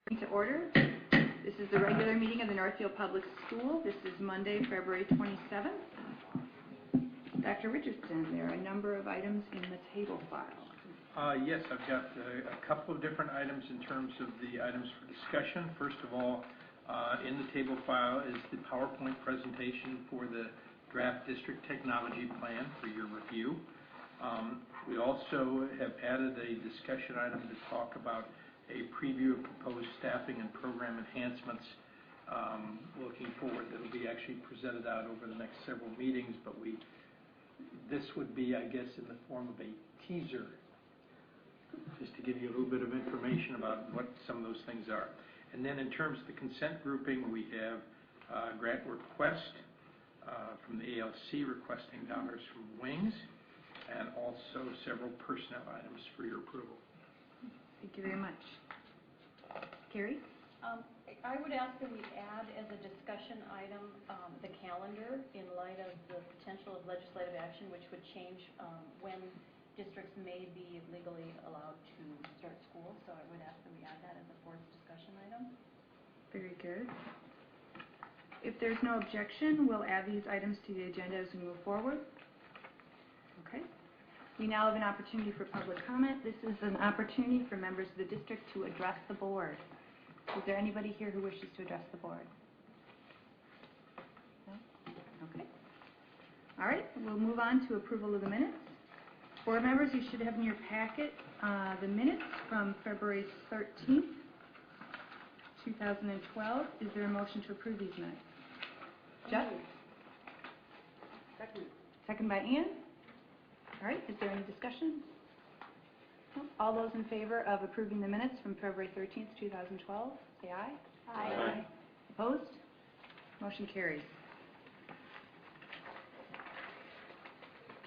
To order. This is the regular meeting of the Northfield Public School. This is Monday, February 27th. Dr. Richardson, there are a number of items in the table file. Yes, I've got a couple of different items in terms of the items for discussion. First of all, in the table file is the PowerPoint presentation for the draft district technology plan for your review. We also have added a discussion item to talk about a preview of proposed staffing and program enhancements looking forward that will be actually presented out over the next several meetings, but this would be, I guess, in the form of a teaser, just to give you a little bit of information about what some of those things are. And then in terms of the consent grouping, we have a grant request from the ALC requesting dollars from Wings, and also several personnel items for your approval. Thank you very much. Carrie? I would ask that we add as a discussion item the calendar in light of the potential of legislative action, which would change when districts may be legally allowed to start school. So I would ask that we add that as a fourth discussion item. Very good. If there's no objection, we'll add these items to the agenda as we move forward. Okay. We now have an opportunity for public comment. This is an opportunity for members of the district to address the board. Is there anybody here who wishes to address the board? No? Okay. All right, we'll move on to approval of the minutes. Board members, you should have in your packet the minutes from February 13th, 2012. Is there a motion to approve these minutes? Jeff? Second. Second by Ann. All right, is there any discussion? No? All those in favor of approving the minutes from February 13th, 2012, say aye. Aye. Aye. Opposed? Motion carries.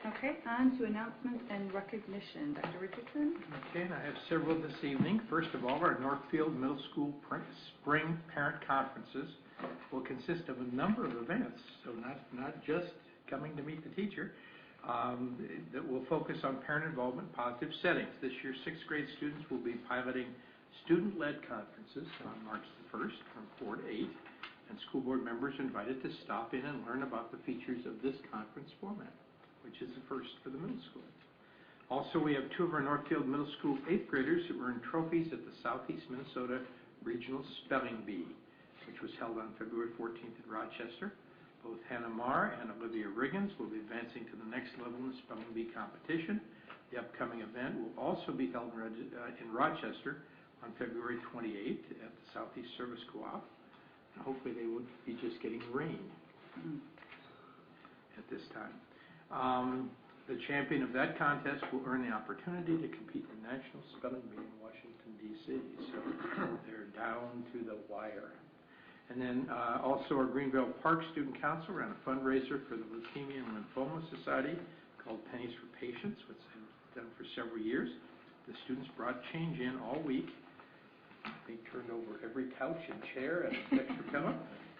Okay, on to announcements and recognition. Dr. Richardson? Okay, and I have several this evening. First of all, our Northfield Middle School Spring Parent Conferences will consist of a number of events, so not just coming to meet the teacher, that will focus on parent involvement in positive settings. This year, 6th grade students will be piloting student-led conferences on March the 1st from 4 to 8, and school board members are invited to stop in and learn about the features of this conference format, which is the first for the middle school. Also, we have 2 of our Northfield Middle School 8th graders who earned trophies at the Southeast Minnesota Regional Spelling Bee, which was held on February 14th in Rochester. Both Hannah Marr and Olivia Riggins will be advancing to the next level in the spelling bee competition. The upcoming event will also be held in Rochester on February 28th at the Southeast Service Co-op. And hopefully they won't be just getting rain at this time. The champion of that contest will earn the opportunity to compete in the National Spelling Bee in Washington, D.C. So they're down to the wire. And then also our Greenville Park Student Council ran a fundraiser for the Leukemia and Lymphoma Society called Pennies for Patients, which they've done for several years. The students brought change in all week. They turned over every couch and chair and extra pillow,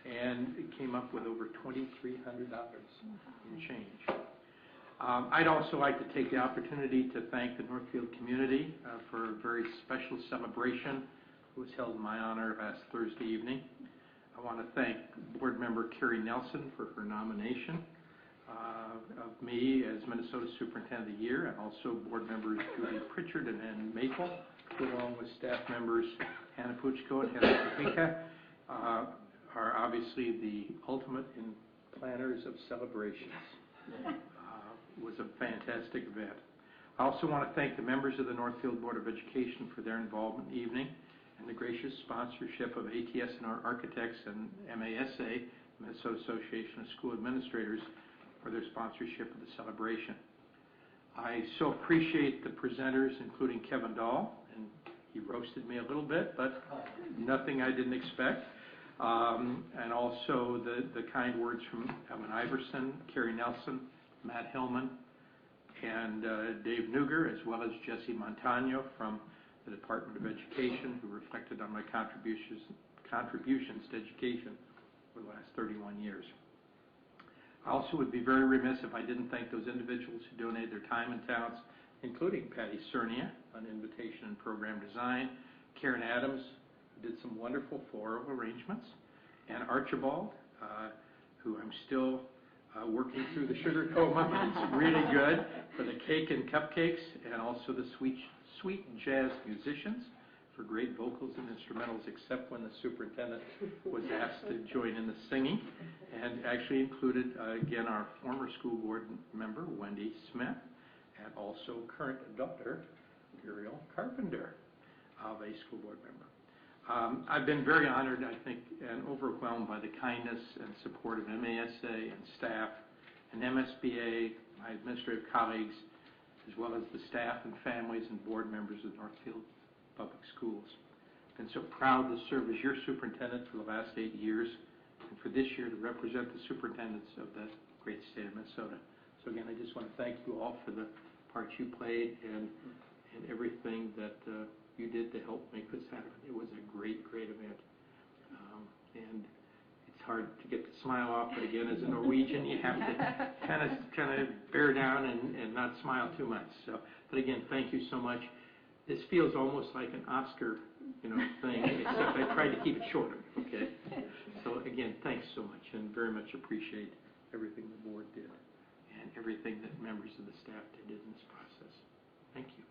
and it came up with over $2,300 in change. I'd also like to take the opportunity to thank the Northfield community for a very special celebration that was held in my honor last Thursday evening. I want to thank board member Carrie Nelson for her nomination of me as Minnesota Superintendent of the Year, and also board members Julie Pritchard and Ann Maple, who along with staff members Hannah Puchko and Heather Kapika are obviously the ultimate in planners of celebrations. It was a fantastic event. I also want to thank the members of the Northfield Board of Education for their involvement in the evening, and the gracious sponsorship of ATS and our Architects and MASA, Minnesota Association of School Administrators, for their sponsorship of the celebration. I so appreciate the presenters, including Kevin Dahl, and he roasted me a little bit, but nothing I didn't expect. And also the kind words from Evan Iverson, Carrie Nelson, Matt Hillman, and Dave Nuger, as well as Jesse Montano from the Department of Education, who reflected on my contributions to education for the last 31 years. I also would be very remiss if I didn't thank those individuals who donated their time and talents, including Patty Cernia on invitation and program design, Karen Adams, who did some wonderful floral arrangements. And Archibald, who I'm still working through the sugar coma, but it's really good, for the cake and cupcakes, and also the sweet jazz musicians for great vocals and instrumentals, except when the superintendent was asked to join in the singing, and actually included, again, our former school board member, Wendy Smith, and also current daughter, Muriel Carpenter, of a school board member. I've been very honored, I think, and overwhelmed by the kindness and support of MASA and staff and MSBA, my administrative colleagues, as well as the staff and families and board members of Northfield Public Schools. I've been so proud to serve as your superintendent for the last 8 years, and for this year to represent the superintendents of the great state of Minnesota. So again, I just want to thank you all for the part you played and everything that you did to help make this happen. It was a great event. And it's hard to get the smile off, but again, as a Norwegian, you have to kind of bear down and not smile too much. So, but again, thank you so much. This feels almost like an Oscar, thing, except I tried to keep it shorter, okay? So again, thanks so much, and very much appreciate everything the board did and everything that members of the staff did in this process. Thank you.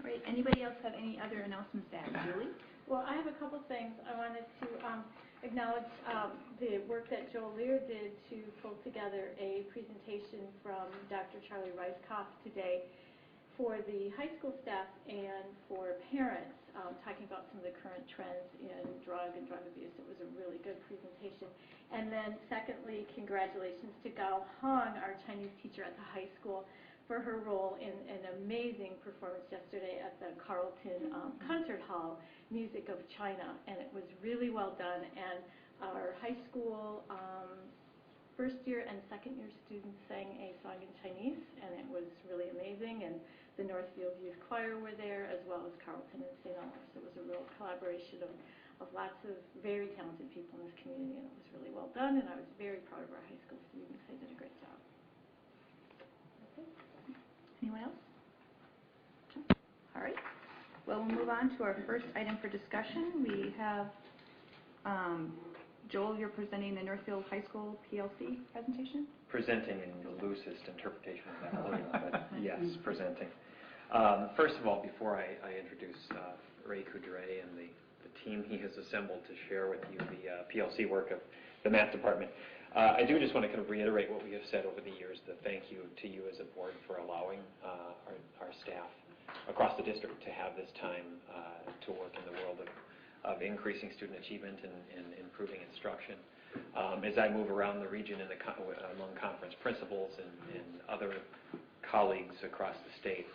All right, anybody else have any other announcements to add? Julie? Well, I have a couple things. I wanted to acknowledge the work that Joel Lear did to pull together a presentation from Dr. Charlie Reiskoff today for the high school staff and for parents, talking about some of the current trends in drug and drug abuse. It was a really good presentation. And then secondly, congratulations to Gao Hong, our Chinese teacher at the high school, for her role in an amazing performance yesterday at the Carlton Concert Hall, Music of China, and it was really well done. And our high school first year and second year students sang a song in Chinese, and it was really amazing. And the Northfield Youth Choir were there, as well as Carlton and St. Elmo's. It was a real collaboration of lots of very talented people in this community, and it was really well done, and I was very proud of our high school students. They did a great job. Anyone else? All right. Well, we'll move on to our first item for discussion. We have Joel, you're presenting the Northfield High School PLC presentation? Presenting in the loosest interpretation of that word, but yes, presenting. First of all, before I introduce Ray Coudray and the team he has assembled to share with you the PLC work of the math department, I do just want to kind of reiterate what we have said over the years, the thank you to you as a board for allowing our staff across the district to have this time to work in the world of increasing student achievement and improving instruction. As I move around the region among conference principals and other colleagues across the state,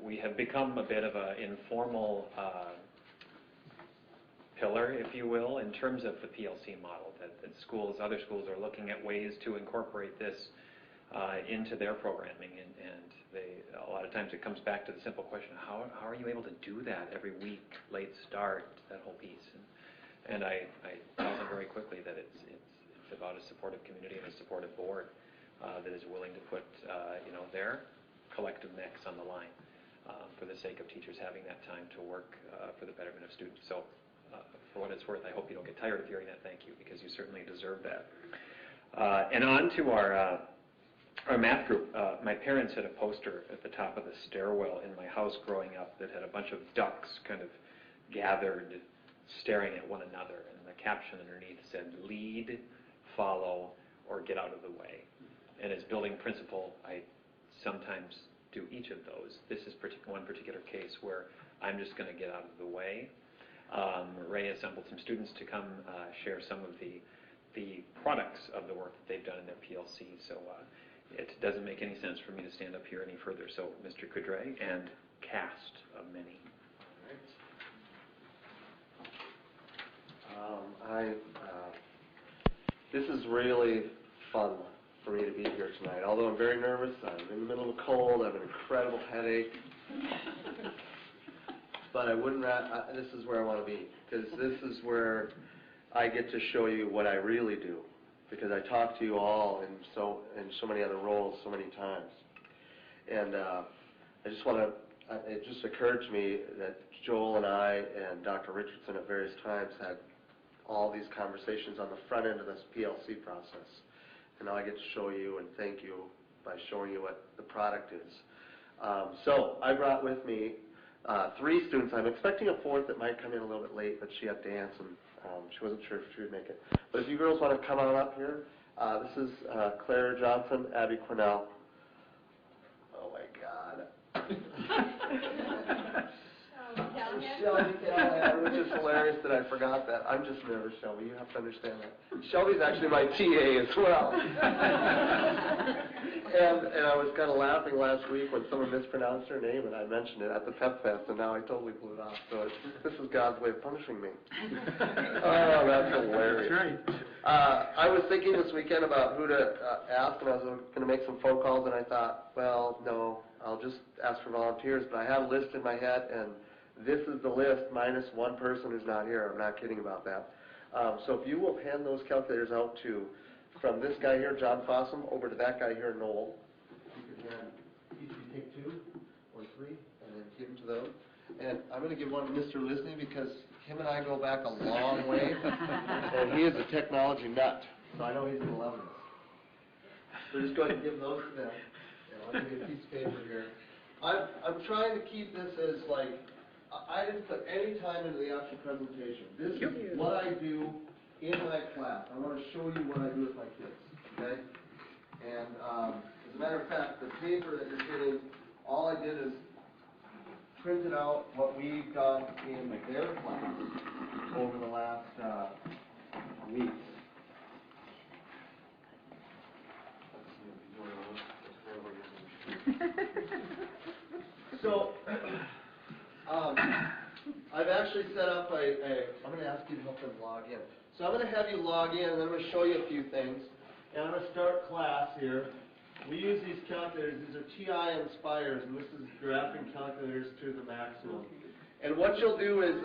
we have become a bit of an informal pillar, if you will, in terms of the PLC model, that other schools are looking at ways to incorporate this into their programming, and a lot of times it comes back to the simple question, how are you able to do that every week, late start, that whole piece? And I tell them very quickly that it's about a supportive community and a supportive board that is willing to put their collective necks on the line for the sake of teachers having that time to work for the betterment of students. So for what it's worth, I hope you don't get tired of hearing that thank you, because you certainly deserve that. And on to our math group. My parents had a poster at the top of the stairwell in my house growing up that had a bunch of ducks kind of gathered staring at one another, and the caption underneath said, lead, follow, or get out of the way. And as building principal, I sometimes do each of those. This is one particular case where I'm just going to get out of the way. Ray assembled some students to come share some of the products of the work that they've done in their PLC. So it doesn't make any sense for me to stand up here any further. So Mr. Coudray and cast of many. This is really fun for me to be here tonight. Although I'm very nervous, I'm in the middle of a cold, I have an incredible headache. But this is where I want to be, because this is where I get to show you what I really do, because I talk to you all in so many other roles so many times. And I just want to it just occurred to me that Joel and I and Dr. Richardson at various times had all these conversations on the front end of this PLC process. And now I get to show you and thank you by showing you what the product is. So I brought with me 3 students. I'm expecting a 4th that might come in a little bit late, but she had dance and she wasn't sure if she would make it. But if you girls want to come on up here, this is Claire Johnson, Abby Cornell. Oh my God. Shelby Callahan, which is hilarious that I forgot that. I'm just nervous, Shelby. You have to understand that. Shelby's actually my TA as well. And I was kind of laughing last week when someone mispronounced her name, and I mentioned it at the Pep Fest, and now I totally blew it off. So this is God's way of punishing me. Oh, that's hilarious. That's right. I was thinking this weekend about who to ask, and I was going to make some phone calls, and I thought, well, no, I'll just ask for volunteers. But I had a list in my head, and this is the list minus one person who's not here. I'm not kidding about that. So if you will hand those calculators out to, from this guy here, John Fossum, over to that guy here, Noel. You can hand, each of you take 2 or 3, and then give them to those. And I'm going to give one to Mr. Lisney because him and I go back a long way, and he is a technology nut, so I know he's going to love this. So just go ahead and give those to them. And I'll give you a piece of paper here. I'm trying to keep this as like, I didn't put any time into the actual presentation. This is what I do in my class. I want to show you what I do with my kids, okay? And as a matter of fact, the paper that you're getting, all I did is printed out what we've done in their class over the last weeks. So, I've actually set up I'm going to ask you to help them log in. So I'm going to have you log in, and then I'm going to show you a few things. And I'm going to start class here. We use these calculators. These are TI Inspires, and this is graphing calculators to the maximum. And what you'll do is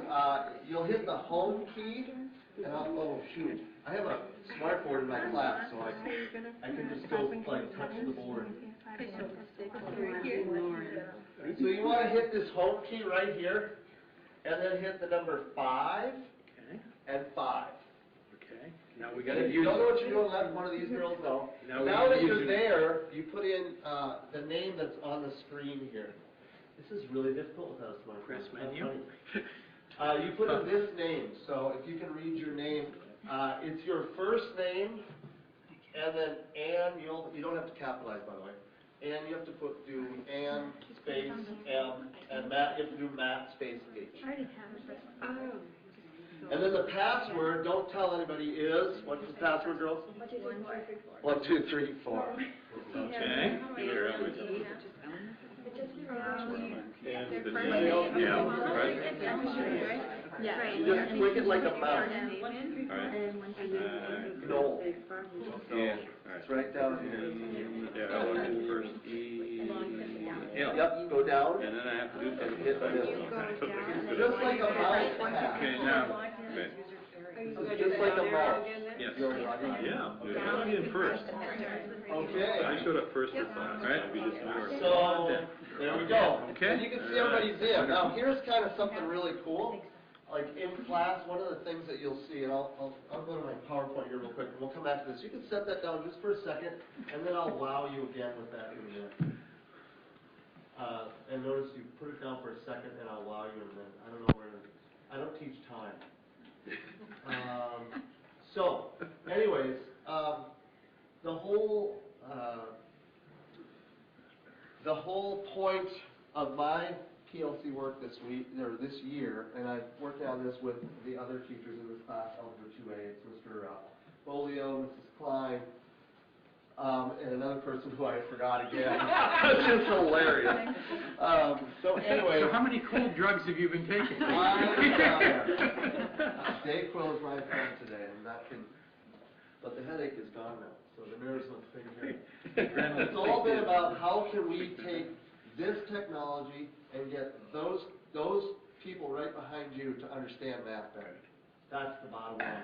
you'll hit the home key, and oh shoot, I have a smartboard in my class, so I can just go like touch the board. So you want to hit this home key right here, and then hit the number 5 and 5. Okay. Now we got to If you don't know what you're doing, let one of these girls know. Now that you're there, you put in the name that's on the screen here. This is really difficult without a smartphone. Press menu. You put in this name, so if you can read your name, it's your first name, and then Ann, you don't have to capitalize, by the way. And you have to do Ann space M, and Matt, you have to do Matt space H. I already have it. Oh. And then the password, don't tell anybody, is, what's the password, girls? 1, 2, 3, 4. Okay. Yeah. You just click it like a mouse. No. Yeah. It's right down here. Yeah, I want to do first E, L. Yep, go down. And then I have to do And hit the middle. something. Just like a mouse pad. Okay, now, okay. Just like a mouse. Yes. You already logged in? Yeah, log in first. Okay. I showed up first this time, right? So, there we go. Okay. And you can see everybody's in. Now, here's kind of something really cool. Like in class, one of the things that you'll see, and I'll go to my PowerPoint here real quick, and we'll come back to this. You can set that down just for a second, and then I'll wow you again with that in a minute. And notice you put it down for a second, and I'll wow you in a minute. I don't know where, I don't teach time. So, anyways, the whole point of my PLC work this week, or this year, and I've worked on this with the other teachers in this class, Algebra 2A. It's Mr. Bolio, Mrs. Klein, and another person who I forgot again. It's just hilarious. So anyway. So how many cold drugs have you been taking? Dayquil is my friend today. I'm not kidding. But the headache is gone now, so the nerves don't thing here. It's all been about how can we take this technology and get those people right behind you to understand math better. That's the bottom line.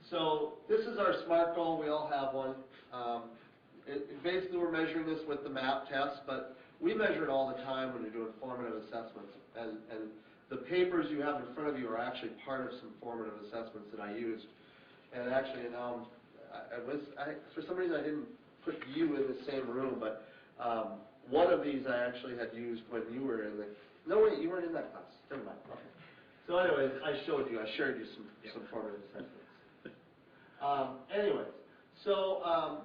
So this is our SMART goal. We all have one. Basically, we're measuring this with the MAP test, but we measure it all the time when you're doing formative assessments, and the papers you have in front of you are actually part of some formative assessments that I used. And actually, for some reason I didn't put you in the same room, but one of these I actually had used when you were in the, no wait, you weren't in that class, never mind, okay. So anyways, I shared you some formative assessments. Anyways, so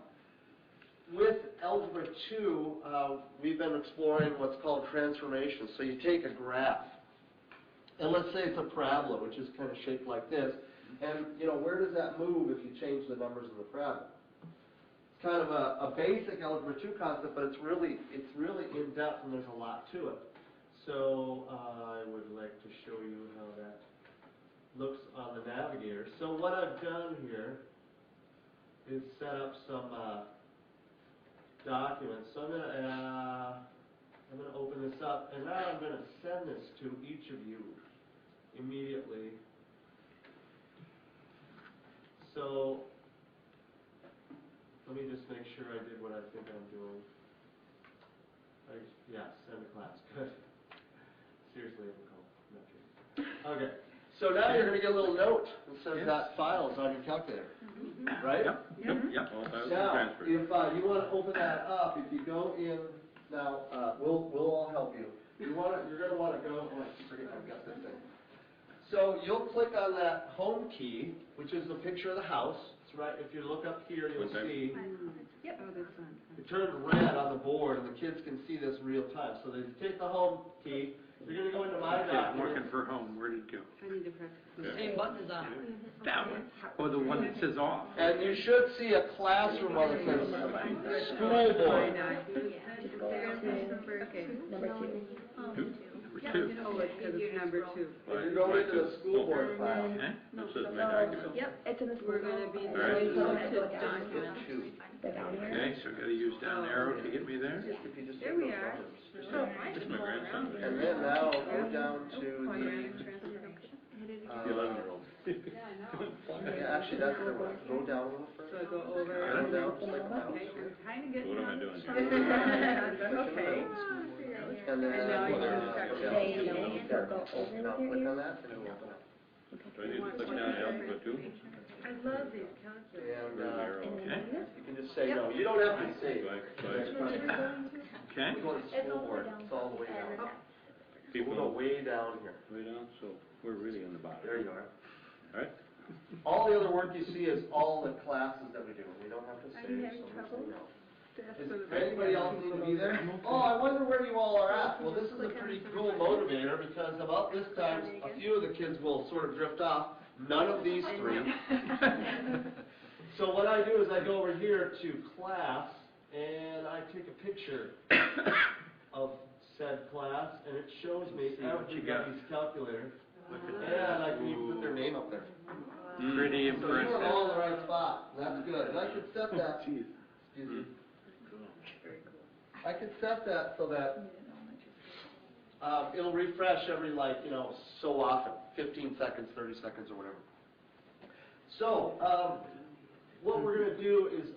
with Algebra 2, we've been exploring what's called transformations. So you take a graph, and let's say it's a parabola, which is kind of shaped like this, and where does that move if you change the numbers in the parabola? It's kind of a basic Algebra 2 concept, but it's really in depth, and there's a lot to it. So I would like to show you how that looks on the navigator. So what I've done here is set up some documents. So I'm going to open this up, and now I'm going to send this to each of you immediately. So let me just make sure I did what I think I'm doing. Yeah, send to class. Good. Seriously, okay. So now you're going to get a little note that says that files on your calculator, right? Yep. Now, if you want to open that up, if you go in now, we'll all help you. You're going to want to go. Oh, I forget I've got this thing. So you'll click on that home key, which is the picture of the house. It's right. If you look up here, you'll see. Yep. Oh, that's fun. It turned red on the board, and the kids can see this real time. So they take the home key. You're going to go into My Okay, I'm Documents. looking for home. Where did it go? I need to press. The same button is on. That one. Oh, the one that says off. And you should see a classroom on it that says school board. Number 2. Number 2. Oh, it's because it's number 2. If you go into the school board file. Okay. This is my document. Yep, It's in the school. we're going to be All right. The down here. Okay, so I got to use down arrow to get me there. There we are. It's my grandson. And then now go down to the, 11-year-old. yeah, actually that's the one. Go down a little So further. I go over. Go down, click mouse. Okay, I'm kind of getting. What am I doing? Okay. And then, And now you just yeah. Say no, go over Now with click your on ears. that and it'll open up. Do I need to click down alphabet 2? I love these calculators. And And Okay. then you can just say no. You don't have to say. Do I Okay. We go to the school board. It's all the way down. people We'll go way down here. way down? So we're really in the bottom. There you are. All right. All the other work you see is all the classes that we do. We don't have to say, I'm having so trouble. we say no. Does anybody else need to be there? Oh, I wonder where you all are at. Well, this is a pretty cool motivator because about this time, a few of the kids will sort of drift off. None of these 3. So what I do is I go over here to class and I take a picture of said class and it shows me everybody's calculator. And I can even put their name up there. Pretty So you are impressive. all in the right spot. That's good. And I could set that. Excuse me. I could set that so that it'll refresh every so often, 15 seconds, 30 seconds, or whatever. So what we're going to do is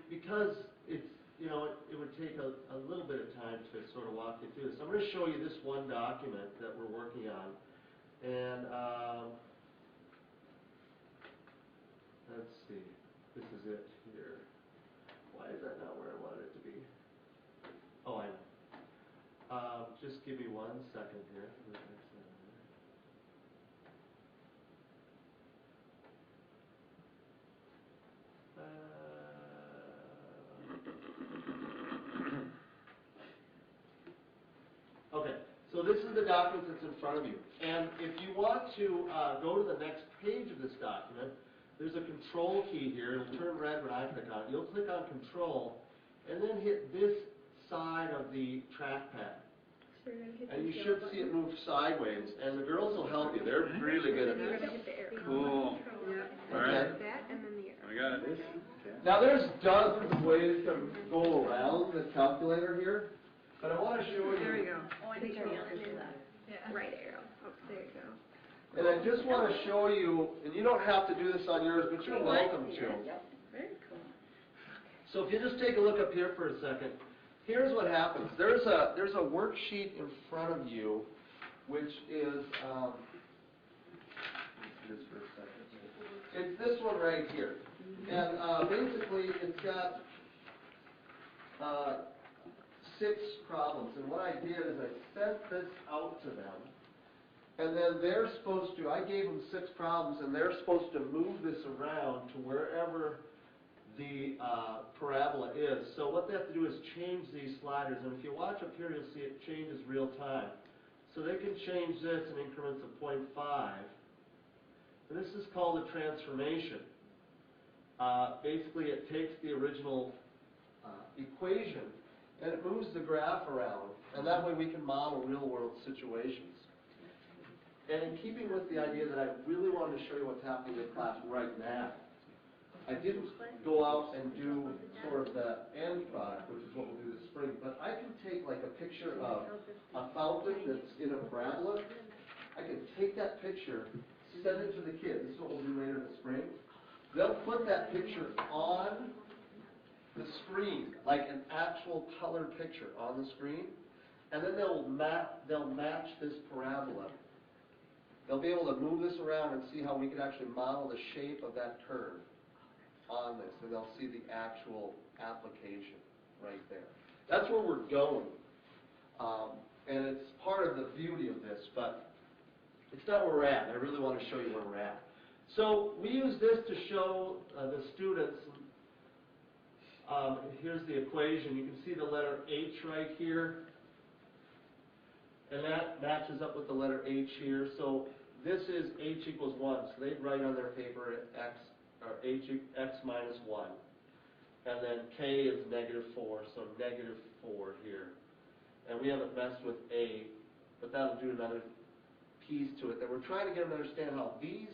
because it's it would take a little bit of time to sort of walk you through this. I'm going to show you this one document that we're working on, and let's see. This is it here. Why is that not where I wanted it to be? Oh, I know. Just give me 1 second here. Okay, so this is the document that's in front of you. And if you want to go to the next page of this document, there's a control key here. It'll turn red when I click on it. You'll click on control and then hit this side of the trackpad. And you should see it move sideways. And the girls will help you. They're really good at this. Cool. All right. I got it. Now there's dozens of ways to go around the calculator here, but I want to show you. There you go. Oh, I think you're on to that. Right arrow. Oh, there you go. And I just want to show you, and you don't have to do this on yours, but you're welcome to. Very cool. So if you just take a look up here for a second, here's what happens. There's a worksheet in front of you, which is, this for a second. It's this one right here. And basically, it's got 6 problems. And what I did is I sent this out to them. And then they're supposed to, I gave them 6 problems, and they're supposed to move this around to wherever the parabola is. So what they have to do is change these sliders. And if you watch up here, you'll see it changes real time. So they can change this in increments of 0.5. And this is called a transformation. Basically, it takes the original equation and it moves the graph around. And that way we can model real-world situations. And in keeping with the idea that I really wanted to show you what's happening in class right now, I didn't go out and do sort of the end product, which is what we'll do this spring, but I can take like a picture of a fountain that's in a parabola. I can take that picture, send it to the kids. This is what we'll do later this spring. They'll put that picture on the screen, like an actual color picture on the screen, and then they'll match this parabola. They'll be able to move this around and see how we can actually model the shape of that curve on this, and they'll see the actual application right there. That's where we're going, and it's part of the beauty of this, but it's not where we're at. I really want to show you where we're at. So we use this to show the students, here's the equation. You can see the letter H right here, and that matches up with the letter H here. So this is H equals 1, so they'd write on their paper X, or X minus 1. And then K is -4, so -4 here. And we haven't messed with A, but that'll do another piece to it. That we're trying to get them to understand how these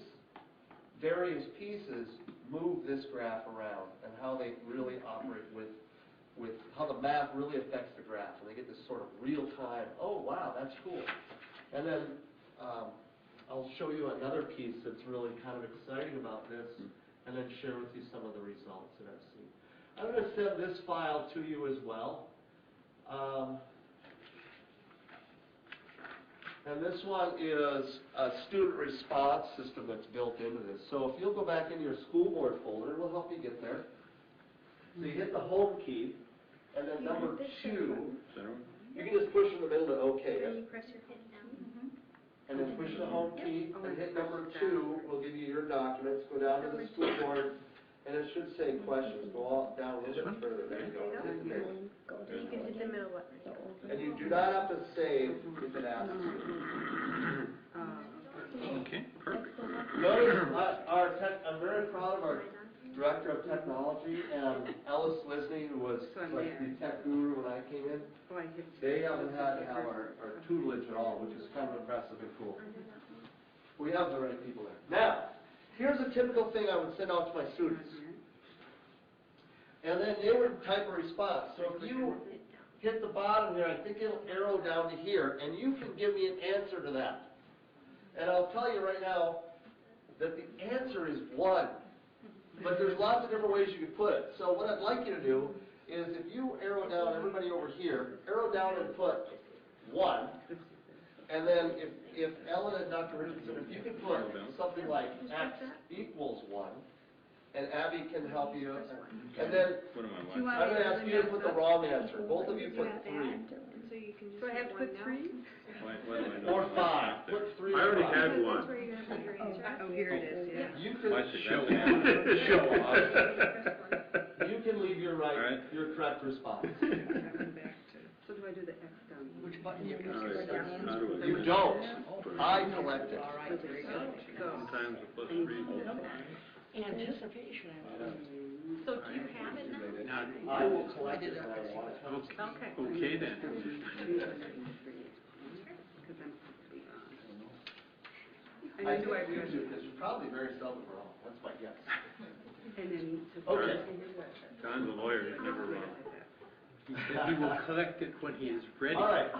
various pieces move this graph around and how they really operate with how the math really affects the graph. And they get this sort of real time, oh wow, that's cool. And then I'll show you another piece that's really kind of exciting about this, and then share with you some of the results that I've seen. I'm going to send this file to you as well. And this one is a student response system that's built into this. So if you'll go back into your school board folder, it will help you get there. So you hit the home key, and then number 2, you can just push in the middle to OK it. You press your head down. And then push the home key, and hit number 2, will give you your documents. Go down to the school board, and it should say questions. Go all down a little bit further. There you go. Hit the middle. You can hit the middle button. And you do not have to save if it asks you. Okay, perfect. Notice I'm very proud of our director of technology, and Ellis Lisney, who was like the tech guru when I came in. They haven't had to have our tutelage at all, which is kind of impressive and cool. We have the right people there. Now, here's a typical thing I would send out to my students. And then they would type a response. So if you hit the bottom here, I think it'll arrow down to here, and you can give me an answer to that. And I'll tell you right now that the answer is 1. But there's lots of different ways you can put it. So what I'd like you to do is if you arrow down, everybody over here, arrow down and put 1. And then if Ellen and Dr. Richardson, if you could put something like X equals 1, and Abby can help you. And then What am I You watching? want I'm going to ask you to put the wrong answer. Both of you put 3. So you can just. Do I have to put 3? Why do I know Or what's 5. up there? Put 3 I or already 5. had That's one. where you're gonna put your answer. Oh, here it is, yeah. You can Why should Show that Show off. you can leave your All right. your correct response. So do I do the X down? Which button do you All right, how do I? You don't. I collect it. All right, very good. So, Sometimes a plus 3 equals 5. Anticipation. So do you have it now? Now, I will collect it when I want it. Okay. okay then. I think you do, because you're probably very seldom wrong. That's my guess. Okay. John's a lawyer, he's never wrong. He said he will collect it when he is ready. All right.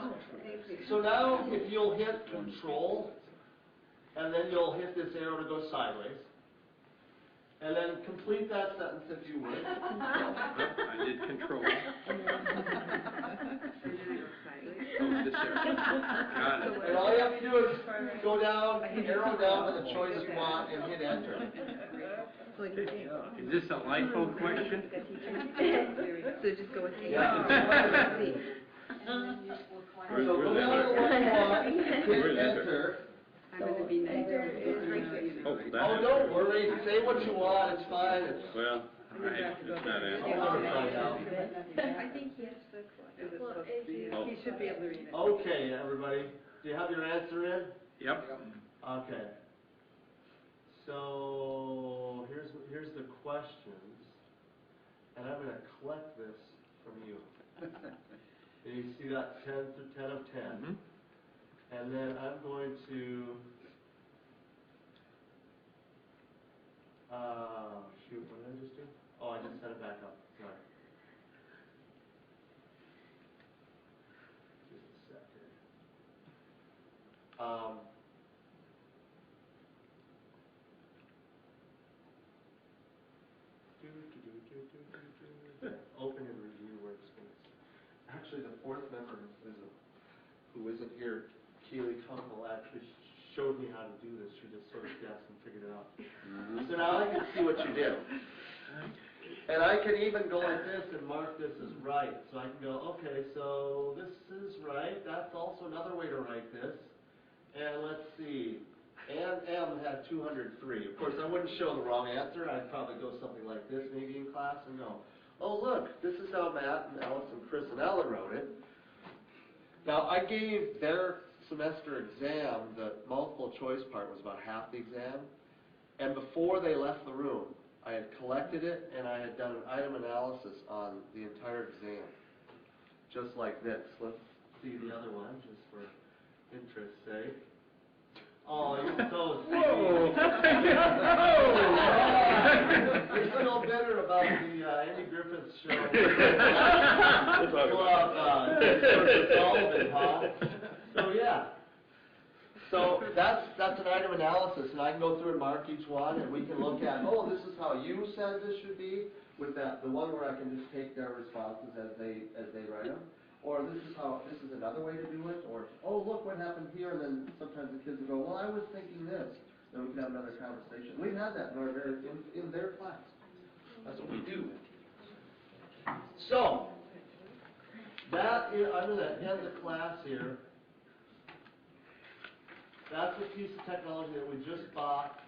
So now if you'll hit Control, and then you'll hit this arrow to go sideways. And then complete that sentence if you would. I did control. Oh, this area. Got it. And all you have to do is go down, arrow down to the choice you want and hit enter. Is this a LIFO question? So just go with Yeah. So go down to the one you want, hit enter. Oh, that. Oh, don't worry, say what you want, it's fine. Well, it's not asking. I'll never find out. I think he has the question. Well, if you. Oh. He should be able to read it. Okay, everybody, do you have your answer in? Yep. Okay. So, here's the questions, and I'm gonna collect this from you. And you see that 10 of 10. Mhm. And then I'm going to, shoot, what did I just do? Oh, I just set it back up, sorry. Just a second. Open and review workspace. Actually, the fourth member who isn't here, Keely Kunkel, actually showed me how to do this. She just sort of guessed and figured it out. So now I can see what you did. And I can even go like this and mark this as right. So I can go, okay, so this is right. That's also another way to write this. And let's see. Ann M had 203. Of course, I wouldn't show the wrong answer. I'd probably go something like this maybe in class and go, oh, look, this is how Matt and Alice and Chris and Ellen wrote it. Now, I gave their semester exam, the multiple choice part was about half the exam. And before they left the room, I had collected it and I had done an item analysis on the entire exam. Just like this. Let's see the other one, just for interest's sake. Oh, you're so sweet. Whoa! You're still bitter about the Andy Griffith show. We'll talk about Sullivan, huh? So yeah. So that's an item analysis, and I can go through and mark each one, and we can look at, oh, this is how you said this should be, with the one where I can just take their responses as they write them. Or this is another way to do it, or, oh, look what happened here, and then sometimes the kids will go, well, I was thinking this. Then we can have another conversation. We've had that in their class. That's what we do. So, that is, I'm going to end the class here. That's a piece of technology that we just bought.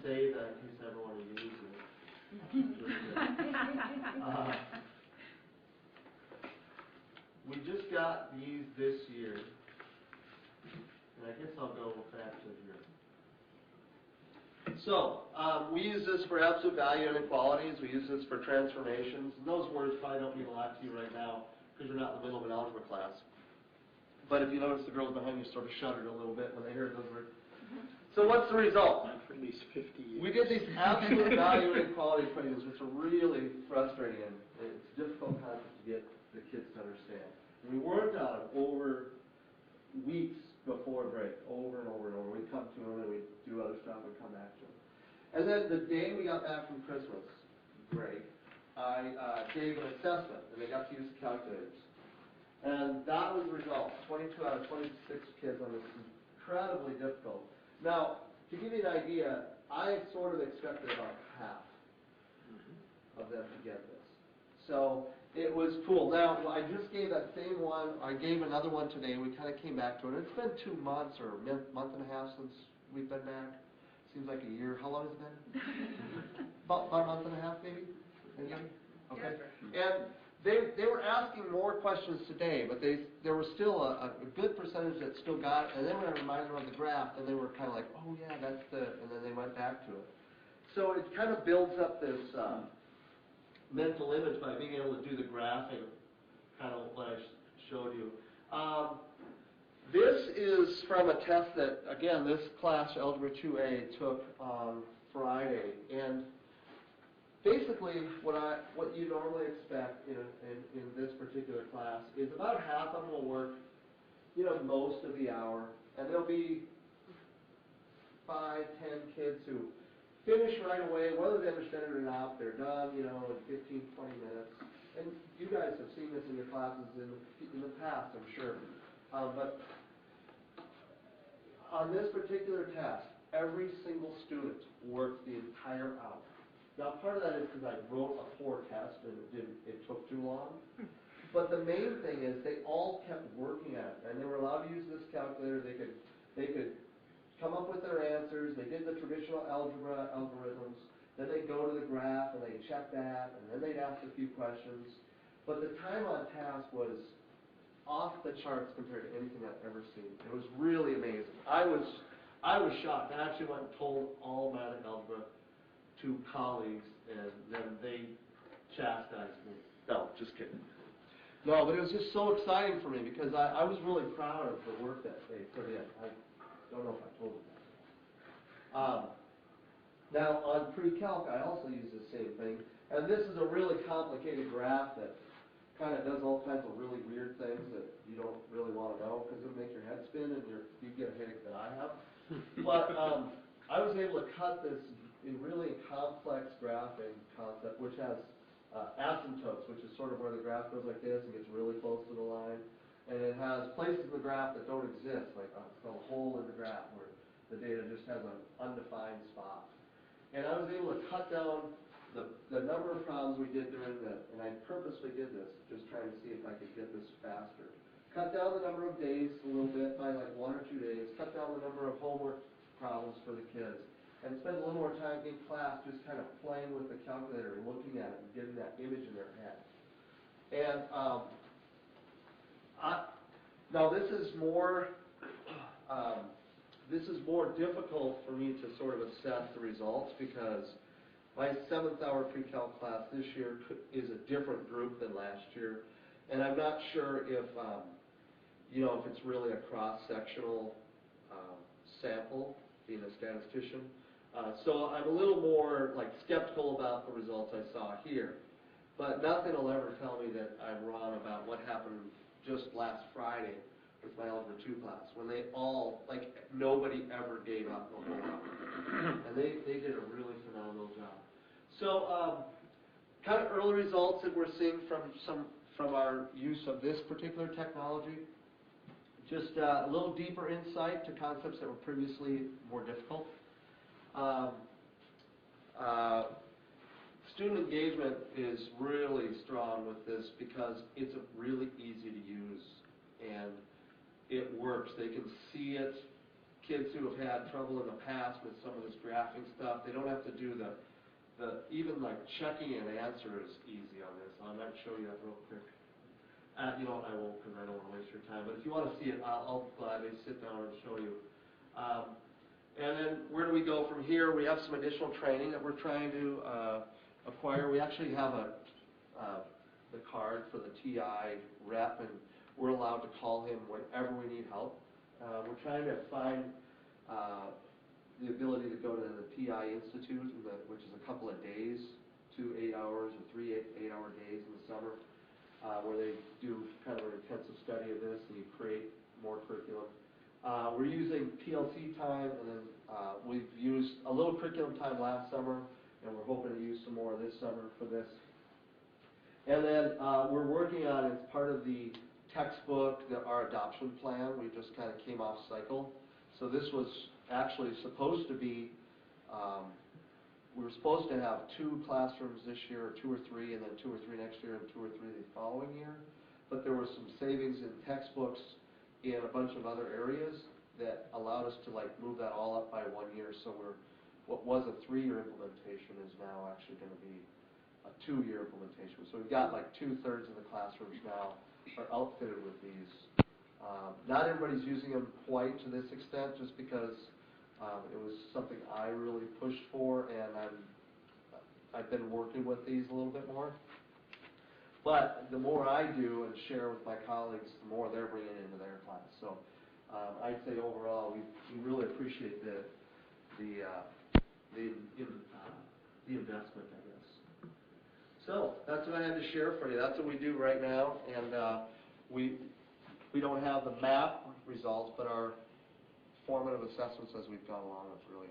Say that in case I ever want to use it. We just got these this year, and I guess I'll go back to here. So, we use this for absolute value inequalities, we use this for transformations, and those words probably don't mean a lot to you right now, because you're not in the middle of an algebra class. But if you notice, the girls behind you sort of shuddered a little bit when they heard those words. So what's the result? Not for at least 50 years. We did these absolute value inequality equations, which are really frustrating, and it's a difficult concept to get the kids to understand. We worked on them over weeks before break, over and over and over. We'd come to them and we'd do other stuff and come back to them. And then the day we got back from Christmas break, I gave an assessment, and they got to use the calculators. And that was the result. 22 out of 26 kids on this incredibly difficult. Now, to give you an idea, I sort of expected about half of them to get this. So it was cool. Now, I just gave that same one. I gave another one today. We kind of came back to it. It's been 2 months or a month and a half since we've been back. Seems like a year. How long has it been? About a month and a half, maybe? Anybody? Okay. And they were asking more questions today, but there was still a good percentage that still got it. And then when I reminded them of the graph, then they were kind of like, oh yeah, that's and then they went back to it. So it kind of builds up this mental image by being able to do the graphing, kind of what I showed you. This is from a test that, again, this class, Algebra 2A, took on Friday. And basically, what you normally expect in this particular class is about half of them will work, most of the hour, and there'll be 5, 10 kids who finish right away, whether they understand it or not, they're done, you know, in 15, 20 minutes. And you guys have seen this in your classes in the past, I'm sure. But on this particular test, every single student worked the entire hour. Now, part of that is because I wrote a poor test and it took too long. But the main thing is they all kept working at it, and they were allowed to use this calculator. They could come up with their answers. They did the traditional algebra algorithms. Then they'd go to the graph and they'd check that, and then they'd ask a few questions. But the time on task was off the charts compared to anything I've ever seen. It was really amazing. I was shocked. I actually went and told all math and algebra to colleagues, and then they chastised me. No, just kidding. No, but it was just so exciting for me because I was really proud of the work that they put in. I don't know if I told you that. Now, on pre-calc, I also use the same thing. And this is a really complicated graph that kind of does all kinds of really weird things that you don't really want to know because it'll make your head spin and you get a headache that I have. But I was able to cut this in really complex graphing concept, which has asymptotes, which is sort of where the graph goes like this and gets really close to the line. And it has places in the graph that don't exist, like it's called a hole in the graph where the data just has an undefined spot. And I was able to cut down the number of problems we did during and I purposely did this, just trying to see if I could get this faster. Cut down the number of days a little bit by like 1 or 2 days, cut down the number of homework problems for the kids, and spend a little more time in class just kind of playing with the calculator, looking at it, and getting that image in their head. And now this is more difficult for me to sort of assess the results because my 7th hour pre-calc class this year is a different group than last year, and I'm not sure if if it's really a cross-sectional sample, being a statistician. So I'm a little more skeptical about the results I saw here. But nothing will ever tell me that I'm wrong about what happened just last Friday with my Algebra 2 class, when they all, nobody ever gave up the whole hour. And they did a really phenomenal job. So kind of early results that we're seeing from our use of this particular technology. Just a little deeper insight to concepts that were previously more difficult. Student engagement is really strong with this because it's really easy to use and it works. They can see it. Kids who have had trouble in the past with some of this graphing stuff, they don't have to do even checking an answer is easy on this. I might show you that real quick. You know what, I won't because I don't want to waste your time. But if you want to see it, I'll gladly sit down and show you. And then where do we go from here? We have some additional training that we're trying to acquire. We actually have the card for the TI rep, and we're allowed to call him whenever we need help. We're trying to find the ability to go to the TI Institute, which is a couple of days, 2 8-hour or 3 8-hour days in the summer, where they do kind of an intensive study of this and you create more curriculum. We're using PLC time, and then we've used a little curriculum time last summer, and we're hoping to use some more this summer for this. And then we're working on, as part of the textbook, our adoption plan. We just kind of came off cycle. So this was actually supposed to be, we were supposed to have 2 classrooms this year, or 2 or 3, and then 2 or 3 next year, and 2 or 3 the following year. But there were some savings in textbooks in a bunch of other areas that allowed us to move that all up by 1 year. So what was a 3-year implementation is now actually going to be a 2-year implementation. So we've got 2/3 of the classrooms now are outfitted with these. Not everybody's using them quite to this extent, just because it was something I really pushed for, and I've been working with these a little bit more. But the more I do and share with my colleagues, the more they're bringing into their class. So I'd say overall, we really appreciate the investment, I guess. So that's what I had to share for you. That's what we do right now, and we don't have the map results, but our formative assessments as we've gone along have really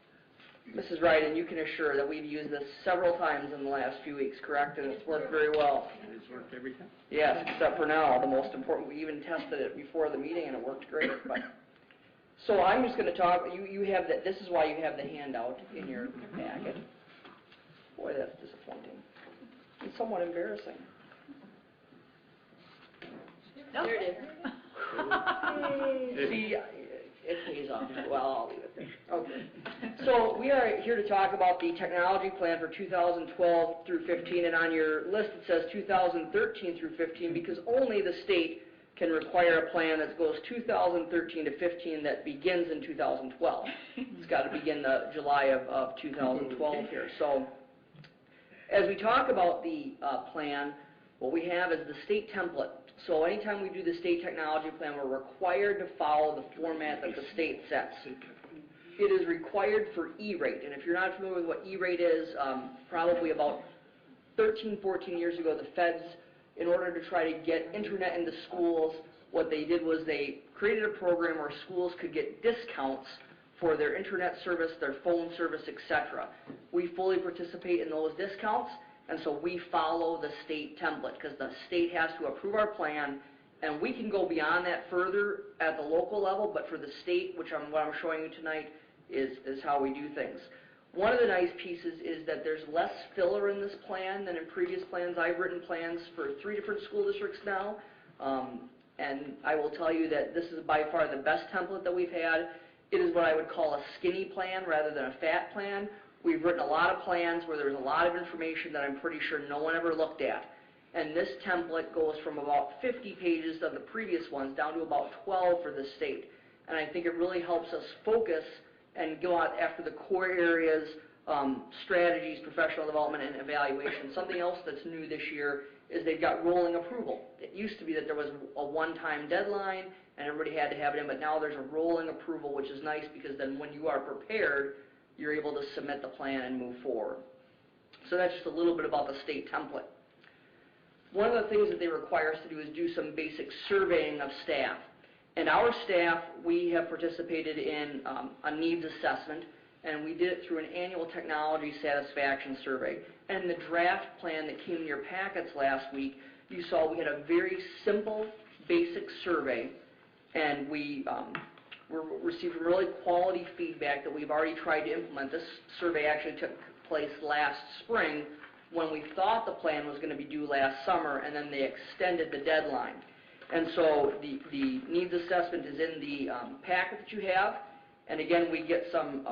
Mrs. Ryden, you can assure that we've used this several times in the last few weeks, correct? And it's worked very well. It's worked every time. Yes, except for now, the most important, we even tested it before the meeting and it worked great. But so I'm just going to talk, you have that, this is why you have the handout in your packet. Boy, that's disappointing. It's somewhat embarrassing. There it is. See, it pays off. Well, I'll leave it there. Okay. So we are here to talk about the technology plan for 2012 through 15, and on your list it says 2013 through 15 because only the state can require a plan that goes 2013 to 15 that begins in 2012. It's got to begin the July of 2012 here. So as we talk about the plan, what we have is the state template. So anytime we do the state technology plan, we're required to follow the format that the state sets. It is required for E-rate, and if you're not familiar with what E-rate is, probably about 13, 14 years ago, the feds, in order to try to get internet into schools, what they did was they created a program where schools could get discounts for their internet service, their phone service, etc. We fully participate in those discounts, and so we follow the state template because the state has to approve our plan, and we can go beyond that further at the local level, but for the state, what I'm showing you tonight, is how we do things. One of the nice pieces is that there's less filler in this plan than in previous plans. I've written plans for 3 different school districts now, and I will tell you that this is by far the best template that we've had. It is what I would call a skinny plan rather than a fat plan. We've written a lot of plans where there's a lot of information that I'm pretty sure no one ever looked at. And this template goes from about 50 pages of the previous ones down to about 12 for the state. And I think it really helps us focus and go out after the core areas, strategies, professional development, and evaluation. Something else that's new this year is they've got rolling approval. It used to be that there was a one-time deadline and everybody had to have it in, but now there's a rolling approval, which is nice because then when you are prepared, you're able to submit the plan and move forward. So that's just a little bit about the state template. One of the things that they require us to do is do some basic surveying of staff. And our staff, we have participated in a needs assessment, and we did it through an annual technology satisfaction survey. And in the draft plan that came in your packets last week, you saw we had a very simple, basic survey, and we received really quality feedback that we've already tried to implement. This survey actually took place last spring when we thought the plan was going to be due last summer, and then they extended the deadline. And so the needs assessment is in the packet that you have, and again, we get some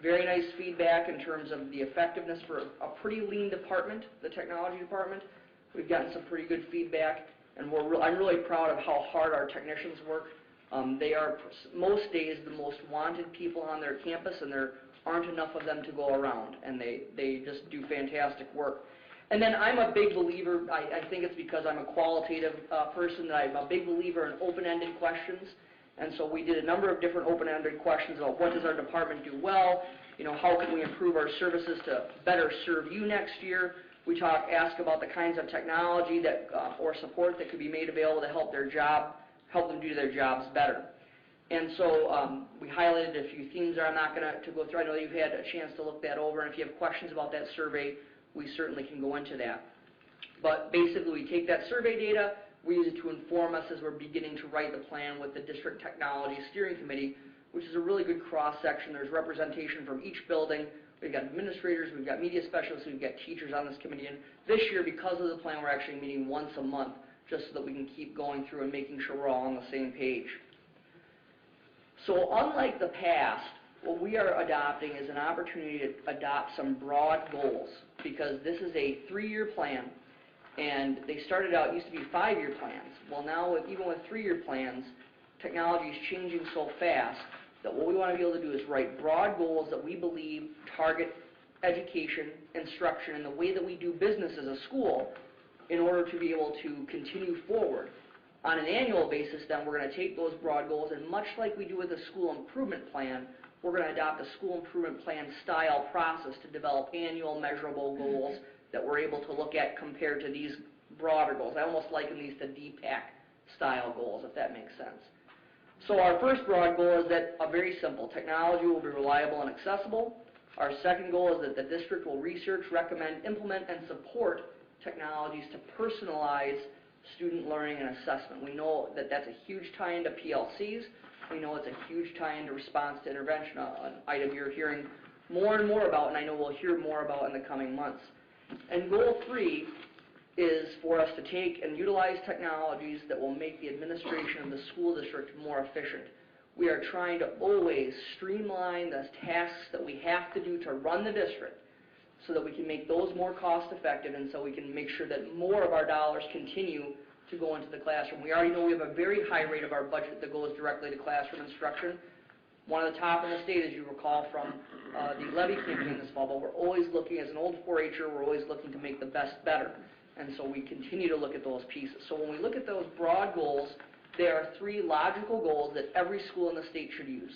very nice feedback in terms of the effectiveness for a pretty lean department, the technology department. We've gotten some pretty good feedback, and I'm really proud of how hard our technicians work. They are, most days, the most wanted people on their campus, and there aren't enough of them to go around, and they just do fantastic work. And then I'm a big believer, I think it's because I'm a qualitative person, that I'm a big believer in open-ended questions. And so we did a number of different open-ended questions about what does our department do well, how can we improve our services to better serve you next year. We ask about the kinds of technology that or support that could be made available to help them do their jobs better. And so we highlighted a few themes that I'm not going to go through. I know you've had a chance to look that over, and if you have questions about that survey, we certainly can go into that. But basically, we take that survey data, we use it to inform us as we're beginning to write the plan with the District Technology Steering Committee, which is a really good cross-section. There's representation from each building. We've got administrators, we've got media specialists, we've got teachers on this committee. And this year, because of the plan, we're actually meeting once a month, just so that we can keep going through and making sure we're all on the same page. So unlike the past, what we are adopting is an opportunity to adopt some broad goals, because this is a 3-year plan, and they started out, used to be 5-year plans. Well, now, even with 3-year plans, technology is changing so fast that what we want to be able to do is write broad goals that we believe target education, instruction, and the way that we do business as a school in order to be able to continue forward. On an annual basis, then, we're going to take those broad goals, and much like we do with the school improvement plan, we're going to adopt a school improvement plan style process to develop annual measurable goals that we're able to look at compared to these broader goals. I almost liken these to DPAC style goals, if that makes sense. So our first broad goal is that very simple, technology will be reliable and accessible. Our second goal is that the district will research, recommend, implement, and support technologies to personalize student learning and assessment. We know that that's a huge tie into PLCs. We know it's a huge tie into response to intervention, an item you're hearing more and more about, and I know we'll hear more about in the coming months. And goal 3 is for us to take and utilize technologies that will make the administration of the school district more efficient. We are trying to always streamline the tasks that we have to do to run the district so that we can make those more cost effective and so we can make sure that more of our dollars continue to go into the classroom. We already know we have a very high rate of our budget that goes directly to classroom instruction. One of the top in the state, as you recall from the levy campaign this fall, but we're always looking, as an old 4-H'er, we're always looking to make the best better. And so we continue to look at those pieces. So when we look at those broad goals, there are 3 logical goals that every school in the state should use.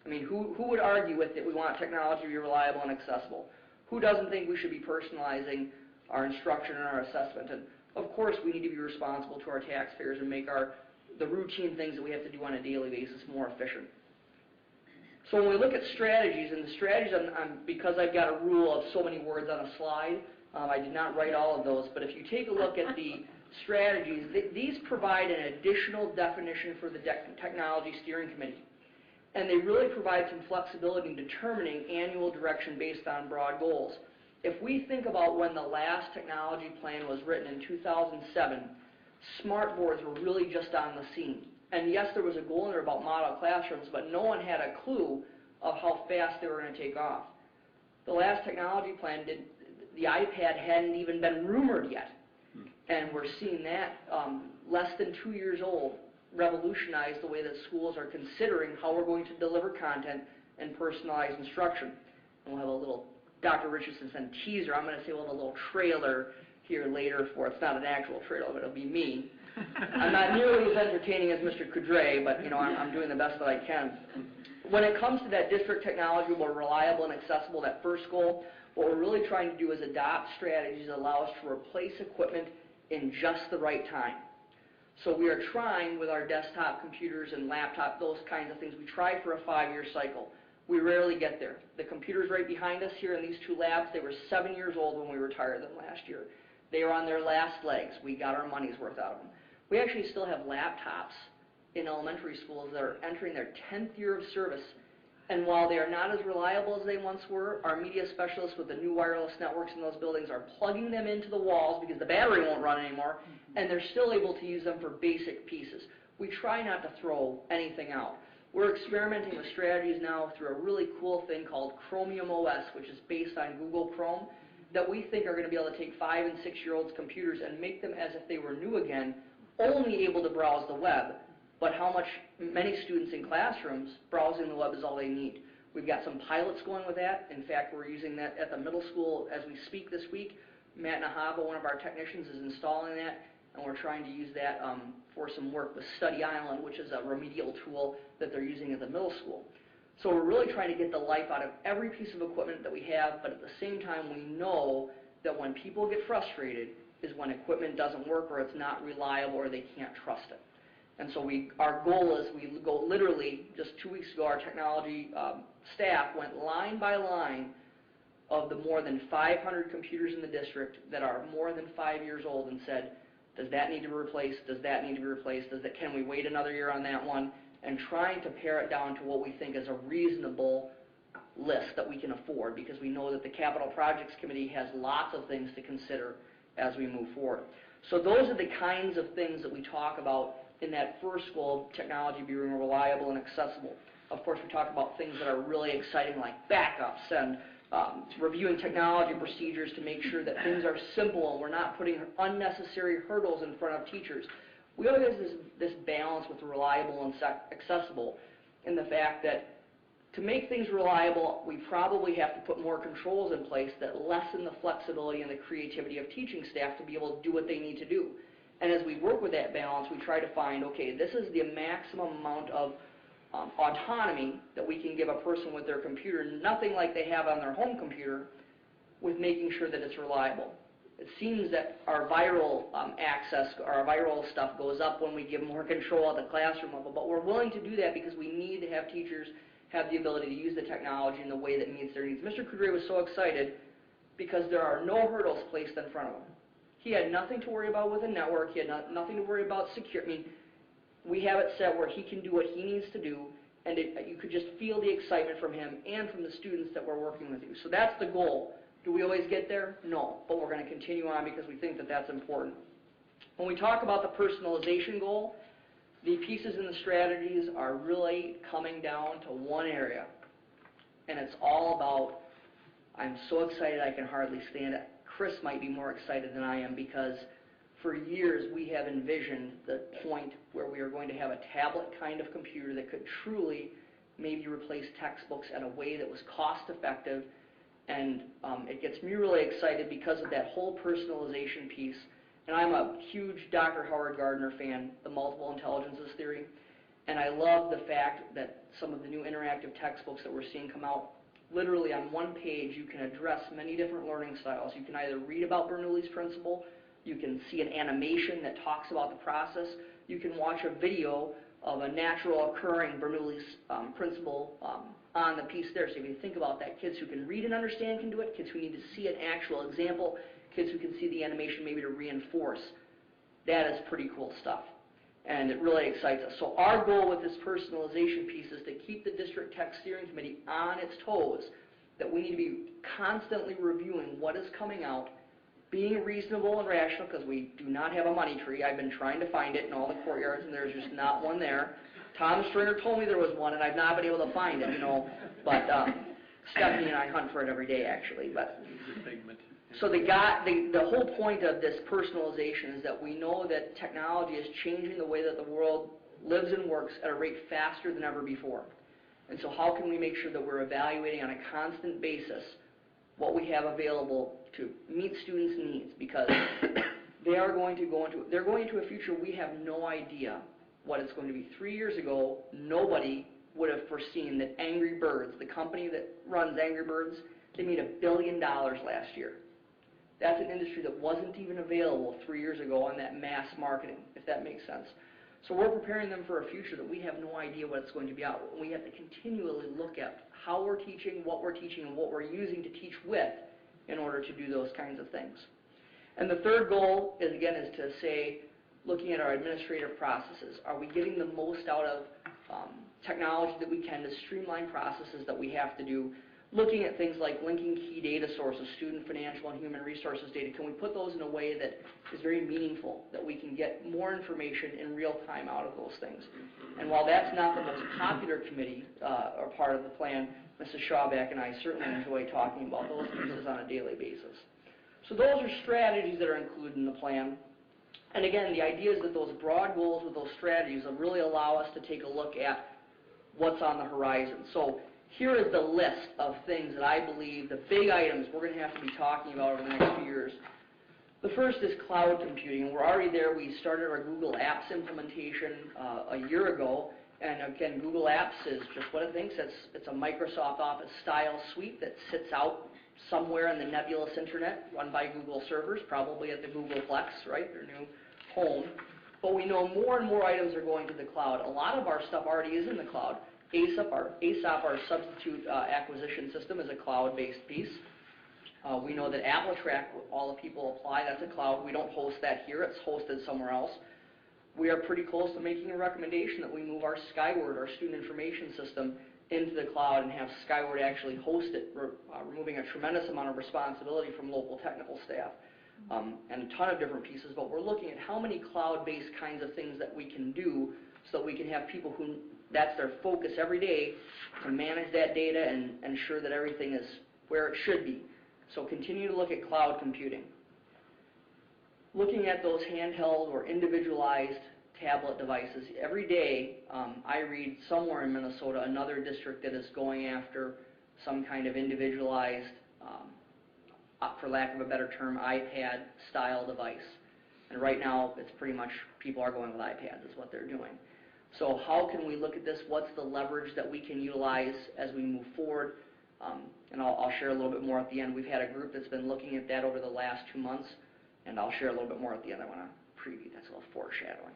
I mean, who would argue with that we want technology to be reliable and accessible? Who doesn't think we should be personalizing our instruction and our assessment? And of course, we need to be responsible to our taxpayers and make the routine things that we have to do on a daily basis more efficient. So when we look at strategies, and the strategies, because I've got a rule of so many words on a slide, I did not write all of those, but if you take a look at the strategies, these provide an additional definition for the Technology Steering Committee. And they really provide some flexibility in determining annual direction based on broad goals. If we think about when the last technology plan was written in 2007, smart boards were really just on the scene. And yes, there was a goal in there about model classrooms, but no one had a clue of how fast they were going to take off. The last technology plan the iPad hadn't even been rumored yet. And we're seeing that less than 2 years old revolutionize the way that schools are considering how we're going to deliver content and personalized instruction. And we'll have a little, Dr. Richardson said teaser, I'm going to say we'll have a little trailer here later for, it's not an actual trailer, but it'll be me. I'm not nearly as entertaining as Mr. Coudray, but I'm doing the best that I can. When it comes to that district technology, more reliable and accessible, that first goal, what we're really trying to do is adopt strategies that allow us to replace equipment in just the right time. So we are trying with our desktop computers and laptop, those kinds of things, we try for a 5-year cycle. We rarely get there. The computers right behind us here in these 2 labs, they were 7 years old when we retired them last year. They are on their last legs. We got our money's worth out of them. We actually still have laptops in elementary schools that are entering their 10th year of service. And while they are not as reliable as they once were, our media specialists with the new wireless networks in those buildings are plugging them into the walls because the battery won't run anymore, and they're still able to use them for basic pieces. We try not to throw anything out. We're experimenting with strategies now through a really cool thing called Chromium OS, which is based on Google Chrome, that we think are going to be able to take 5- and 6-year-olds' computers and make them as if they were new again, only able to browse the web, but many students in classrooms, browsing the web is all they need. We've got some pilots going with that. In fact, we're using that at the middle school as we speak this week. Matt Nahaba, one of our technicians, is installing that, and we're trying to use that for some work with Study Island, which is a remedial tool that they're using at the middle school. So we're really trying to get the life out of every piece of equipment that we have, but at the same time we know that when people get frustrated is when equipment doesn't work or it's not reliable or they can't trust it. And so our goal is we go literally, just 2 weeks ago, our technology staff went line by line of the more than 500 computers in the district that are more than 5 years old and said, does that need to be replaced? Does that need to be replaced? Can we wait another year on that one? And trying to pare it down to what we think is a reasonable list that we can afford, because we know that the Capital Projects Committee has lots of things to consider as we move forward. So those are the kinds of things that we talk about in that first goal, technology being reliable and accessible. Of course, we talk about things that are really exciting like backups and reviewing technology procedures to make sure that things are simple and we're not putting unnecessary hurdles in front of teachers. We always have this balance with reliable and accessible in the fact that to make things reliable, we probably have to put more controls in place that lessen the flexibility and the creativity of teaching staff to be able to do what they need to do. And as we work with that balance, we try to find, okay, this is the maximum amount of autonomy that we can give a person with their computer, nothing like they have on their home computer, with making sure that it's reliable. it seems that our viral access, our viral stuff goes up when we give more control at the classroom level, but we're willing to do that because we need to have teachers have the ability to use the technology in the way that meets their needs. Mr. Kudre was so excited because there are no hurdles placed in front of him. He had nothing to worry about with a network. He had nothing to worry about secure. I mean, we have it set where he can do what he needs to do, and you could just feel the excitement from him and from the students that were working with you. So that's the goal. Do we always get there? No, but we're going to continue on because we think that that's important. When we talk about the personalization goal, the pieces and the strategies are really coming down to one area, and it's all about, I'm so excited I can hardly stand it. Chris might be more excited than I am because for years we have envisioned the point where we are going to have a tablet kind of computer that could truly maybe replace textbooks in a way that was cost effective, and it gets me really excited because of that whole personalization piece. And I'm a huge Dr. Howard Gardner fan, the multiple intelligences theory, and I love the fact that some of the new interactive textbooks that we're seeing come out, literally on one page you can address many different learning styles. You can either read about Bernoulli's principle, you can see an animation that talks about the process, you can watch a video of a natural occurring Bernoulli's principle on the piece there. So if you think about that, kids who can read and understand can do it, kids who need to see an actual example, kids who can see the animation maybe to reinforce. That is pretty cool stuff, and it really excites us. So our goal with this personalization piece is to keep the District Tech Steering Committee on its toes, that we need to be constantly reviewing what is coming out, being reasonable and rational, because we do not have a money tree. I've been trying to find it in all the courtyards, and there's just not one there. Tom Stringer told me there was one, and I've not been able to find it, but Stephanie and I hunt for it every day, actually. But so the whole point of this personalization is that we know that technology is changing the way that the world lives and works at a rate faster than ever before. And so how can we make sure that we're evaluating on a constant basis what we have available to meet students' needs, because they're going into a future we have no idea what it's going to be. 3 years ago, nobody would have foreseen that Angry Birds, the company that runs Angry Birds, they made $1 billion last year. That's an industry that wasn't even available 3 years ago on that mass marketing, if that makes sense. So we're preparing them for a future that we have no idea what it's going to be out. We have to continually look at how we're teaching, and what we're using to teach with in order to do those kinds of things. And the third goal is, again, is to say, looking at our administrative processes, are we getting the most out of technology that we can to streamline processes that we have to do? Looking at things like linking key data sources, student, financial, and human resources data, can we put those in a way that is very meaningful, that we can get more information in real time out of those things? And while that's not the most popular committee or part of the plan, Mrs. Schaubeck and I certainly enjoy talking about those pieces on a daily basis. So those are strategies that are included in the plan. And again, the idea is that those broad goals with those strategies will really allow us to take a look at what's on the horizon. So here is the list of things that I believe, the big items we're going to have to be talking about over the next few years. The first is cloud computing, and we're already there. We started our Google Apps implementation a year ago, and again, Google Apps is just what it thinks. It's a Microsoft Office style suite that sits out somewhere in the nebulous internet, run by Google servers, probably at the Googleplex, right, their new home. But we know more and more items are going to the cloud. A lot of our stuff already is in the cloud. ASAP, our substitute acquisition system, is a cloud-based piece. We know that AppleTrack, all the people apply, that's a cloud. We don't host that here. It's hosted somewhere else. We are pretty close to making a recommendation that we move our Skyward, our student information system, into the cloud and have Skyward actually host it, removing a tremendous amount of responsibility from local technical staff and a ton of different pieces. But we're looking at how many cloud-based kinds of things that we can do so that we can have people who that's their focus every day, to manage that data and ensure that everything is where it should be. So continue to look at cloud computing. Looking at those handheld or individualized tablet devices. Every day I read somewhere in Minnesota another district that is going after some kind of individualized, for lack of a better term, iPad-style device. And right now it's pretty much people are going with iPads is what they're doing. So how can we look at this? What's the leverage that we can utilize as we move forward? And I'll share a little bit more at the end. We've had a group that's been looking at that over the last 2 months. And I'll share a little bit more at the end. I want to preview. That's a little foreshadowing.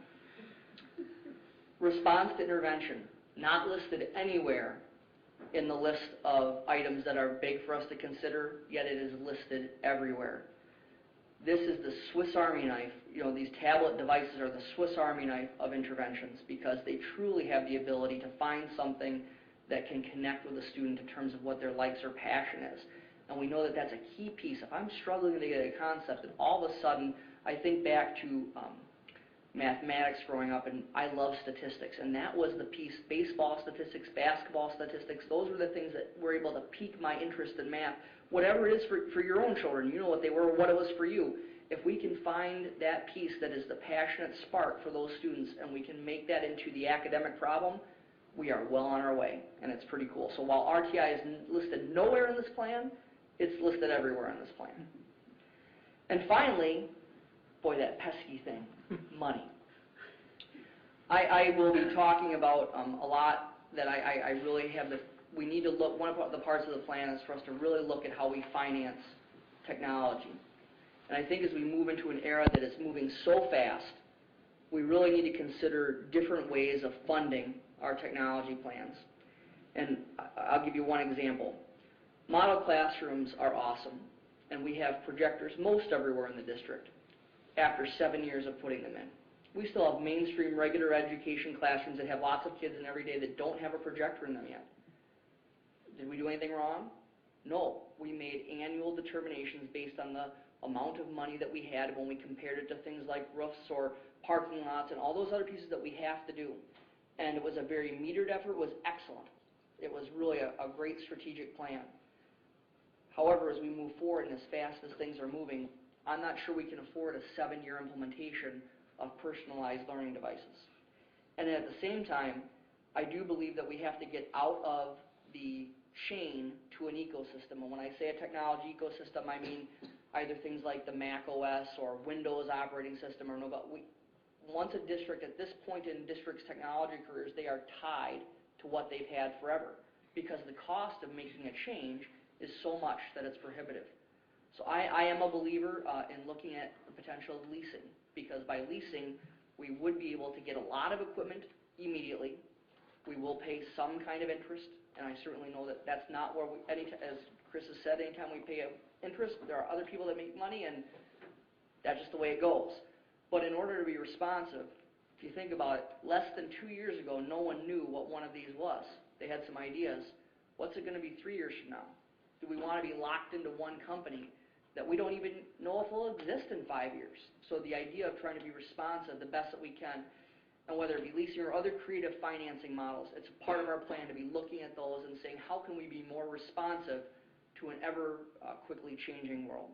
Response to intervention, not listed anywhere in the list of items that are big for us to consider, yet it is listed everywhere. This is the Swiss Army knife. You know, these tablet devices are the Swiss Army knife of interventions because they truly have the ability to find something that can connect with a student in terms of what their likes or passion is. And we know that that's a key piece. If I'm struggling to get a concept, and all of a sudden I think back to mathematics growing up, and I love statistics, and that was the piece, baseball statistics, basketball statistics, those were the things that were able to pique my interest in math. Whatever it is for your own children, you know what they were, what it was for you. If we can find that piece that is the passionate spark for those students, and we can make that into the academic problem, we are well on our way, and it's pretty cool. So while RTI is listed nowhere in this plan, it's listed everywhere in this plan. And finally, boy, that pesky thing, money. I will be talking about a lot that I really have we need to look, one of the parts of the plan is for us to really look at how we finance technology. And I think as we move into an era that is moving so fast, we really need to consider different ways of funding our technology plans. And I'll give you one example. Model classrooms are awesome, and we have projectors most everywhere in the district after 7 years of putting them in. We still have mainstream regular education classrooms that have lots of kids in every day that don't have a projector in them yet. Did we do anything wrong? No. We made annual determinations based on the amount of money that we had when we compared it to things like roofs or parking lots and all those other pieces that we have to do. And it was a very metered effort. It was excellent. It was really a great strategic plan. However, as we move forward and as fast as things are moving, I'm not sure we can afford a 7-year implementation of personalized learning devices. And at the same time, I do believe that we have to get out of the chain to an ecosystem. And when I say a technology ecosystem, I mean either things like the Mac OS or Windows operating system or once a district, at this point in districts' technology careers, they are tied to what they've had forever because the cost of making a change is so much that it's prohibitive. So I am a believer in looking at the potential of leasing, because by leasing, we would be able to get a lot of equipment immediately. We will pay some kind of interest, and I certainly know that that's not where as Chris has said, anytime we pay interest, there are other people that make money, and that's just the way it goes. But in order to be responsive, if you think about it, less than 2 years ago, no one knew what one of these was. They had some ideas. What's it going to be 3 years from now? Do we want to be locked into one company that we don't even know if will exist in 5 years? So the idea of trying to be responsive the best that we can, and whether it be leasing or other creative financing models, it's part of our plan to be looking at those and saying, how can we be more responsive to an ever quickly changing world?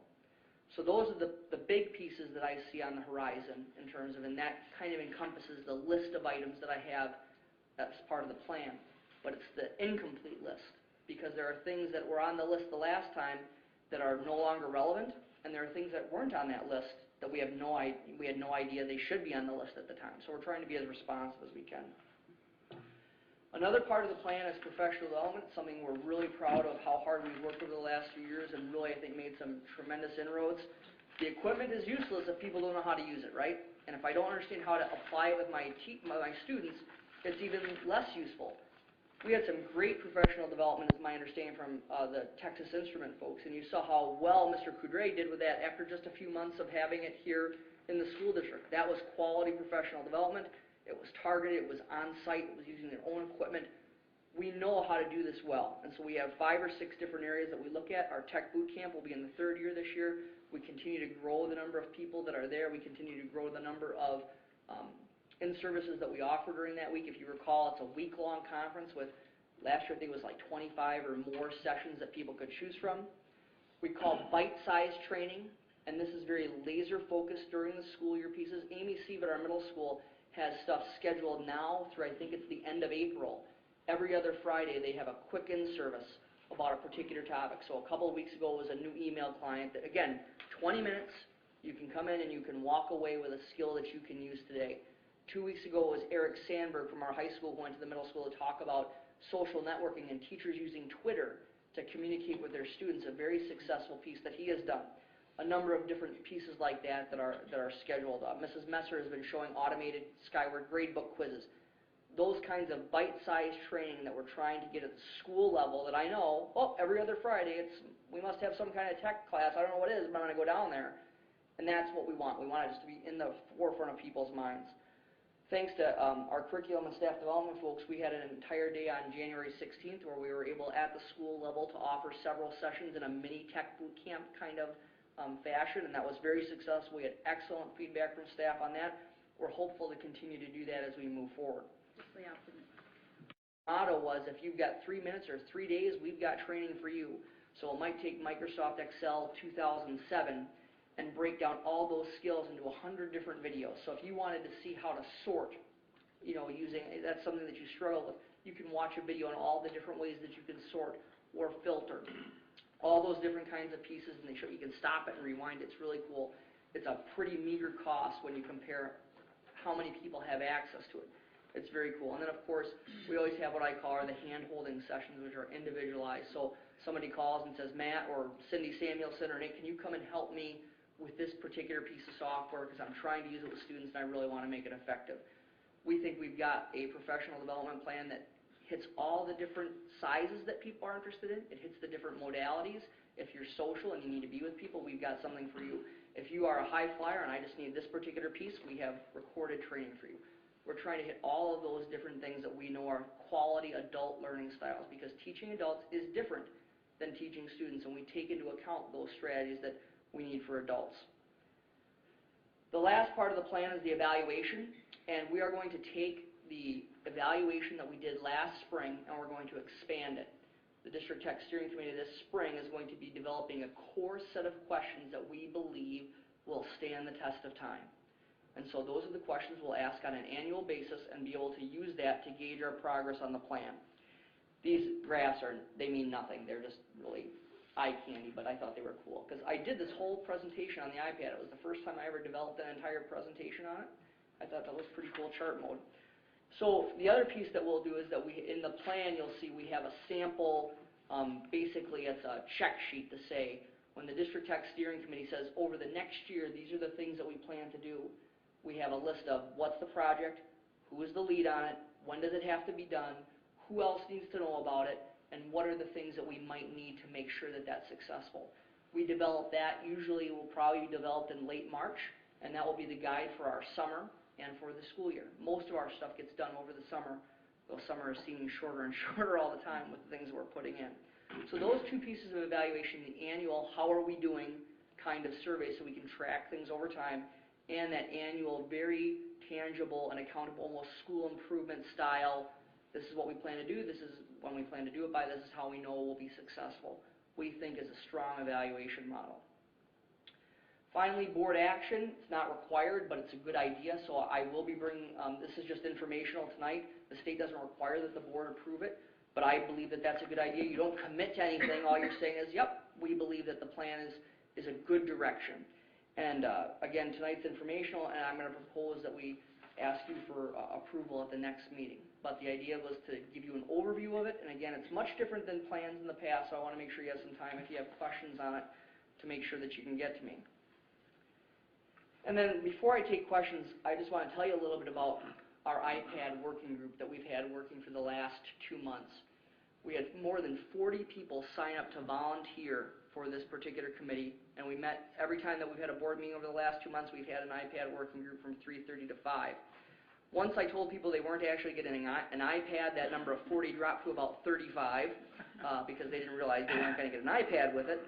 So those are the big pieces that I see on the horizon in terms of, and that kind of encompasses the list of items that I have as part of the plan. But it's the incomplete list, because there are things that were on the list the last time that are no longer relevant, and there are things that weren't on that list that we had no idea they should be on the list at the time. So we're trying to be as responsive as we can. Another part of the plan is professional development, something we're really proud of how hard we've worked over the last few years and really, I think, made some tremendous inroads. The equipment is useless if people don't know how to use it, right? And if I don't understand how to apply it with my students, it's even less useful. We had some great professional development, is my understanding, from the Texas Instrument folks, and you saw how well Mr. Coudray did with that after just a few months of having it here in the school district. That was quality professional development. It was targeted, it was on-site, it was using their own equipment. We know how to do this well, and so we have 5 or 6 different areas that we look at. Our tech boot camp will be in the 3rd year this year. We continue to grow the number of people that are there. We continue to grow the number of in-services that we offer during that week. If you recall, it's a week-long conference with, last year I think it was like 25 or more sessions that people could choose from. We call bite-sized training, and this is very laser-focused during the school year pieces. Amy Sieve at our middle school has stuff scheduled now through, I think it's the end of April. Every other Friday they have a quick in-service about a particular topic. So a couple of weeks ago was a new email client that, again, 20 minutes, you can come in and you can walk away with a skill that you can use today. 2 weeks ago was Eric Sandberg from our high school who went to the middle school to talk about social networking and teachers using Twitter to communicate with their students, a very successful piece that he has done. a number of different pieces like that are scheduled. Mrs. Messer has been showing automated Skyward gradebook quizzes. Those kinds of bite-sized training that we're trying to get at the school level that I know, oh, every other Friday we must have some kind of tech class. I don't know what it is, but I'm going to go down there. And that's what we want. We want it just to be in the forefront of people's minds. Thanks to our curriculum and staff development folks, we had an entire day on January 16th where we were able at the school level to offer several sessions in a mini tech boot camp kind of fashion, and that was very successful. We had excellent feedback from staff on that. We're hopeful to continue to do that as we move forward. Just lay out the Motto was, if you've got 3 minutes or 3 days, we've got training for you. So it might take Microsoft Excel 2007 and break down all those skills into 100 different videos. So if you wanted to see how to sort, using, that's something that you struggle with, you can watch a video on all the different ways that you can sort or filter. All those different kinds of pieces, and you can stop it and rewind it. It's really cool. It's a pretty meager cost when you compare how many people have access to it. It's very cool. And then, of course, we always have what I call the hand-holding sessions, which are individualized. So somebody calls and says, Matt or Cindy Samuelson or Nate, can you come and help me with this particular piece of software because I'm trying to use it with students and I really want to make it effective. We think we've got a professional development plan that hits all the different sizes that people are interested in. It hits the different modalities. If you're social and you need to be with people, we've got something for you. If you are a high flyer and I just need this particular piece, we have recorded training for you. We're trying to hit all of those different things that we know are quality adult learning styles, because teaching adults is different than teaching students, and we take into account those strategies that we need for adults. The last part of the plan is the evaluation, and we are going to take the evaluation that we did last spring and we're going to expand it. The District Tech Steering Committee this spring is going to be developing a core set of questions that we believe will stand the test of time. And so those are the questions we'll ask on an annual basis and be able to use that to gauge our progress on the plan. These graphs they mean nothing. They're just really eye candy, but I thought they were cool because I did this whole presentation on the iPad. It was the first time I ever developed an entire presentation on it. I thought that was pretty cool chart mode. So the other piece that we'll do is that in the plan you'll see we have a sample, basically it's a check sheet to say when the District Tech Steering Committee says over the next year these are the things that we plan to do. We have a list of what's the project, who is the lead on it, when does it have to be done, who else needs to know about it, and what are the things that we might need to make sure that that's successful. We develop that, usually will probably be developed in late March, and that will be the guide for our summer and for the school year. Most of our stuff gets done over the summer, though summer is seeming shorter and shorter all the time with the things that we're putting in. So those two pieces of evaluation, the annual how are we doing kind of survey so we can track things over time, and that annual very tangible and accountable, almost school improvement style, this is what we plan to do, this is when we plan to do it by, this is how we know we'll be successful, we think is a strong evaluation model. Finally, board action. It's not required, but it's a good idea, so I will be bringing, this is just informational tonight. The state doesn't require that the board approve it, but I believe that that's a good idea. You don't commit to anything. All you're saying is, yep, we believe that the plan is a good direction. And again, tonight's informational, and I'm going to propose that we ask you for approval at the next meeting. But the idea was to give you an overview of it, and again, it's much different than plans in the past, so I want to make sure you have some time if you have questions on it to make sure that you can get to me. And then before I take questions, I just want to tell you a little bit about our iPad working group that we've had working for the last 2 months. We had more than 40 people sign up to volunteer for this particular committee, and we met every time that we've had a board meeting over the last 2 months. We've had an iPad working group from 3:30 to 5. Once I told people they weren't actually getting an iPad, that number of 40 dropped to about 35 because they didn't realize they weren't going to get an iPad with it.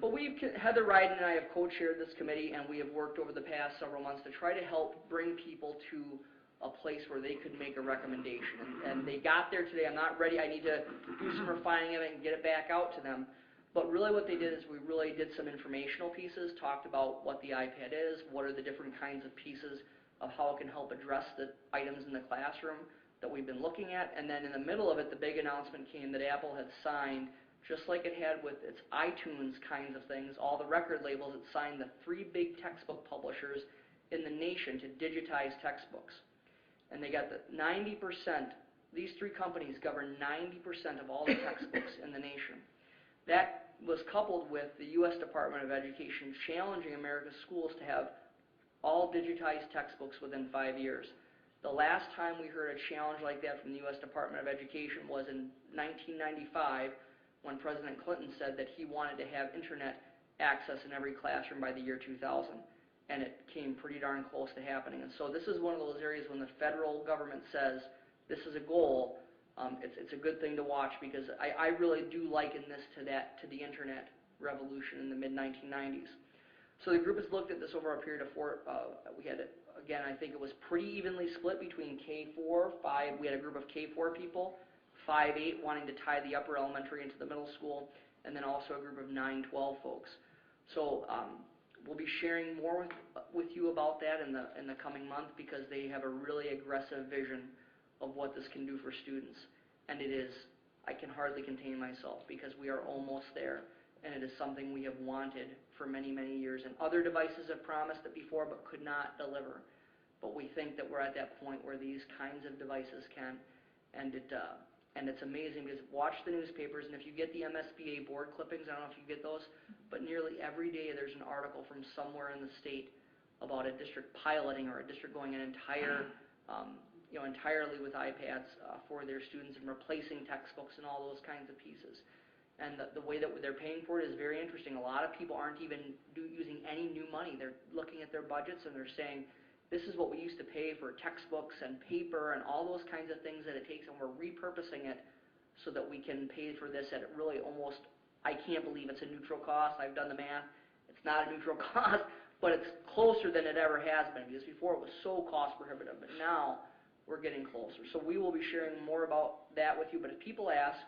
But Heather Ryden and I have co-chaired this committee, and we have worked over the past several months to try to help bring people to a place where they could make a recommendation. And they got there today. I'm not ready. I need to do some refining of it and get it back out to them. But really what they did is we really did some informational pieces, talked about what the iPad is, what are the different kinds of pieces of how it can help address the items in the classroom that we've been looking at. And then in the middle of it, the big announcement came that Apple had signed, just like it had with its iTunes kinds of things, all the record labels, it signed the 3 big textbook publishers in the nation to digitize textbooks. And they got the 90%, these 3 companies govern 90% of all the textbooks in the nation. That was coupled with the U.S. Department of Education challenging America's schools to have all digitized textbooks within 5 years. The last time we heard a challenge like that from the U.S. Department of Education was in 1995, when President Clinton said that he wanted to have internet access in every classroom by the year 2000. And it came pretty darn close to happening. And so this is one of those areas when the federal government says this is a goal, it's a good thing to watch, because I really do liken this to the internet revolution in the mid-1990s. So the group has looked at this over a period of we had, again, I think it was pretty evenly split between K4, 5, we had a group of K4 people, 5, 8 wanting to tie the upper elementary into the middle school, and then also a group of 9, 12 folks. So we'll be sharing more with you about that in the coming month, because they have a really aggressive vision of what this can do for students. And it is, I can hardly contain myself, because we are almost there, and it is something we have wanted for many, many years. And other devices have promised it before but could not deliver. But we think that we're at that point where these kinds of devices can. And it's amazing, because watch the newspapers, and if you get the MSBA board clippings, I don't know if you get those, but nearly every day there's an article from somewhere in the state about a district piloting, or a district going an entire, entirely with iPads for their students, and replacing textbooks and all those kinds of pieces. And the way that they're paying for it is very interesting. A lot of people aren't even using any new money. They're looking at their budgets and they're saying, this is what we used to pay for textbooks and paper and all those kinds of things that it takes, and we're repurposing it so that we can pay for this at really almost, I can't believe it's a neutral cost. I've done the math. It's not a neutral cost, but it's closer than it ever has been, because before it was so cost prohibitive, but now we're getting closer. So we will be sharing more about that with you, but if people ask,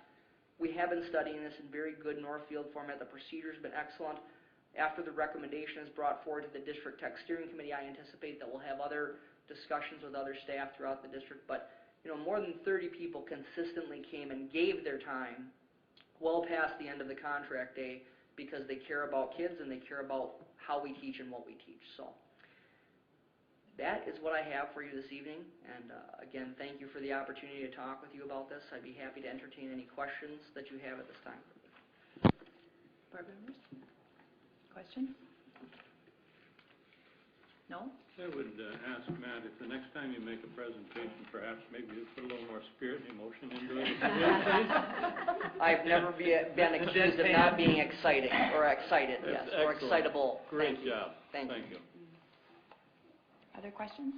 we have been studying this in very good Northfield format. The procedure has been excellent. After the recommendation is brought forward to the District Tech Steering Committee, I anticipate that we'll have other discussions with other staff throughout the district. But more than 30 people consistently came and gave their time well past the end of the contract day, because they care about kids and they care about how we teach and what we teach. So that is what I have for you this evening. And again, thank you for the opportunity to talk with you about this. I'd be happy to entertain any questions that you have at this time. Board members? Questions? No? I would ask Matt, if the next time you make a presentation, perhaps maybe you put a little more spirit and emotion into it, if you would, please. I've never been accused of not being exciting, or excited, yes, or excitable. Great Thank you. job. Thank you. Other questions?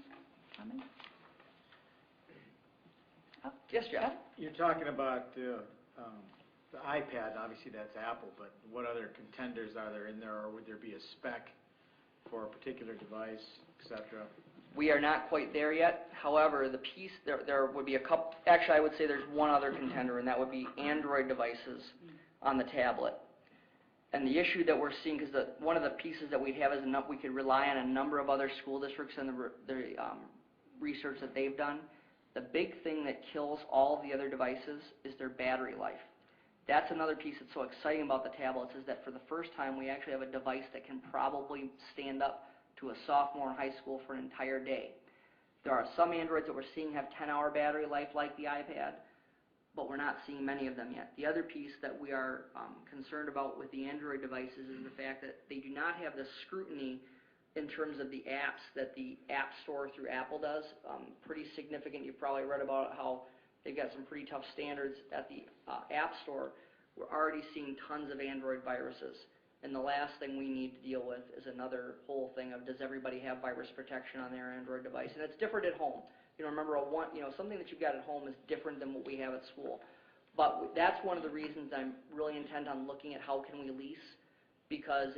Comments? Oh, Yes, Jeff? You're talking about the iPad, obviously that's Apple, but what other contenders are there in there, or would there be a spec for a particular device, et cetera? We are not quite there yet. However, there would be a couple, actually I would say there's one other contender, and that would be Android devices on the tablet. And the issue that we're seeing, because one of the pieces that we'd have is we could rely on a number of other school districts and the research that they've done. The big thing that kills all of the other devices is their battery life. That's another piece that's so exciting about the tablets, is that for the first time we actually have a device that can probably stand up to a sophomore in high school for an entire day. There are some Androids that we're seeing have 10-hour battery life like the iPad, but we're not seeing many of them yet. The other piece that we are concerned about with the Android devices is the fact that they do not have the scrutiny in terms of the apps that the App Store through Apple does. Pretty significant. You've probably read about how they've got some pretty tough standards at the App Store. We're already seeing tons of Android viruses. And the last thing we need to deal with is another whole thing of, does everybody have virus protection on their Android device? And it's different at home. Remember, something that you've got at home is different than what we have at school. But that's one of the reasons I'm really intent on looking at how can we lease, because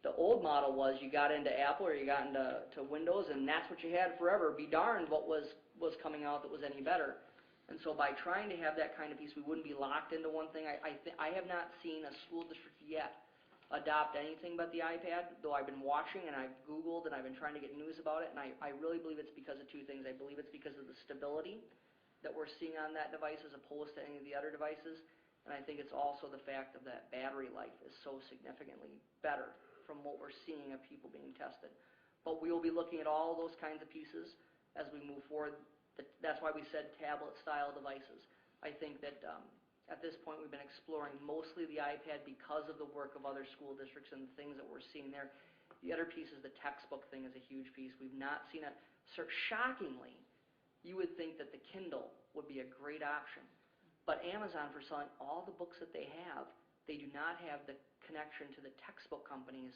the old model was you got into Apple or you got into Windows, and that's what you had forever. Be darned what was coming out that was any better. And so by trying to have that kind of piece, we wouldn't be locked into one thing. I have not seen a school district yet adopt anything but the iPad, though I've been watching and I've Googled and I've been trying to get news about it, and I really believe it's because of two things. I believe it's because of the stability that we're seeing on that device as opposed to any of the other devices, and I think it's also the fact of that battery life is so significantly better from what we're seeing of people being tested. But we will be looking at all those kinds of pieces as we move forward. That's why we said tablet-style devices. I think that At this point, we've been exploring mostly the iPad because of the work of other school districts and the things that we're seeing there. The other piece is the textbook thing is a huge piece. We've not seen a, shockingly, you would think that the Kindle would be a great option. But Amazon, for selling all the books that they have, they do not have the connection to the textbook companies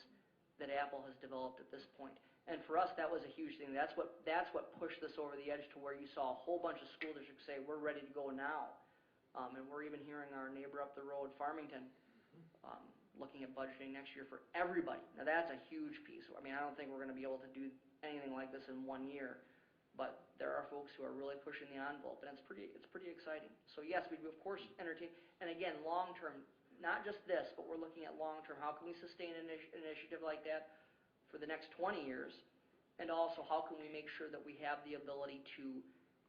that Apple has developed at this point. And for us, that was a huge thing. That's what pushed this over the edge to where you saw a whole bunch of school districts say, we're ready to go now. And we're even hearing our neighbor up the road, Farmington, looking at budgeting next year for everybody. Now, that's a huge piece. I mean, I don't think we're going to be able to do anything like this in 1 year. But there are folks who are really pushing the envelope, and it's pretty exciting. So yes, we of course entertain, and again, long term, not just this, but we're looking at long term. How can we sustain an initiative like that for the next 20 years? And also, how can we make sure that we have the ability to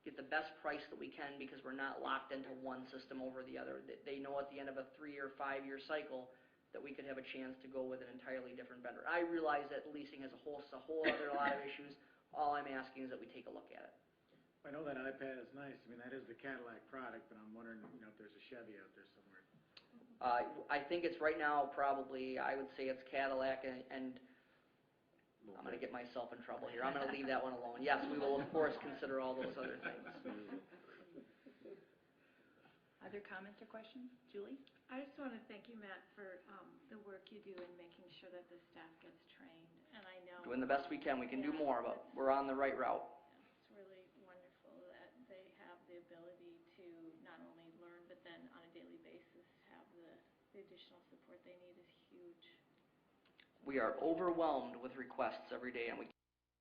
get the best price that we can because we're not locked into one system over the other? They know at the end of a 3 or 5 year cycle that we could have a chance to go with an entirely different vendor. I realize that leasing has a whole other lot of issues. All I'm asking is that we take a look at it. I know that iPad is nice. I mean, that is the Cadillac product, but I'm wondering, if there's a Chevy out there somewhere. I think it's right now probably, I would say it's Cadillac and I'm going to get myself in trouble here. I'm going to leave that one alone. Yes, we will, of course, consider all those other things. Other comments or questions? Julie? I just want to thank you, Matt, for the work you do in making sure that the staff gets trained. And I know Doing the best we can. We can do Yeah, more, but we're on the right route. it's really wonderful that they have the ability to not only learn, but then on a daily basis have the additional support they need is huge. We are overwhelmed with requests every day, and we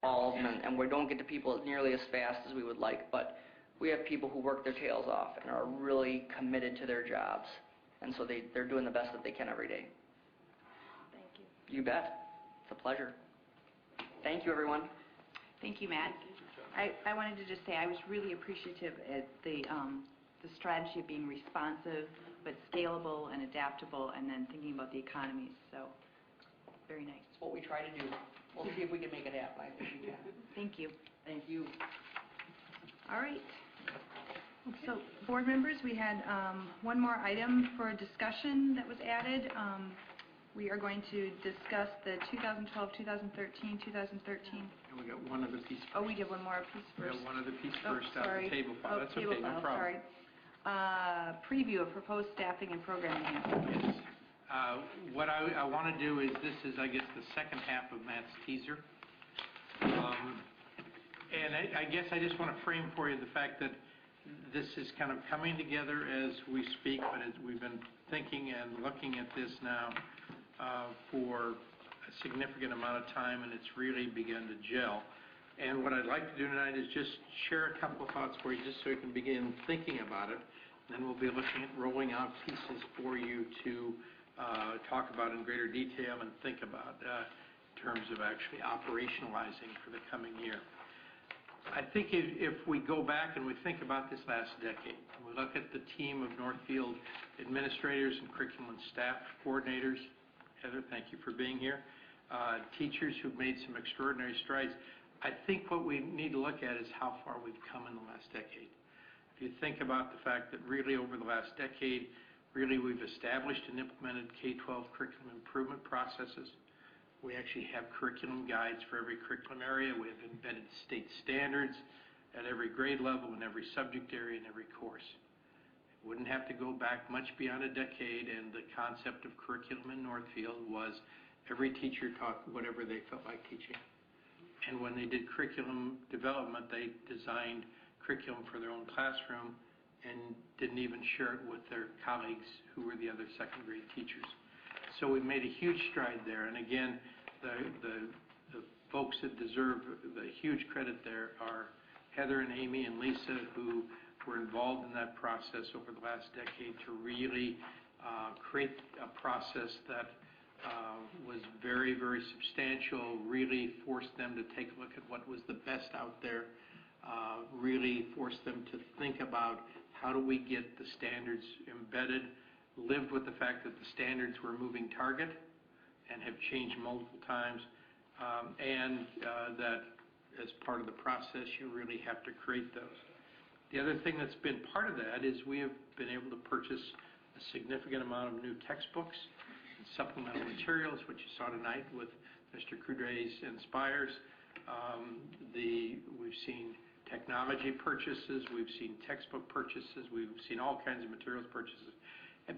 all of them, and we don't get to people nearly as fast as we would like, but we have people who work their tails off and are really committed to their jobs, and so they're doing the best that they can every day. Thank you. You bet. It's a pleasure. Thank you, everyone. Thank you, Matt. I wanted to just say I was really appreciative at the strategy of being responsive but scalable and adaptable and then thinking about the economies. So, very nice. It's what we try to do. We'll see if we can make it happen. I think we can. Thank you. Thank you. All right. So, board members, we had one more item for discussion that was added. We are going to discuss the 2012, 2013, 2013. And we got one other piece first. Oh, we did one more piece We first. got one other piece Oh, first out of sorry. the table file. That's table okay, no file, problem. Sorry. Preview of proposed staffing and program enhancements. Yes. What I want to do is, this is, I guess, the second half of Matt's teaser. And I guess I just want to frame for you the fact that this is kind of coming together as we speak, but we've been thinking and looking at this now for a significant amount of time, and it's really begun to gel. And what I'd like to do tonight is just share a couple of thoughts for you, just so you can begin thinking about it. Then we'll be looking at rolling out pieces for you to talk about in greater detail and think about in terms of actually operationalizing for the coming year. I think if we go back and we think about this last decade, and we look at the team of Northfield administrators and curriculum and staff coordinators, Heather, thank you for being here, teachers who've made some extraordinary strides, I think what we need to look at is how far we've come in the last decade. If you think about the fact that really over the last decade, really we've established and implemented K-12 curriculum improvement processes. We actually have curriculum guides for every curriculum area. We have embedded state standards at every grade level in every subject area in every course. It wouldn't have to go back much beyond a decade, and the concept of curriculum in Northfield was every teacher taught whatever they felt like teaching. And when they did curriculum development, they designed curriculum for their own classroom and didn't even share it with their colleagues who were the other second grade teachers. So we've made a huge stride there, and again, the folks that deserve the huge credit there are Heather and Amy and Lisa, who were involved in that process over the last decade to really create a process that was very, very substantial, really forced them to take a look at what was the best out there, really forced them to think about how do we get the standards embedded, lived with the fact that the standards were a moving target and have changed multiple times, and that as part of the process you really have to create those. The other thing that's been part of that is we have been able to purchase a significant amount of new textbooks and supplemental materials, which you saw tonight with Mr. Coudre's Inspires. We've seen technology purchases, we've seen textbook purchases, we've seen all kinds of materials purchases.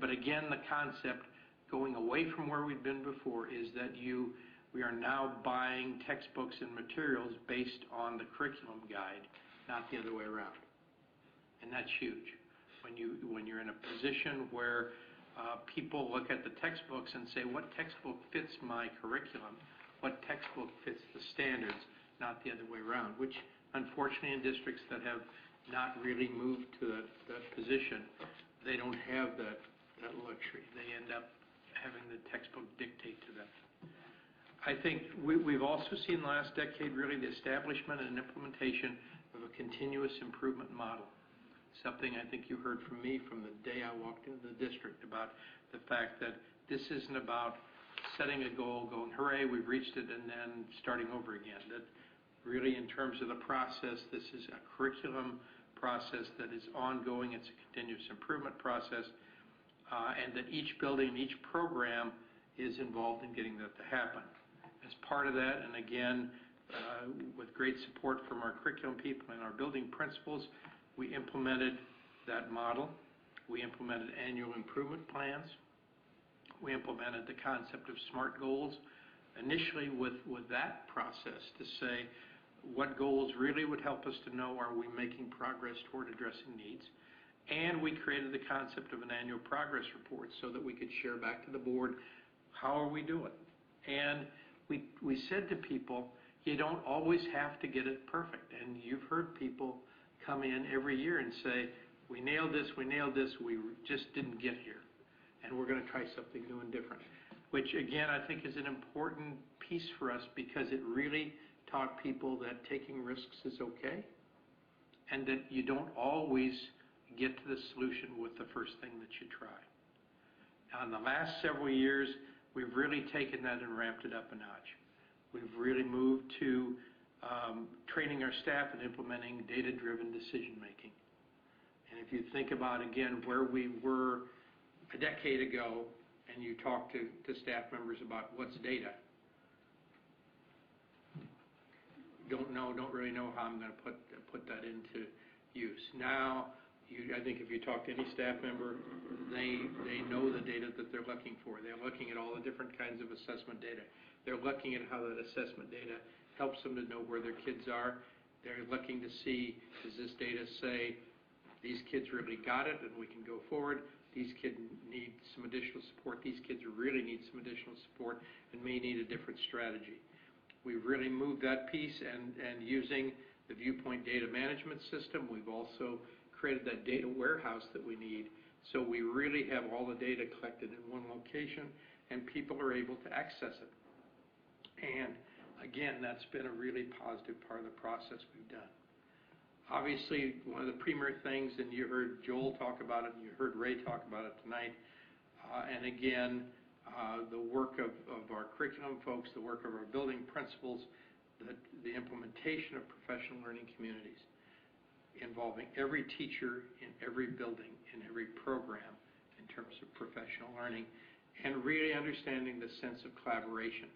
But again, the concept going away from where we've been before is that we are now buying textbooks and materials based on the curriculum guide, not the other way around. And that's huge. When you're in a position where people look at the textbooks and say, what textbook fits my curriculum? What textbook fits the standards? Not the other way around, which unfortunately in districts that have not really moved to that position, they don't have that luxury. They end up having the textbook dictate to them. I think we've also seen in the last decade really the establishment and implementation of a continuous improvement model. Something I think you heard from me from the day I walked into the district about the fact that this isn't about setting a goal, going, hooray, we've reached it, and then starting over again. That really in terms of the process, this is a curriculum process that is ongoing. It's a continuous improvement process, and that each building and each program is involved in getting that to happen. As part of that, and again, with great support from our curriculum people and our building principals, we implemented that model. We implemented annual improvement plans. We implemented the concept of SMART goals, initially with that process to say what goals really would help us to know are we making progress toward addressing needs. And we created the concept of an annual progress report so that we could share back to the board, how are we doing? And we said to people, you don't always have to get it perfect. And you've heard people come in every year and say, we nailed this, we just didn't get here. And we're going to try something new and different. Which again, I think is an important piece for us because it really taught people that taking risks is okay. And that you don't always get to the solution with the first thing that you try. Now in the last several years, we've really taken that and ramped it up a notch. We've really moved to training our staff and implementing data-driven decision-making. And if you think about, again, where we were a decade ago, and you talk to staff members about what's data, don't really know how I'm going to put that into use. Now, I think if you talk to any staff member, they know the data that they're looking for. They're looking at all the different kinds of assessment data. They're looking at how that assessment data helps them to know where their kids are. They're looking to see, does this data say, these kids really got it and we can go forward? These kids need some additional support. These kids really need some additional support and may need a different strategy. We've really moved that piece, and using the Viewpoint data management system, we've also created that data warehouse that we need. So we really have all the data collected in one location and people are able to access it. And again, that's been a really positive part of the process we've done. Obviously, one of the premier things, and you heard Joel talk about it, and you heard Ray talk about it tonight, and again, the work of our curriculum folks, the work of our building principals, the implementation of professional learning communities, involving every teacher in every building, in every program, in terms of professional learning, and really understanding the sense of collaboration.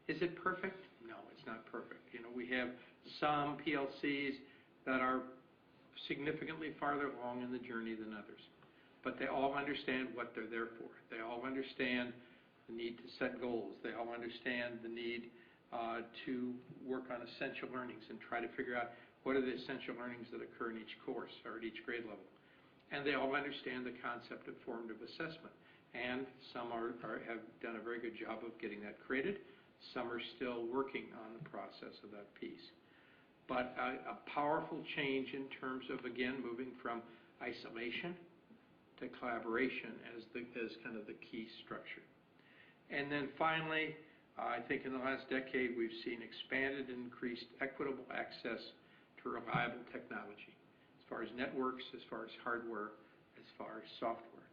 Is it perfect? No, it's not perfect. You know, we have some PLCs that are significantly farther along in the journey than others. But they all understand what they're there for. They all understand the need to set goals. They all understand the need to work on essential learnings and try to figure out what are the essential learnings that occur in each course or at each grade level. And they all understand the concept of formative assessment. And some have done a very good job of getting that created. Some are still working on the process of that piece. But a powerful change in terms of, again, moving from isolation to collaboration as kind of the key structure. And then finally, I think in the last decade, we've seen expanded and increased equitable access to reliable technology, as far as networks, as far as hardware, as far as software.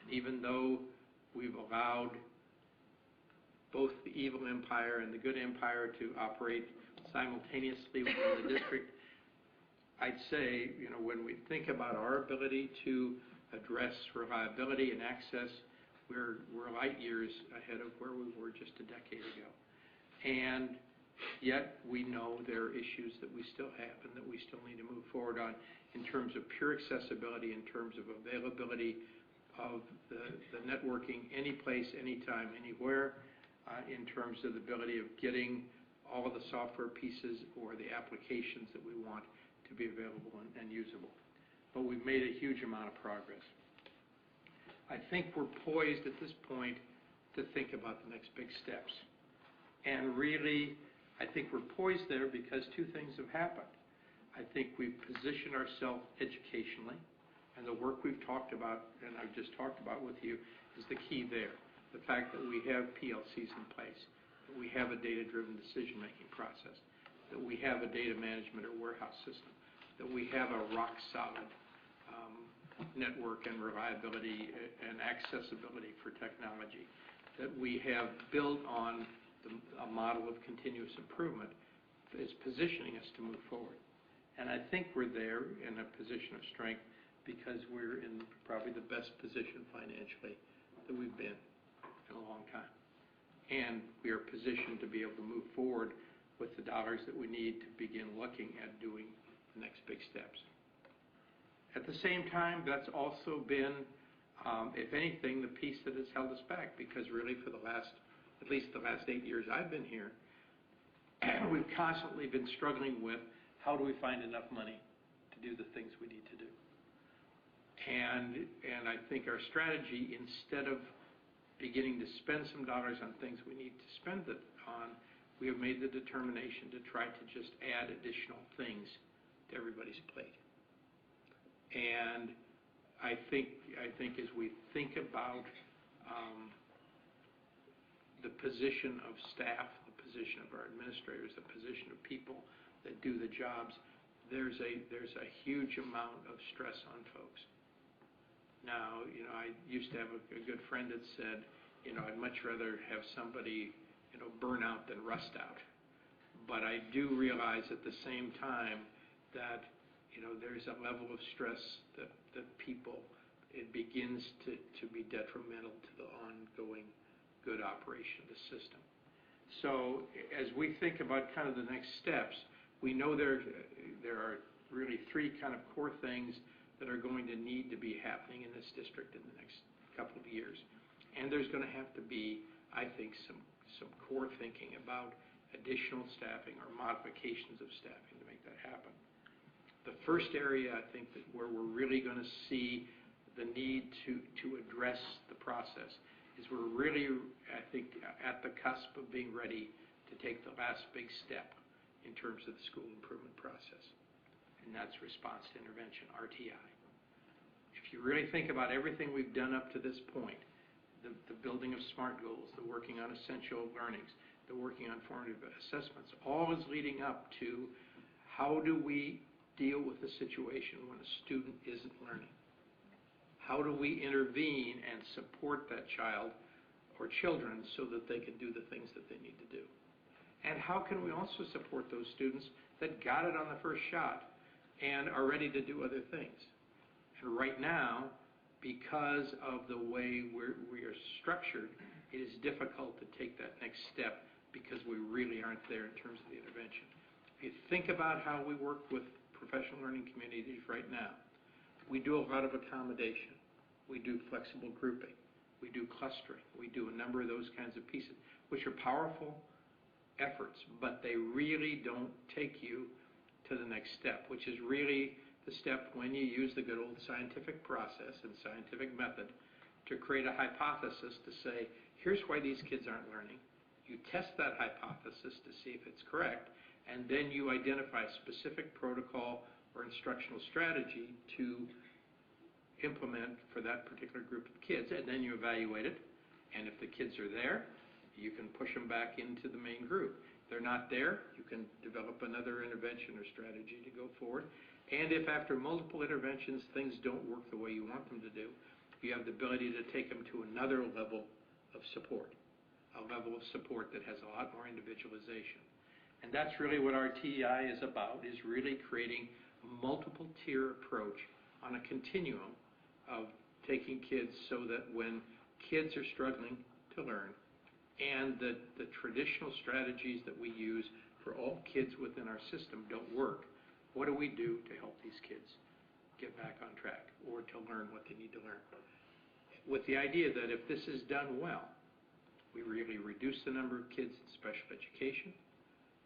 And even though we've allowed both the evil empire and the good empire to operate simultaneously within the district, I'd say, you know, when we think about our ability to address reliability and access, we're light years ahead of where we were just a decade ago. And yet, we know there are issues that we still have and that we still need to move forward on in terms of pure accessibility, in terms of availability of the networking any place, anytime, anywhere, in terms of the ability of getting all of the software pieces or the applications that we want to be available and usable. But we've made a huge amount of progress. I think we're poised at this point to think about the next big steps. And really, I think we're poised there because two things have happened. I think we've positioned ourselves educationally, and the work we've talked about, and I've just talked about with you, is the key there. The fact that we have PLCs in place, that we have a data-driven decision-making process, that we have a data management or warehouse system, that we have a rock-solid network and reliability and accessibility for technology, that we have built on a model of continuous improvement is positioning us to move forward. And I think we're there in a position of strength because we're in probably the best position financially that we've been in a long time. And we are positioned to be able to move forward with the dollars that we need to begin looking at doing the next big steps. At the same time, that's also been, if anything, the piece that has held us back, because really for at least the last 8 years I've been here, we've constantly been struggling with how do we find enough money to do the things we need to do. And I think our strategy, instead of beginning to spend some dollars on things we need to spend it on, we have made the determination to try to just add additional things to everybody's plate. And I think as we think about the position of staff, the position of our administrators, the position of people that do the jobs, there's a huge amount of stress on folks. Now, I used to have a good friend that said, I'd much rather have somebody, burn out than rust out. But I do realize at the same time that, there's a level of stress that people, it begins to be detrimental to the ongoing good operation of the system. So as we think about kind of the next steps, we know there are really three kind of core things that are going to need to be happening in this district in the next couple of years. And there's going to have to be, I think, some core thinking about additional staffing or modifications of staffing to make that happen. The first area, I think, where we're really going to see the need to address the process is we're really, I think, at the cusp of being ready to take the last big step in terms of the school improvement process, and that's response to intervention, RTI. If you really think about everything we've done up to this point, the building of SMART goals, the working on essential learnings, the working on formative assessments, all is leading up to how do we deal with a situation when a student isn't learning? How do we intervene and support that child or children so that they can do the things that they need to do? And how can we also support those students that got it on the first shot and are ready to do other things? And right now, because of the way we are structured, it is difficult to take that next step because we really aren't there in terms of the intervention. If you think about how we work with professional learning communities right now, we do a lot of accommodation. We do flexible grouping. We do clustering. We do a number of those kinds of pieces, which are powerful efforts, but they really don't take you to the next step, which is really the step when you use the good old scientific process and scientific method to create a hypothesis to say, here's why these kids aren't learning. You test that hypothesis to see if it's correct, and then you identify a specific protocol or instructional strategy to implement for that particular group of kids, and then you evaluate it, and if the kids are there, you can push them back into the main group. If they're not there, you can develop another intervention or strategy to go forward. And if after multiple interventions things don't work the way you want them to do, you have the ability to take them to another level of support, a level of support that has a lot more individualization. And that's really what our TEI is about, is really creating a multiple tier approach on a continuum of taking kids so that when kids are struggling to learn and the traditional strategies that we use for all kids within our system don't work, what do we do to help these kids get back on track or to learn what they need to learn? With the idea that if this is done well, we really reduce the number of kids in special education,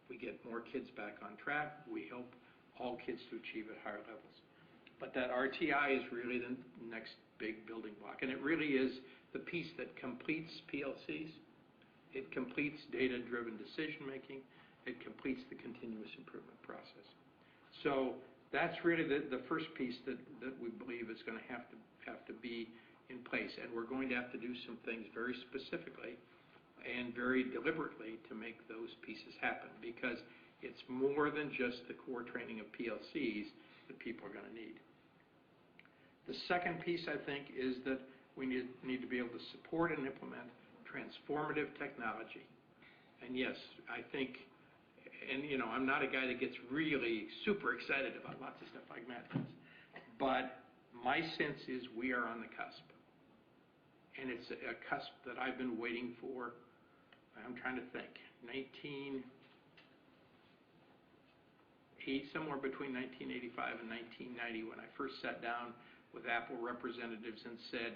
we get more kids back on track, we help all kids to achieve at higher levels. But that RTI is really the next big building block, and it really is the piece that completes PLCs. It completes data-driven decision-making. It completes the continuous improvement process. So that's really the first piece that we believe is going to have to be in place, and we're going to have to do some things very specifically and very deliberately to make those pieces happen, because it's more than just the core training of PLCs that people are going to need. The second piece, I think, is that we need to be able to support and implement transformative technology. And yes, I think, and you know, I'm not a guy that gets really super excited about lots of stuff like Matt does, but my sense is we are on the cusp. And it's a cusp that I've been waiting for, I'm trying to think, somewhere between 1985 and 1990 when I first sat down with Apple representatives and said,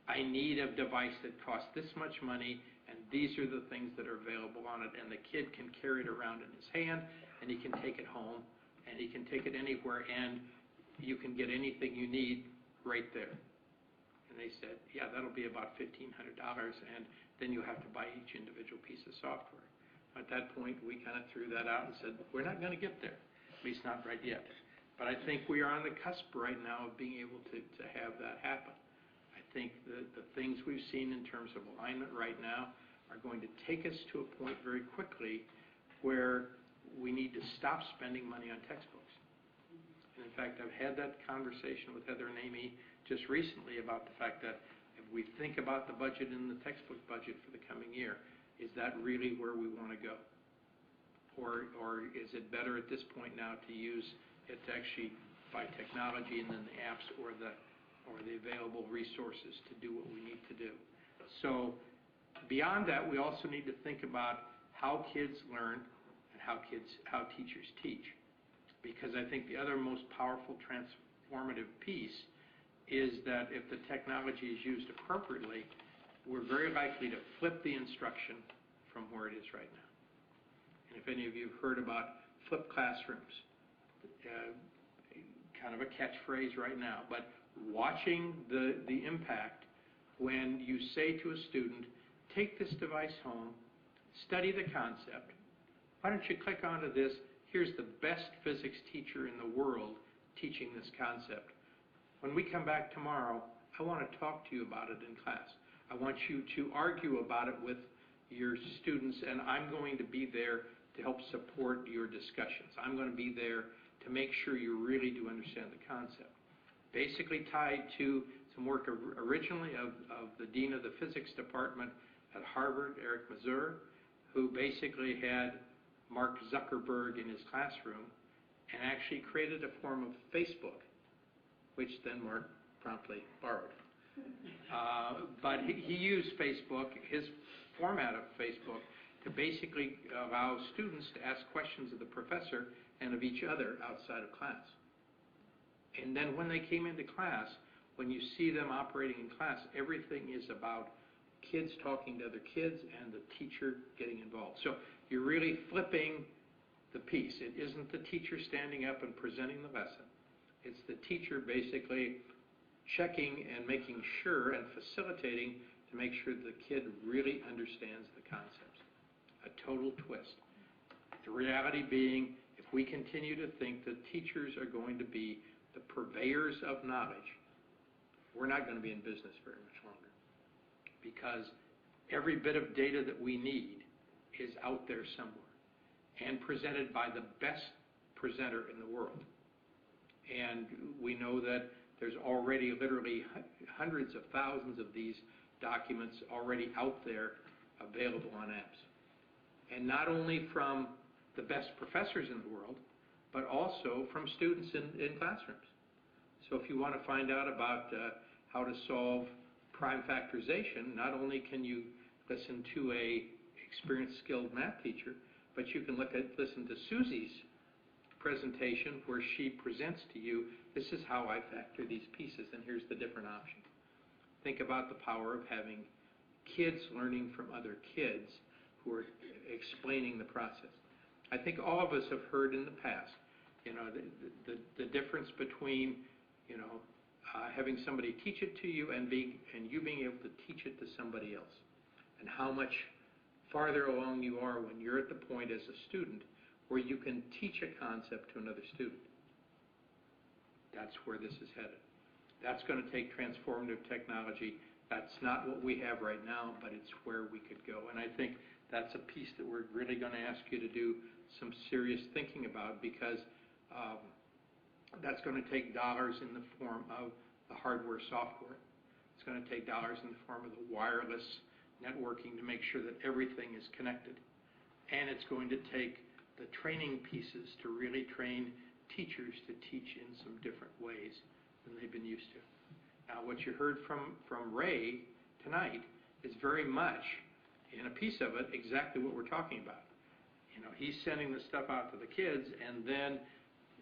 I need a device that costs this much money, and these are the things that are available on it, and the kid can carry it around in his hand, and he can take it home, and he can take it anywhere, and you can get anything you need right there. And they said, yeah, that'll be about $1,500, and then you have to buy each individual piece of software. At that point, we kind of threw that out and said, we're not going to get there, at least not right yet. But I think we are on the cusp right now of being able to have that happen. I think the things we've seen in terms of alignment right now are going to take us to a point very quickly where we need to stop spending money on textbooks. And in fact, I've had that conversation with Heather and Amy just recently about the fact that if we think about the budget and the textbook budget for the coming year, is that really where we want to go? Or is it better at this point now to use it to actually buy technology and then the apps or the available resources to do what we need to do? So beyond that, we also need to think about how kids learn and how teachers teach. Because I think the other most powerful transformative piece is that if the technology is used appropriately, we're very likely to flip the instruction from where it is right now. And if any of you have heard about flipped classrooms, kind of a catchphrase right now, but watching the impact when you say to a student, take this device home, study the concept, why don't you click onto this, here's the best physics teacher in the world teaching this concept. When we come back tomorrow, I want to talk to you about it in class. I want you to argue about it with your students, and I'm going to be there to help support your discussions. I'm going to be there to make sure you really do understand the concept. Basically tied to some work originally of the dean of the physics department at Harvard, Eric Mazur, who basically had Mark Zuckerberg in his classroom and actually created a form of Facebook, which then Mark promptly borrowed. But he used Facebook, his format of Facebook, to basically allow students to ask questions of the professor and of each other outside of class. And then when they came into class, when you see them operating in class, everything is about kids talking to other kids and the teacher getting involved. So you're really flipping the piece. It isn't the teacher standing up and presenting the lesson. It's the teacher basically checking and making sure and facilitating to make sure the kid really understands the concepts. A total twist. The reality being, if we continue to think that teachers are going to be the purveyors of knowledge, we're not going to be in business very much longer. Because every bit of data that we need is out there somewhere and presented by the best presenter in the world. And we know that there's already literally hundreds of thousands of these documents already out there available on apps. And not only from the best professors in the world, but also from students in classrooms. So if you want to find out about how to solve prime factorization, not only can you listen to a experienced, skilled math teacher, but you can listen to Susie's presentation where she presents to you, this is how I factor these pieces, and here's the different options. Think about the power of having kids learning from other kids who are explaining the process. I think all of us have heard in the past, the difference between, having somebody teach it to you and you being able to teach it to somebody else, and how much farther along you are when you're at the point as a student where you can teach a concept to another student. That's where this is headed. That's going to take transformative technology. That's not what we have right now, but it's where we could go. And I think that's a piece that we're really going to ask you to do some serious thinking about, because that's going to take dollars in the form of the hardware, software. It's going to take dollars in the form of the wireless networking to make sure that everything is connected. And it's going to take the training pieces to really train teachers to teach in some different ways than they've been used to. Now, what you heard from Ray tonight is very much, in a piece of it, exactly what we're talking about. He's sending the stuff out to the kids, and then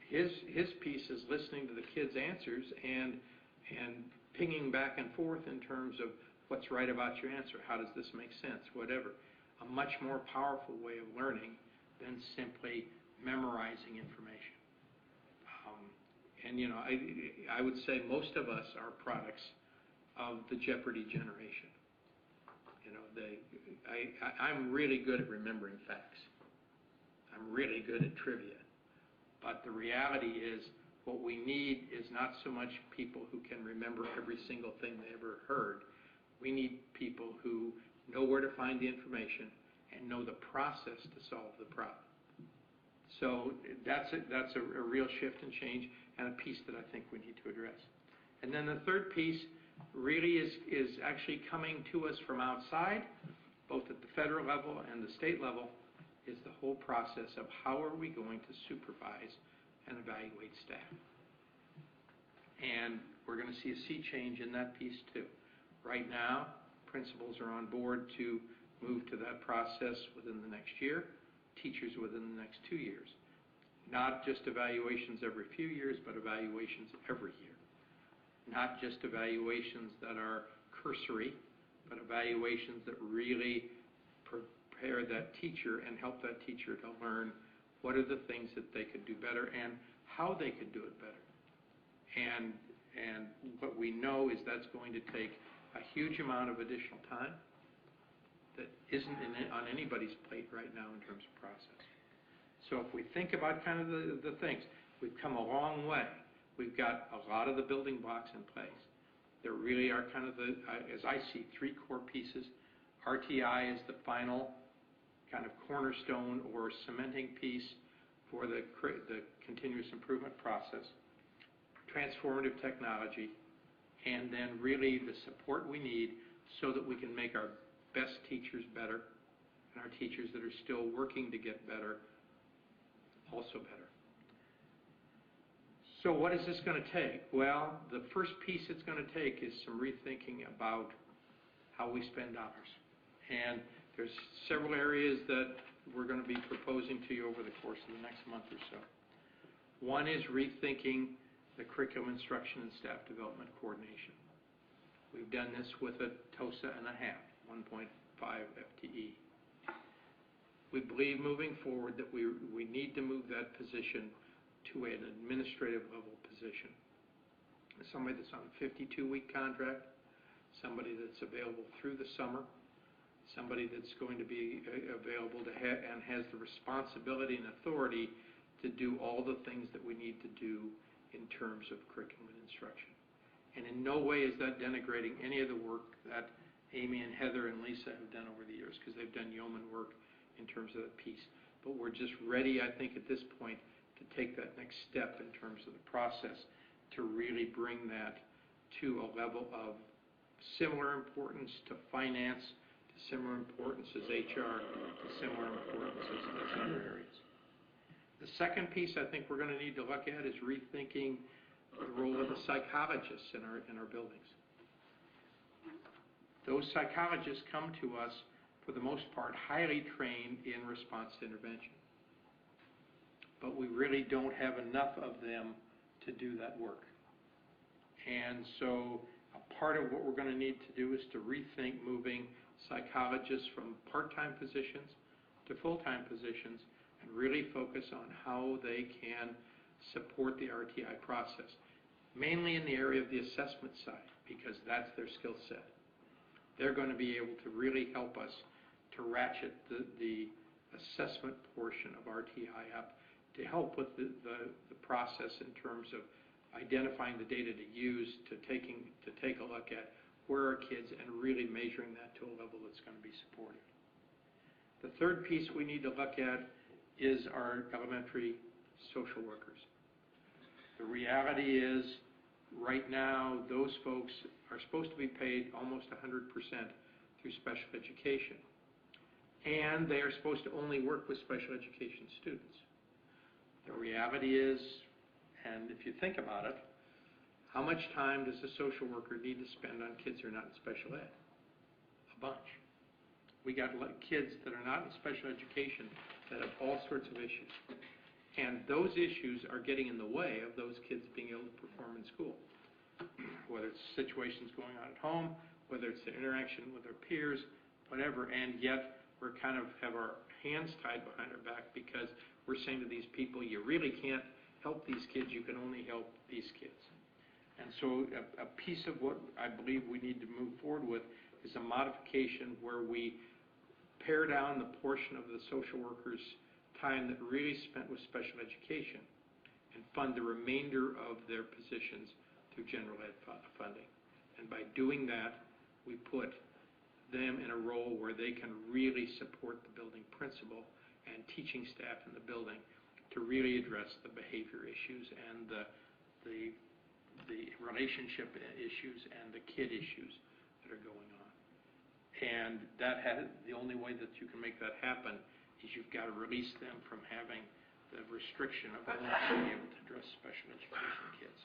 his piece is listening to the kids' answers and pinging back and forth in terms of what's right about your answer, how does this make sense, whatever. A much more powerful way of learning than simply memorizing information. I would say most of us are products of the Jeopardy generation. I'm really good at remembering facts. I'm really good at trivia. But the reality is, what we need is not so much people who can remember every single thing they ever heard. We need people who know where to find the information and know the process to solve the problem. So that's a real shift and change, and a piece that I think we need to address. And then the third piece really is actually coming to us from outside, both at the federal level and the state level, is the whole process of how are we going to supervise and evaluate staff. And we're going to see a sea change in that piece too. Right now, principals are on board to move to that process within the next year, teachers within the next 2 years. Not just evaluations every few years, but evaluations every year. Not just evaluations that are cursory, but evaluations that really prepare that teacher and help that teacher to learn what are the things that they could do better and how they could do it better. And what we know is that's going to take a huge amount of additional time that isn't on anybody's plate right now in terms of process. So if we think about kind of the things, we've come a long way. We've got a lot of the building blocks in place. There really are kind of as I see, 3 core pieces. RTI is the final kind of cornerstone or cementing piece for the continuous improvement process, transformative technology, and then really the support we need so that we can make our best teachers better and our teachers that are still working to get better also better. So what is this going to take? Well, the first piece it's going to take is some rethinking about how we spend dollars. And there's several areas that we're going to be proposing to you over the course of the next month or so. One is rethinking the curriculum instruction and staff development coordination. We've done this with a TOSA and a half, 1.5 FTE. We believe moving forward that we need to move that position to an administrative level position. Somebody that's on a 52-week contract, somebody that's available through the summer, somebody that's going to be available to and has the responsibility and authority to do all the things that we need to do in terms of curriculum and instruction. And in no way is that denigrating any of the work that Amy and Heather and Lisa have done over the years, because they've done yeoman work in terms of that piece. But we're just ready, I think, at this point to take that next step in terms of the process to really bring that to a level of similar importance to finance, to similar importance as HR, to similar importance as other areas. The second piece I think we're going to need to look at is rethinking the role of the psychologists in our buildings. Those psychologists come to us, for the most part, highly trained in response to intervention. But we really don't have enough of them to do that work. And so a part of what we're going to need to do is to rethink moving psychologists from part-time positions to full-time positions and really focus on how they can support the RTI process, mainly in the area of the assessment side, because that's their skill set. They're going to be able to really help us to ratchet the assessment portion of RTI up to help with the process in terms of identifying the data to use, to take a look at where are kids and really measuring that to a level that's going to be supportive. The third piece we need to look at is our elementary social workers. The reality is, right now, those folks are supposed to be paid almost 100% through special education. And they are supposed to only work with special education students. The reality is, and if you think about it, how much time does a social worker need to spend on kids who are not in special ed? A bunch. We got kids that are not in special education that have all sorts of issues. And those issues are getting in the way of those kids being able to perform in school. Whether it's situations going on at home, whether it's the interaction with their peers, whatever, and yet we're kind of have our hands tied behind our back because we're saying to these people, you really can't help these kids, you can only help these kids. And so a piece of what I believe we need to move forward with is a modification where we pare down the portion of the social workers' time that really spent with special education and fund the remainder of their positions through general ed funding. And by doing that, we put them in a role where they can really support the building principal and teaching staff in the building to really address the behavior issues and the relationship issues and the kid issues that are going on. And the only way that you can make that happen is you've got to release them from having the restriction of only being able to address special education kids.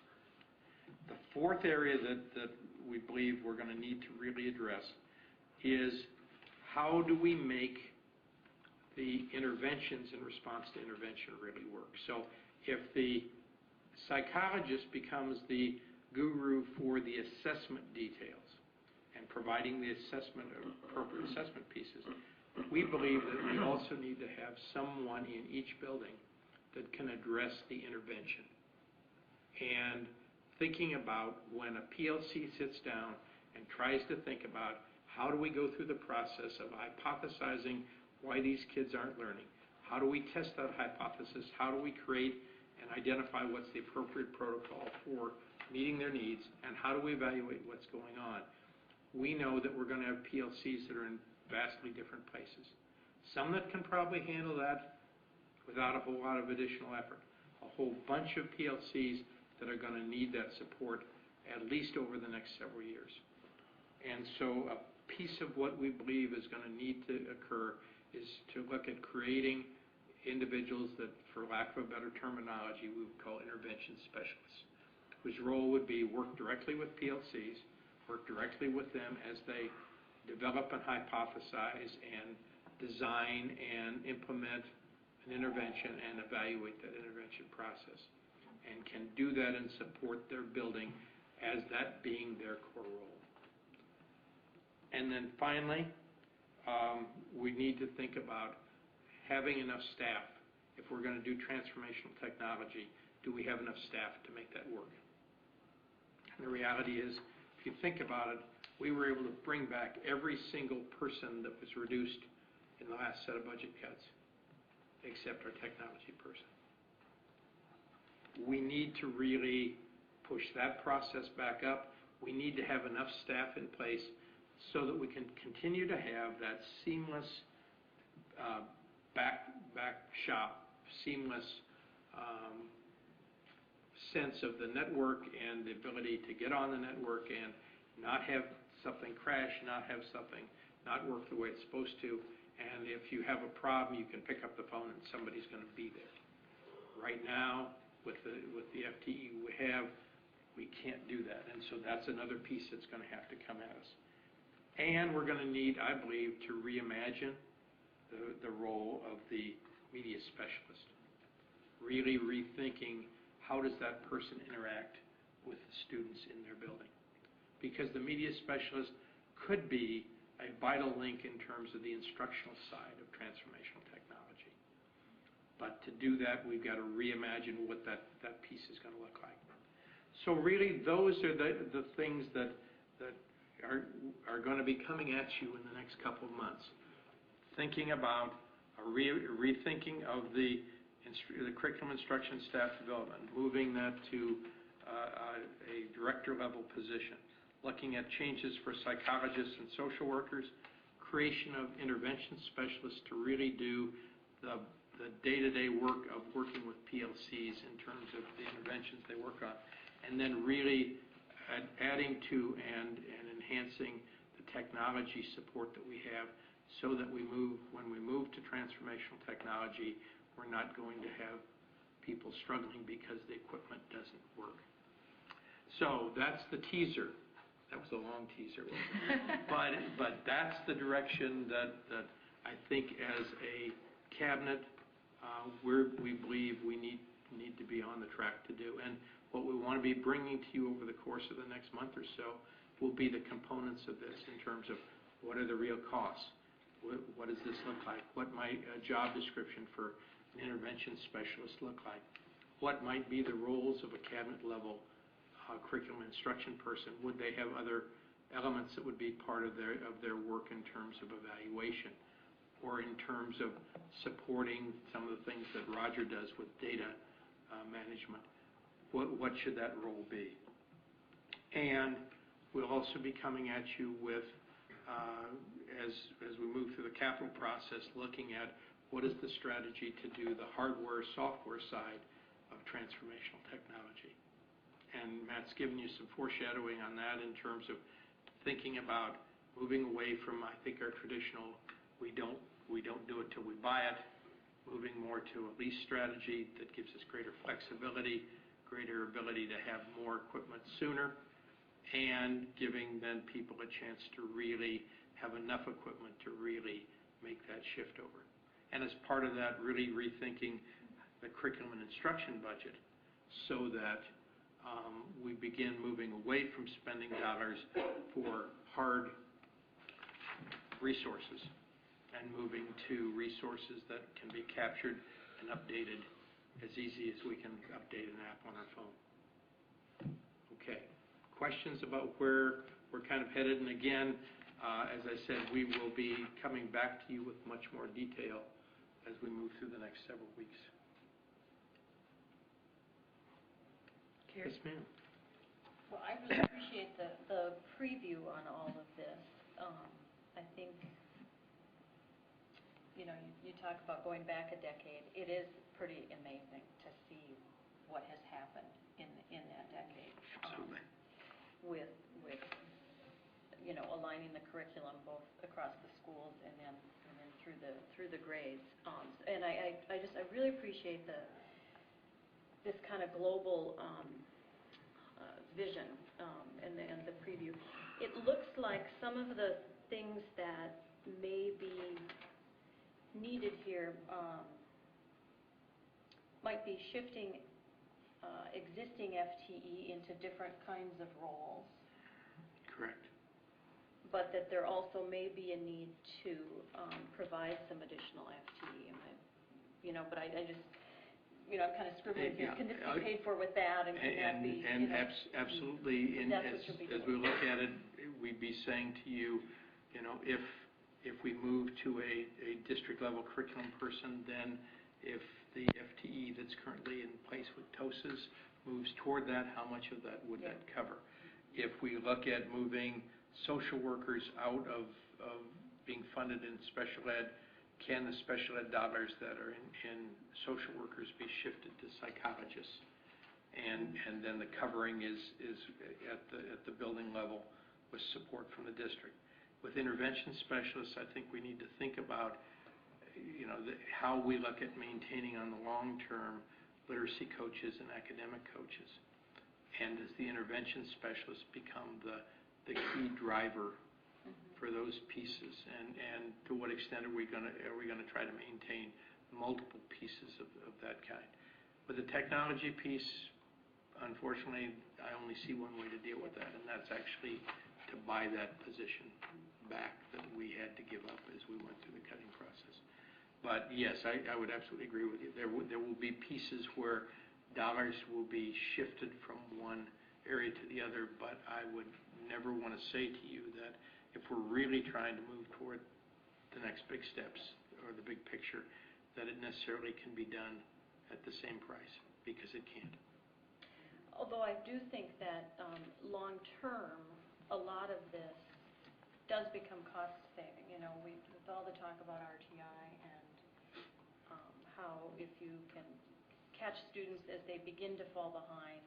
The fourth area that we believe we're going to need to really address is how do we make the interventions in response to intervention really work. So if the psychologist becomes the guru for the assessment details and providing the appropriate assessment pieces, we believe that we also need to have someone in each building that can address the intervention. And thinking about when a PLC sits down and tries to think about how do we go through the process of hypothesizing why these kids aren't learning, how do we test that hypothesis, how do we create and identify what's the appropriate protocol for meeting their needs, and how do we evaluate what's going on. We know that we're going to have PLCs that are in vastly different places. Some that can probably handle that without a whole lot of additional effort. A whole bunch of PLCs that are going to need that support at least over the next several years. And so a piece of what we believe is going to need to occur is to look at creating individuals that, for lack of a better terminology, we would call intervention specialists, whose role would be work directly with PLCs, work directly with them as they develop and hypothesize and design and implement an intervention and evaluate that intervention process, and can do that and support their building as that being their core role. And then finally, we need to think about having enough staff. If we're going to do transformational technology, do we have enough staff to make that work? And the reality is, if you think about it, we were able to bring back every single person that was reduced in the last set of budget cuts, except our technology person. We need to really push that process back up. We need to have enough staff in place so that we can continue to have that seamless back shop, seamless sense of the network and the ability to get on the network and not have something crash, not have something not work the way it's supposed to. And if you have a problem, you can pick up the phone and somebody's going to be there. Right now, with the FTE we can't do that. And so that's another piece that's going to have to come at us. And we're going to need, I believe, to reimagine the role of the media specialist. Really rethinking how does that person interact with the students in their building. Because the media specialist could be a vital link in terms of the instructional side of transformational technology. But to do that, we've got to reimagine what that piece is going to look like. So really, those are the things that are going to be coming at you in the next couple of months. Thinking about a rethinking of the curriculum instruction staff development, moving that to a director level position, looking at changes for psychologists and social workers, creation of intervention specialists to really do the day-to-day work of working with PLCs in terms of the interventions they work on, and then really adding to and enhancing the technology support that we have so that when we move to transformational technology, we're not going to have people struggling because the equipment doesn't work. So that's the teaser. That was a long teaser, wasn't it? but that's the direction that I think as a cabinet we believe we need to be on the track to do. And what we want to be bringing to you over the course of the next month or so will be the components of this in terms of what are the real costs, what does this look like, what might a job description for an intervention specialist look like, what might be the roles of a cabinet level curriculum instruction person. Would they have other elements that would be part of their work in terms of evaluation or in terms of supporting some of the things that Roger does with data management? What should that role be? And we'll also be coming at you with, as we move through the capital process, looking at what is the strategy to do the hardware, software side of transformational technology. And Matt's given you some foreshadowing on that in terms of thinking about moving away from, I think, our traditional, we don't do it till we buy it, moving more to a lease strategy that gives us greater flexibility, greater ability to have more equipment sooner, and giving then people a chance to really have enough equipment to really make that shift over. And as part of that, really rethinking the curriculum and instruction budget so that we begin moving away from spending dollars for hard resources and moving to resources that can be captured and updated as easy as we can update an app on our phone. Okay. Questions about where we're kind of headed? And again, as I said, we will be coming back to you with much more detail as we move through the next several weeks. Carrie? Yes, ma'am. Well, I really appreciate the preview on all of this. I think, you know, you talk about going back a decade. It is pretty amazing to see what has happened in that decade. Absolutely. With you know, aligning the curriculum both across the schools and then through the grades. And I really appreciate this kind of global vision and the preview. It looks like some of the things that may be needed here might be shifting existing FTE into different kinds of roles. Correct. But that there also may be a need to provide some additional FTE. You know, but I just, you know, I'm kind of scribbling here. Can this be paid for with that? And can that be, you know, absolutely. And that's what you'll be as doing. we look at it, we'd be saying to you, you know, if we move to a district level curriculum person, then if the FTE that's currently in place with TOSAs moves toward that, how much of that would that cover? If we look at moving social workers out of being funded in special ed, can the special ed dollars that are in social workers be shifted to psychologists? And then the covering is at the building level with support from the district. With intervention specialists, I think we need to think about, you know, how we look at maintaining on the long term literacy coaches and academic coaches. And does the intervention specialist become the key driver for those pieces, and to what extent are we going to try to maintain multiple pieces of that kind. With the technology piece, unfortunately, I only see one way to deal with that, and that's actually to buy that position back that we had to give up as we went through the cutting process. But yes, I would absolutely agree with you. There will be pieces where dollars will be shifted from one area to the other, but I would never want to say to you that if we're really trying to move toward the next big steps or the big picture, that it necessarily can be done at the same price, because it can't. Although I do think that long-term, a lot of this does become cost-saving. You know, with all the talk about RTI and how if you can catch students as they begin to fall behind,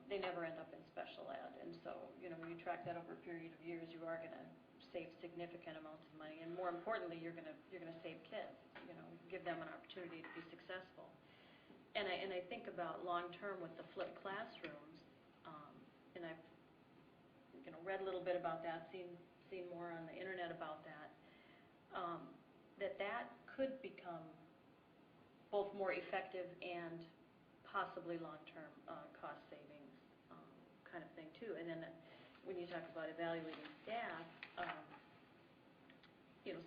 they never end up in special ed. And so, you know, when you track that over a period of years, you are going to save significant amounts of money. And more importantly, you're going to save kids, you know, give them an opportunity to be successful. And I think about long-term with the flipped classrooms, and I've read a little bit about that, seen more on the internet about that, that could become both more effective and possibly long-term cost savings kind of thing too. And then when you talk about evaluating staff,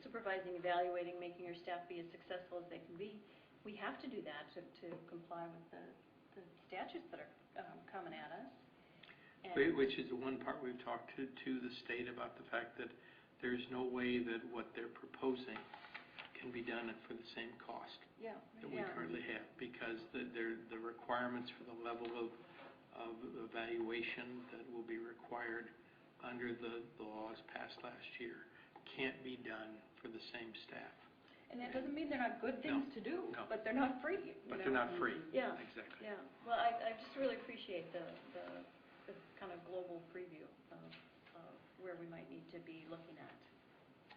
supervising, evaluating, making your staff be as successful as they can be, we have to do that to comply with the statutes that are coming at us. Which is the one part we've talked to the state about the fact that there's no way that what they're proposing can be done for the same cost that we currently have, because the requirements for the level of evaluation that will be required under the laws passed last year can't be done for the same staff. And that doesn't mean they're not good things to do, but they're not free. But they're not free. Yeah. Exactly. Yeah. Well, I just really appreciate the kind of global preview of where we might need to be looking at.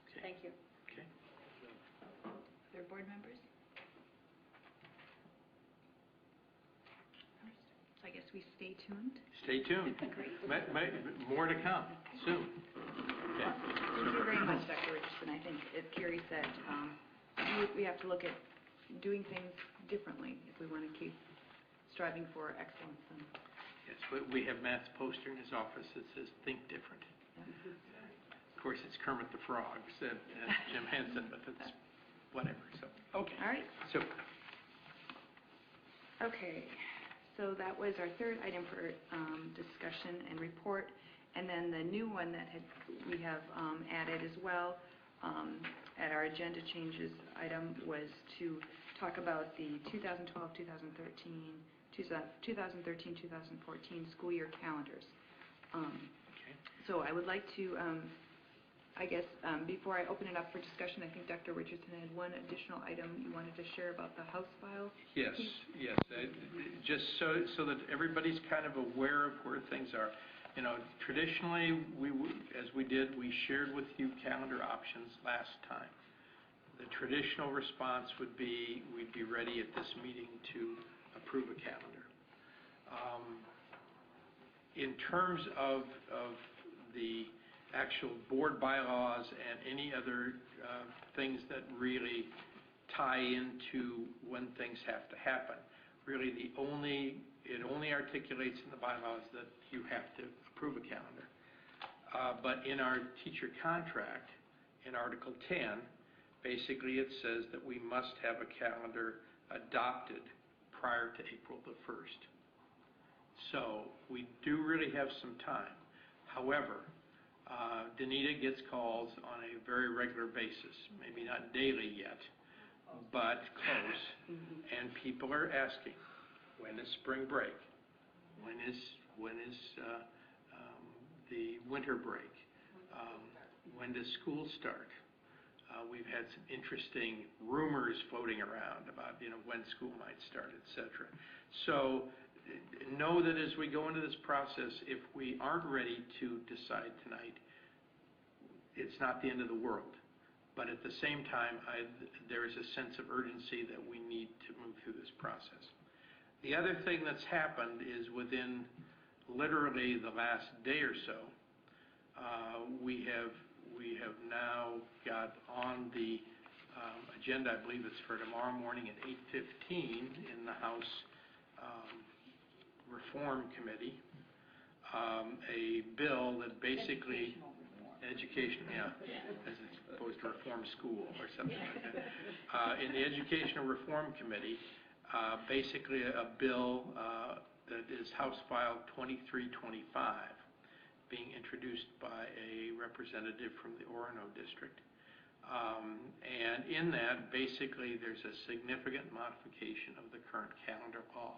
Okay. Thank you. Okay. Other board members? So I guess we stay tuned. Stay tuned. Great. More to come soon. Okay. Thank you very much, Dr. Richardson. I think, as Carrie said, we have to look at doing things differently if we want to keep striving for excellence. Yes, but we have Matt's poster in his office that says "Think Different." Yeah. Of course, it's Kermit the Frog and Jim Henson, but it's whatever. So okay. All right. So okay. So that was our third item for discussion and report. And then the new one that we have added as well at our agenda changes item was to talk about the 2013-2014 school year calendars. okay. So I would like to, I guess, before I open it up for discussion, I think Dr. Richardson had one additional item you wanted to share about the House file. Yes, yes. Just so that everybody's kind of aware of where things are. You know, traditionally, as we did, we shared with you calendar options last time. The traditional response would be, we'd be ready at this meeting to approve a calendar. In terms of the actual board bylaws and any other things that really tie into when things have to happen, really it only articulates in the bylaws that you have to approve a calendar. But in our teacher contract, in Article 10, basically it says that we must have a calendar adopted prior to April the 1st. So we do really have some time. However, Danita gets calls on a very regular basis, maybe not daily yet, but close, and people are asking, when is spring break? When is the winter break? When does school start? We've had some interesting rumors floating around about when school might start, etc. So know that as we go into this process, if we aren't ready to decide tonight, it's not the end of the world. But at the same time, there is a sense of urgency that we need to move through this process. The other thing that's happened is within literally the last day or so, we have have now got on the agenda, I believe it's for tomorrow morning at 8:15 in the House Reform Committee, a bill that basically... Education, yeah, as opposed to reform school or something like that. In the Educational Reform Committee, basically a bill that is House File 2325, being introduced by a representative from the Orono District. And in that, basically, there's a significant modification of the current calendar law.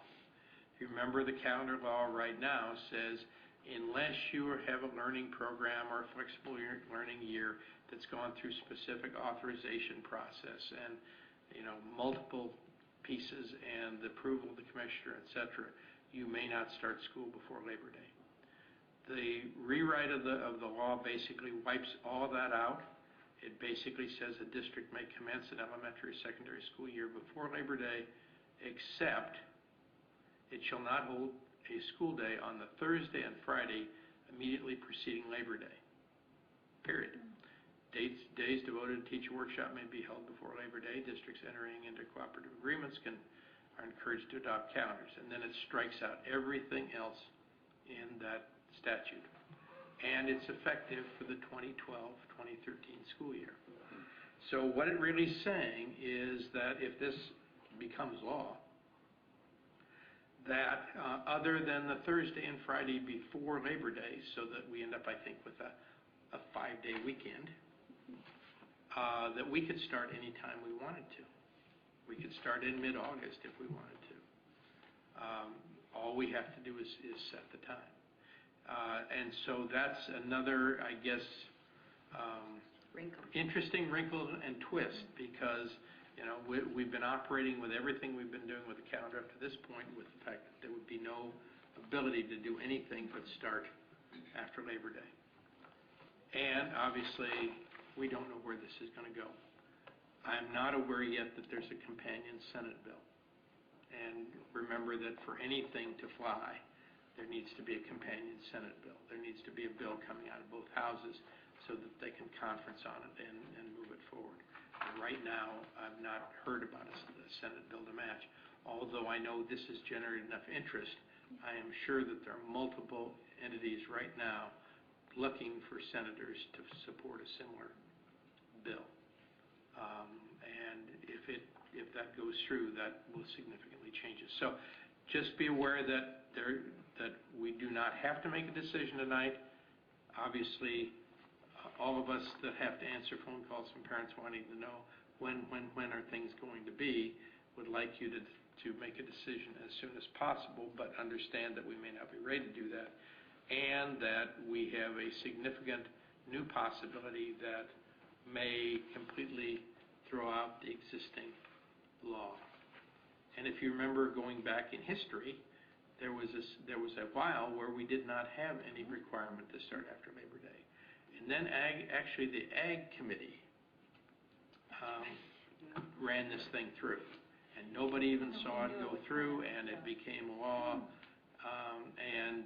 If you remember, the calendar law right now says unless you have a learning program or a flexible learning year that's gone through specific authorization process and, multiple pieces and the approval of the commissioner, et cetera, you may not start school before Labor Day. The rewrite of the law basically wipes all that out. It basically says a district may commence an elementary or secondary school year before Labor Day, except it shall not hold a school day on the Thursday and Friday immediately preceding Labor Day, period. Days devoted to teacher workshop may be held before Labor Day. Districts entering into cooperative agreements are encouraged to adopt calendars. And then it strikes out everything else in that statute. And it's effective for the 2012-2013 school year. So what it really is saying is that if this becomes law, that other than the Thursday and Friday before Labor Day, so that we end up, I think, with a 5-day weekend, that we could start any time we wanted to. We could start in mid-August if we wanted to. All we have to do is set the time. And so that's another, I guess, interesting wrinkle and twist, because we've been operating with everything we've been doing with the calendar up to this point, with the fact that there would be no ability to do anything but start after Labor Day. And obviously, we don't know where this is going to go. I'm not aware yet that there's a companion Senate bill. And remember that for anything to fly, there needs to be a companion Senate bill. There needs to be a bill coming out of both houses so that they can conference on it and move it forward. Right now, I've not heard about a Senate bill to match. Although I know this has generated enough interest, I am sure that there are multiple entities right now looking for senators to support a similar bill. And if that goes through, that will significantly change it. So just be aware that we do not have to make a decision tonight. Obviously, all of us that have to answer phone calls from parents wanting to know when are things going to be would like you to make a decision as soon as possible, but understand that we may not be ready to do that, and that we have a significant new possibility that may completely throw out the existing law. And if you remember going back in history, there was a while where we did not have any requirement to start after Labor Day. And then actually the Ag Committee ran this thing through. And nobody even saw it go through, and it became law. And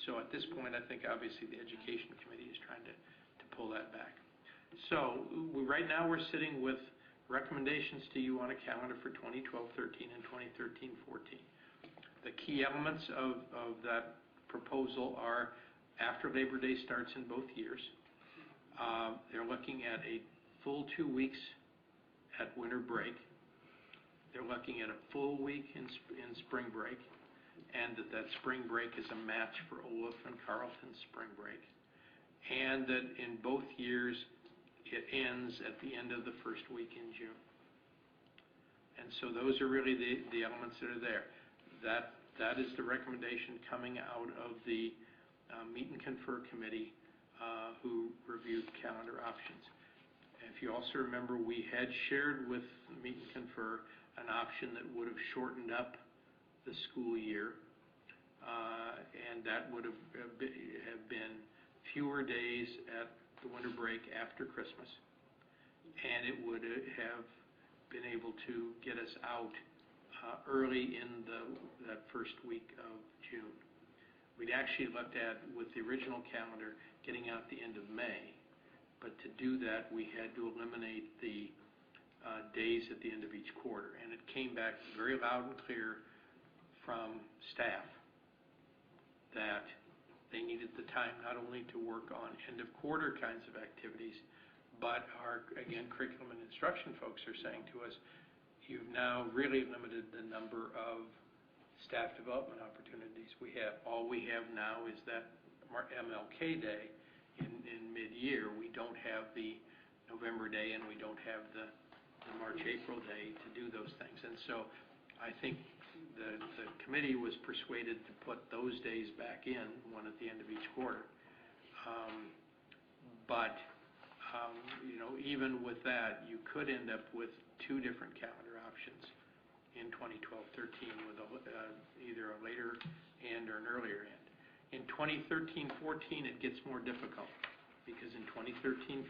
so at this point, I think obviously the Education Committee is trying to pull that back. So right now we're sitting with recommendations to you on a calendar for 2012-13 and 2013-14. The key elements of that proposal are after Labor Day starts in both years. They're looking at a full 2 weeks at winter break. They're looking at a full week in spring break, and that spring break is a match for Olaf and Carleton's spring break, and that in both years it ends at the end of the first week in June. And so those are really the elements that are there. That is the recommendation coming out of the Meet and Confer Committee who reviewed calendar options. If you also remember, we had shared with Meet and Confer an option that would have shortened up the school year, and that would have been fewer days at the winter break after Christmas, and it would have been able to get us out early in that first week of June. We'd actually looked at, with the original calendar, getting out the end of May, but to do that, we had to eliminate the days at the end of each quarter. And it came back very loud and clear from staff that they needed the time not only to work on end-of-quarter kinds of activities, but our, again, curriculum and instruction folks are saying to us, you've now really limited the number of staff development opportunities we have. All we have now is that MLK Day in mid-year. We don't have the November Day, and we don't have the March-April Day to do those things. And so I think the committee was persuaded to put those days back in, one at the end of each quarter. You know, even with that, you could end up with two different calendar options in 2012-13 with either a later end or an earlier end. In 2013-14, it gets more difficult because in 2013-14,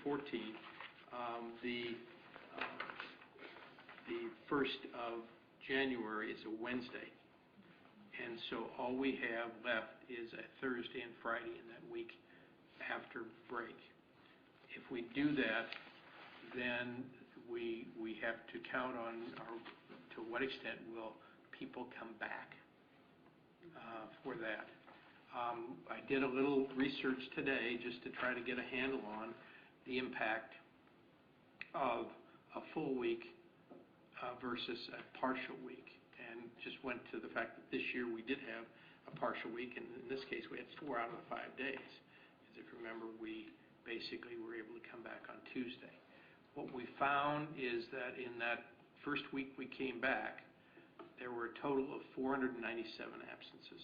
the 1st of January is a Wednesday, and so all we have left is a Thursday and Friday in that week after break. If we do that, then we have to count on to what extent will people come back for that. I did a little research today just to try to get a handle on the impact of a full week versus a partial week, and just went to the fact that this year we did have a partial week, and in this case we had 4 out of the 5 days. Because if you remember, we basically were able to come back on Tuesday. What we found is that in that first week we came back, there were a total of 497 absences.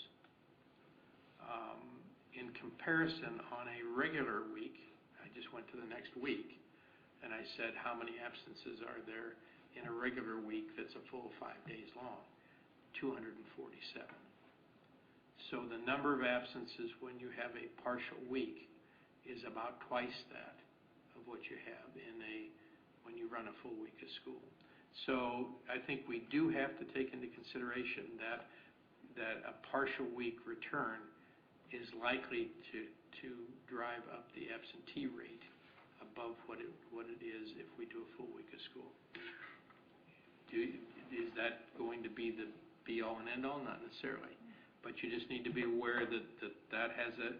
In comparison, on a regular week, I just went to the next week, and I said, how many absences are there in a regular week that's a full 5 days long? 247. So the number of absences when you have a partial week is about twice that of what you have when you run a full week of school. So I think we do have to take into consideration that a partial week return is likely to drive up the absentee rate above what it is if we do a full week of school. Is that going to be the be-all and end-all? Not necessarily, but you just need to be aware that has a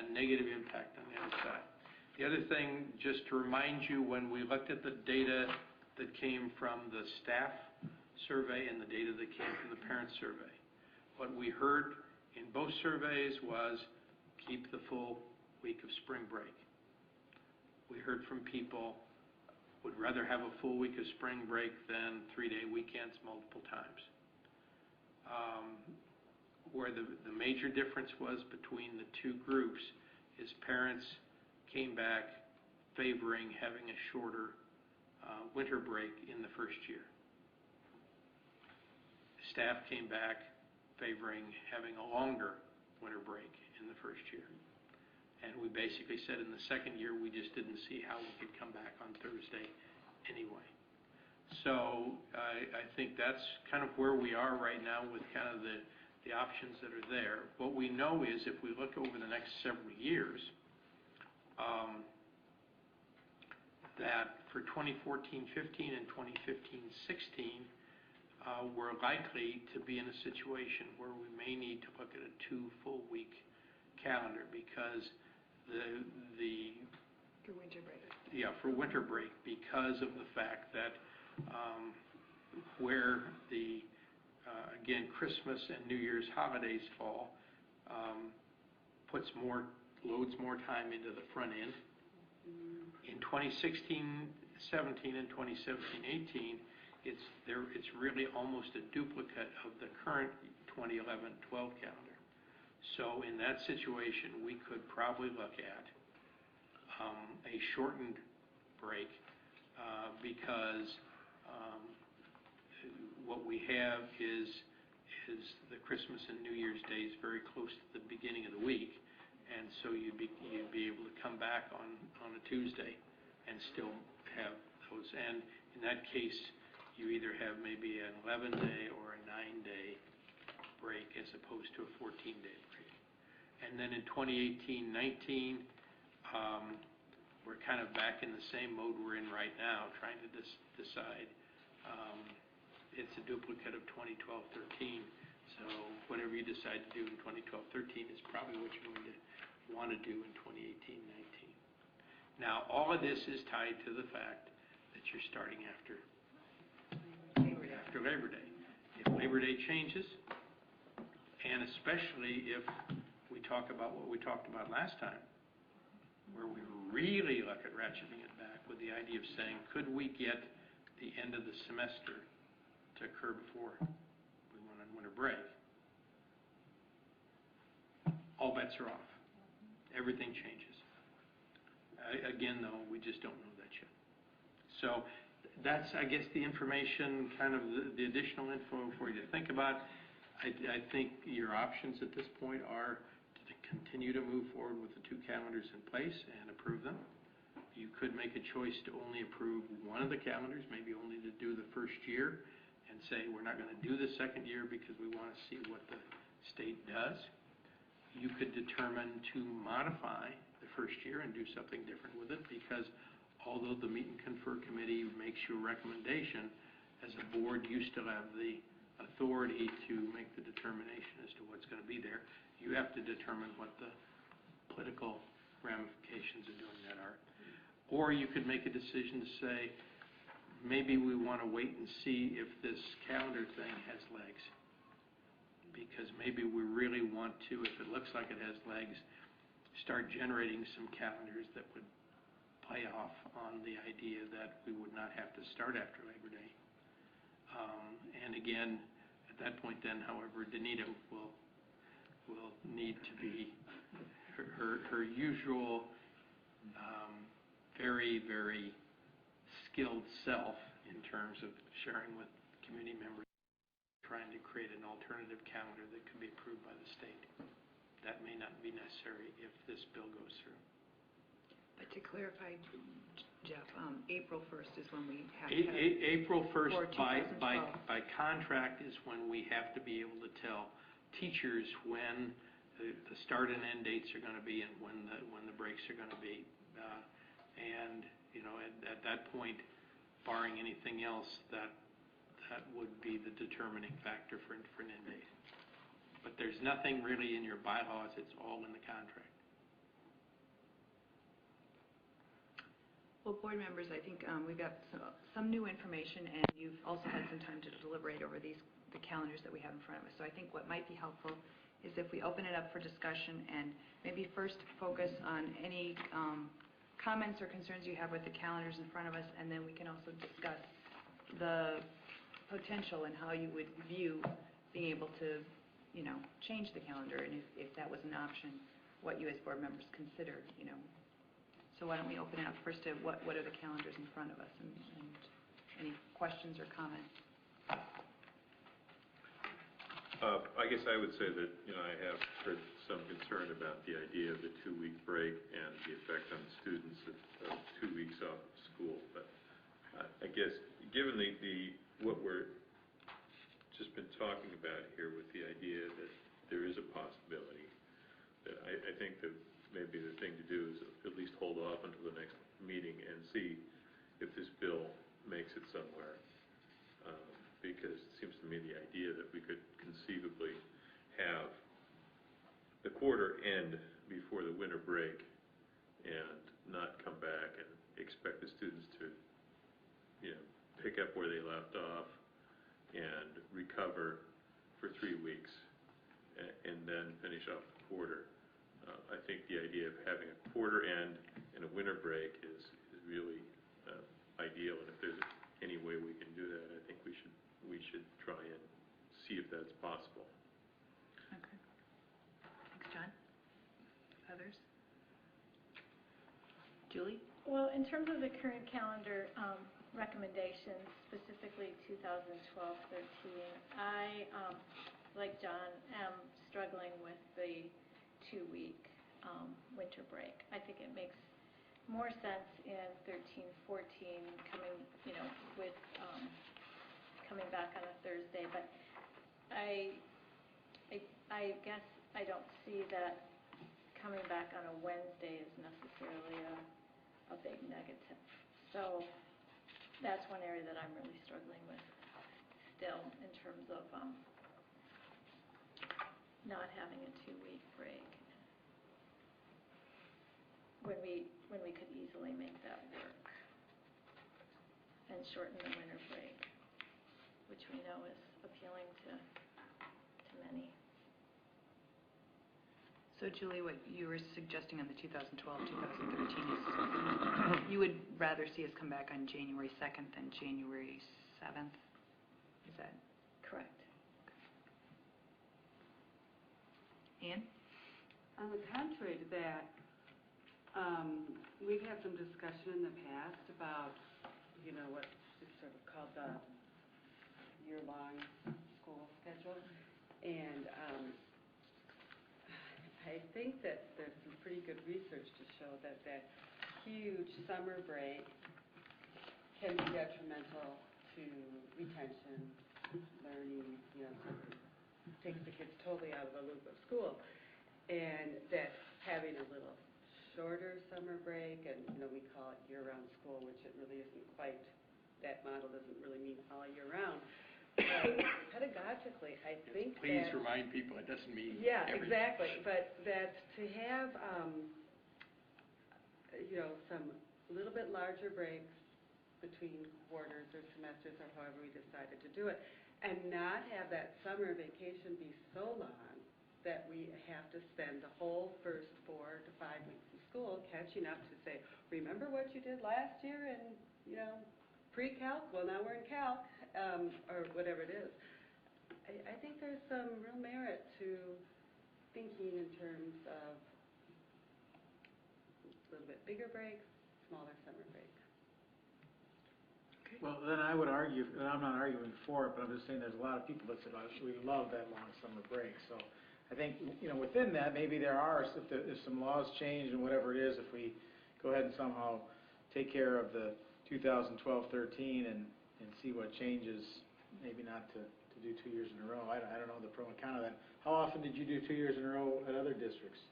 negative impact on the other side. The other thing, just to remind you, when we looked at the data that came from the staff survey and the data that came from the parent survey, what we heard in both surveys was keep the full week of spring break. We heard from people would rather have a full week of spring break than 3-day weekends multiple times. Where the major difference was between the two groups is parents came back favoring having a shorter winter break in the first year. Staff came back favoring having a longer winter break in the first year. And we basically said in the second year we just didn't see how we could come back on Thursday anyway. So I think that's kind of where we are right now with kind of the options that are there. What we know is if we look over the next several years, that for 2014-15 and 2015-16, we're likely to be in a situation where we may need to look at a 2 full week calendar because For winter break. Yeah, for winter break, because of the fact that where the again, Christmas and New Year's holidays fall, loads more time into the front end. In 2016-17 and 2017-18, it's really almost a duplicate of the current 2011-12 calendar. So in that situation, we could probably look at a shortened break because what we have is the Christmas and New Year's days very close to the beginning of the week, and so you'd be able to come back on a Tuesday and still have those. And in that case, you either have maybe an 11-day or a 9-day break as opposed to a 14-day break. And then in 2018-19, we're kind of back in the same mode we're in right now, trying to decide. It's a duplicate of 2012-13, so whatever you decide to do in 2012-13 is probably what you're going to want to do in 2018-19. Now, all of this is tied to the fact that you're starting after Labor Day. If Labor Day changes, and especially if we talk about what we talked about last time, where we really look at ratcheting it back with the idea of saying, could we get the end of the semester to occur before we went on winter break? All bets are off. Everything changes. Again, though, we just don't know that yet. So that's, I guess, the information, kind of the additional info for you to think about. I think your options at this point are to continue to move forward with the two calendars in place and approve them. You could make a choice to only approve one of the calendars, maybe only to do the first year, and say we're not going to do the second year because we want to see what the state does. You could determine to modify the first year and do something different with it, because although the Meet and Confer Committee makes you a recommendation, as a board you still have the authority to make the determination as to what's going to be there. You have to determine what the political ramifications of doing that are. Or you could make a decision to say, maybe we want to wait and see if this calendar thing has legs. Because maybe we really want to, if it looks like it has legs, start generating some calendars that would play off on the idea that we would not have to start after Labor Day. And again, at that point then, however, Danita will need to be her usual very, very skilled self in terms of sharing with community members, trying to create an alternative calendar that can be approved by the state. That may not be necessary if this bill goes through. But to clarify, Jeff, April 1st is when we have to April 1st for by contract is when we have to be able to tell teachers when the start and end dates are going to be and when the breaks are going to be. And you know, at that point, barring anything else, that would be the determining factor for an end date. But there's nothing really in your bylaws; it's all in the contract. Well, board members, I think we've got some new information, and you've also had some time to deliberate over the calendars that we have in front of us. So I think what might be helpful is if we open it up for discussion and maybe first focus on any comments or concerns you have with the calendars in front of us, and then we can also discuss the potential and how you would view being able to, you know, change the calendar, and if that was an option, what you as board members consider, you know. So why don't we open it up first to what are the calendars in front of us, and any questions or comments? I guess I would say that, you know, I have heard some concern about the idea of the 2-week break and the effect on students of 2 weeks off of school. But I guess given what we're just been talking about here with the idea that there is a possibility, that I think that maybe the thing to do is at least hold off until the next meeting and see if this bill makes it somewhere. Because it seems to me the idea that we could conceivably have the quarter end before the winter break and not come back and expect the students to, you know, pick up where they left off and recover for 3 weeks and then finish off the quarter. I think the idea of having a quarter end and a winter break is really ideal, and if there's any way we can do that, I think we should try and see if that's possible. Okay. Thanks, John. Others? Julie? Well, in terms of the current calendar recommendations, specifically 2012-13, I, like John, am struggling with the 2-week winter break. I think it makes more sense in 13-14 coming, you know, with coming back on a Thursday, but I guess I don't see that coming back on a Wednesday is necessarily a a big negative. So that's one area that I'm really struggling with still in terms of not having a 2-week break. When we could easily make that work and shorten the winter break, which we know is appealing to many. So Julie, what you were suggesting on the 2012-2013 is you would rather see us come back on January 2nd than January 7th? Is that Correct. Ann? On the contrary to that, we've had some discussion in the past about, what is sort of called the year-long school schedule. And I think that there's some pretty good research to show that that huge summer break can be detrimental to retention, learning, sort of takes the kids totally out of the loop of school. And that having a little shorter summer break, and we call it year-round school, which it really isn't quite, that model doesn't really mean all year round. Pedagogically, I think Please remind people it doesn't mean everything. Exactly. But that to have, some little bit larger breaks between quarters or semesters or however we decided to do it, and not have that summer vacation be so long that we have to spend the whole first 4 to 5 weeks of school catching up to say, remember what you did last year in, pre-calc? Well, now we're in calc, or whatever it is. I think there's some real merit to thinking in terms of a little bit bigger breaks, smaller summer breaks. Well, then I would argue, and I'm not arguing for it, but I'm just saying there's a lot of people that say, we love that long summer break. So I think, within that, maybe there are, if some laws change and whatever it is, if we go ahead and somehow take care of the 2012-13 and see what changes, maybe not to do 2 years in a row. I don't know the pro and con of that. How often did you do 2 years in a row at other districts?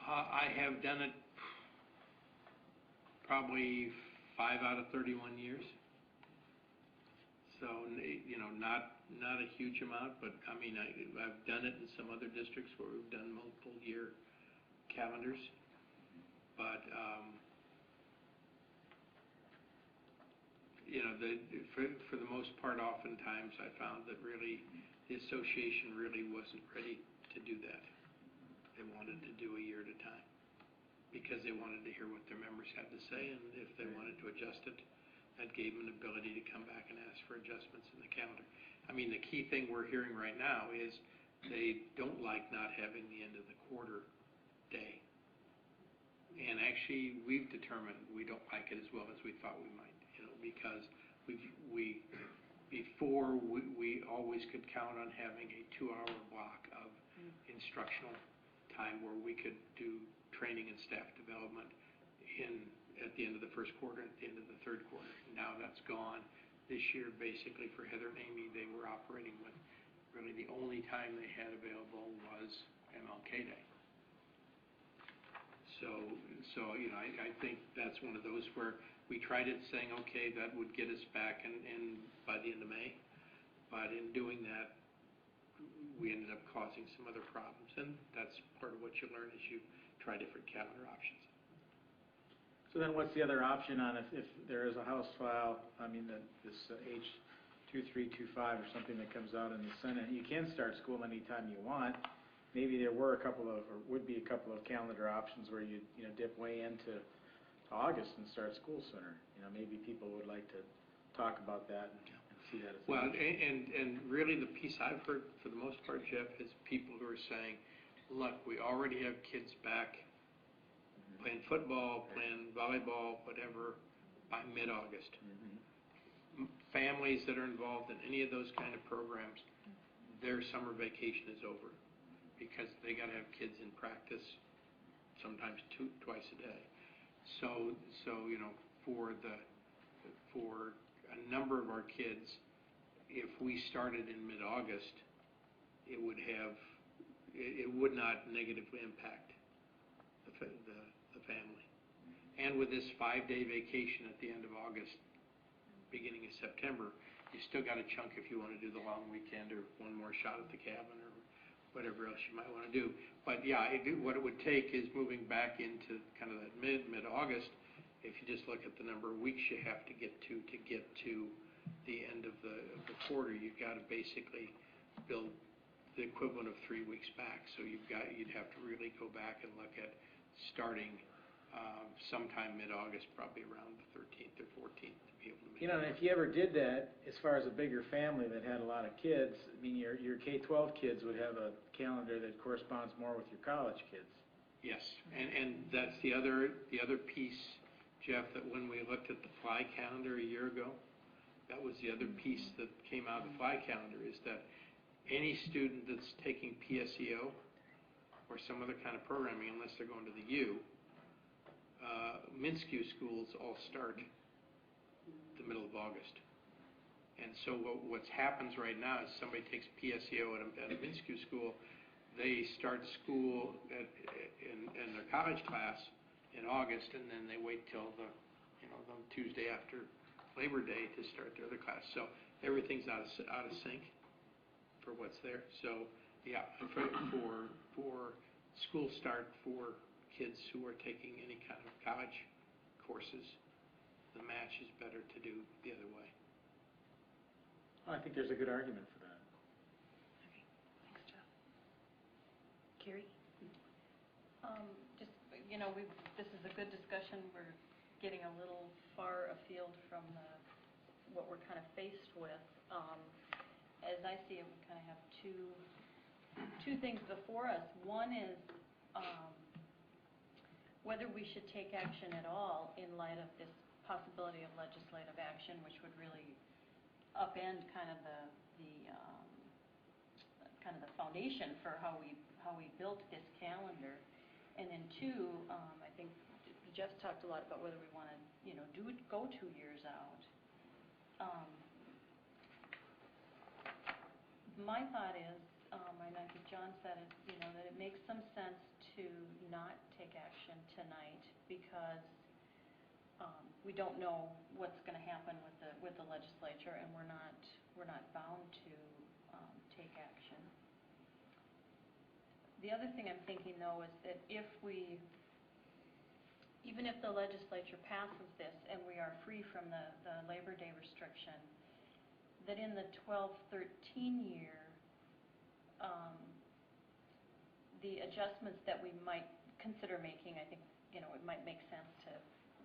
I have done it probably 5 out of 31 years. So, not a huge amount, but I mean, I've done it in some other districts where we've done multiple year calendars. But, for the most part, oftentimes I found that really the association really wasn't ready to do that. They wanted to do a year at a time because they wanted to hear what their members had to say, and if they wanted to adjust it, that gave them an ability to come back and ask for adjustments in the calendar. I mean, the key thing we're hearing right now is they don't like not having the end of the quarter day. And actually, we've determined we don't like it as well as we thought we might, because before we always could count on having a 2-hour block of instructional time where we could do training and staff development at the end of the first quarter and at the end of the third quarter. Now that's gone. This year, basically, for Heather and Amy, they were operating with really the only time they had available was MLK Day. So I think that's one of those where we tried it saying, okay, that would get us back and by the end of May. But in doing that, we ended up causing some other problems. And that's part of what you learn as you try different calendar options. So then what's the other option on if there is a House file, this H2325 or something that comes out in the Senate, you can start school anytime you want. Maybe there were would be a couple of calendar options where you dip way into August and start school sooner. Maybe people would like to talk about that and see that as well. And really the piece I've heard for the most part, Jeff, is people who are saying, look, we already have kids back playing football, playing volleyball, whatever, by mid-August. Families that are involved in any of those kind of programs, their summer vacation is over because they got to have kids in practice sometimes twice a day. So for a number of our kids, if we started in mid-August, it would not negatively impact the family. And with this 5-day vacation at the end of August, beginning of September, you still got a chunk if you want to do the long weekend or one more shot at the cabin or whatever else you might want to do. But yeah, what it would take is moving back into kind of that mid-August. If you just look at the number of weeks you have to get to the end of the quarter, you've got to basically build the equivalent of 3 weeks back. So you'd have to really go back and look at starting sometime mid-August, probably around the 13th or 14th, to be able to make You know, and if you ever did that, as far as a bigger family that had a lot of kids, I mean, your K-12 kids would have a calendar that corresponds more with your college kids. Yes, and that's the other piece, Jeff, that when we looked at the fly calendar a year ago, that was the other piece that came out of the fly calendar, is that any student that's taking PSEO or some other kind of programming, unless they're going to the U, MINSCU schools all start the middle of August. And so what happens right now is somebody takes PSEO at a MINSCU school, they start school in their college class in August, and then they wait till the Tuesday after Labor Day to start their other class. So everything's out of sync for what's there. So yeah, for school start for kids who are taking any kind of college courses, the match is better to do the other way. Well, I think there's a good argument for that. Okay, thanks, Jeff. Carrie? This is a good discussion. We're getting a little far afield from what we're kind of faced with. As I see it, we kind of have two things before us. One is whether we should take action at all in light of this possibility of legislative action, which would really upend kind of the foundation for how we built this calendar. And then two, I think Jeff's talked a lot about whether we want to, go 2 years out. My thought is, and I think John said it, that it makes some sense to not take action tonight because we don't know what's going to happen with the legislature, and we're not bound to take action. The other thing I'm thinking, though, is that even if the legislature passes this and we are free from the Labor Day restriction, that in the 12-13 year, the adjustments that we might consider making, I think, it might make sense to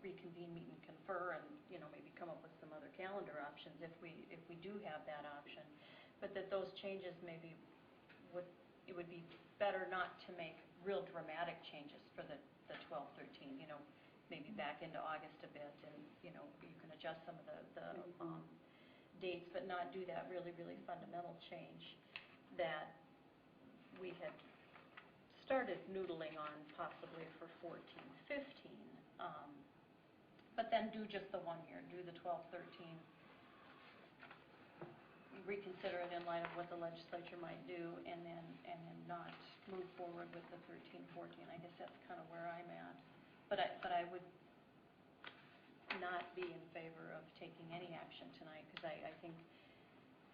reconvene, meet, and confer, and maybe come up with some other calendar options if we do have that option. But that those changes maybe it would be better not to make real dramatic changes for the 12-13. Maybe back into August a bit, and you can adjust some of the dates, but not do that really fundamental change that we had started noodling on possibly for 14-15. But then do just the 1 year, do the 12-13, reconsider it in light of what the legislature might do, and then not move forward with the 13-14. I guess that's kind of where I'm at. But I would not be in favor of taking any action tonight, because I think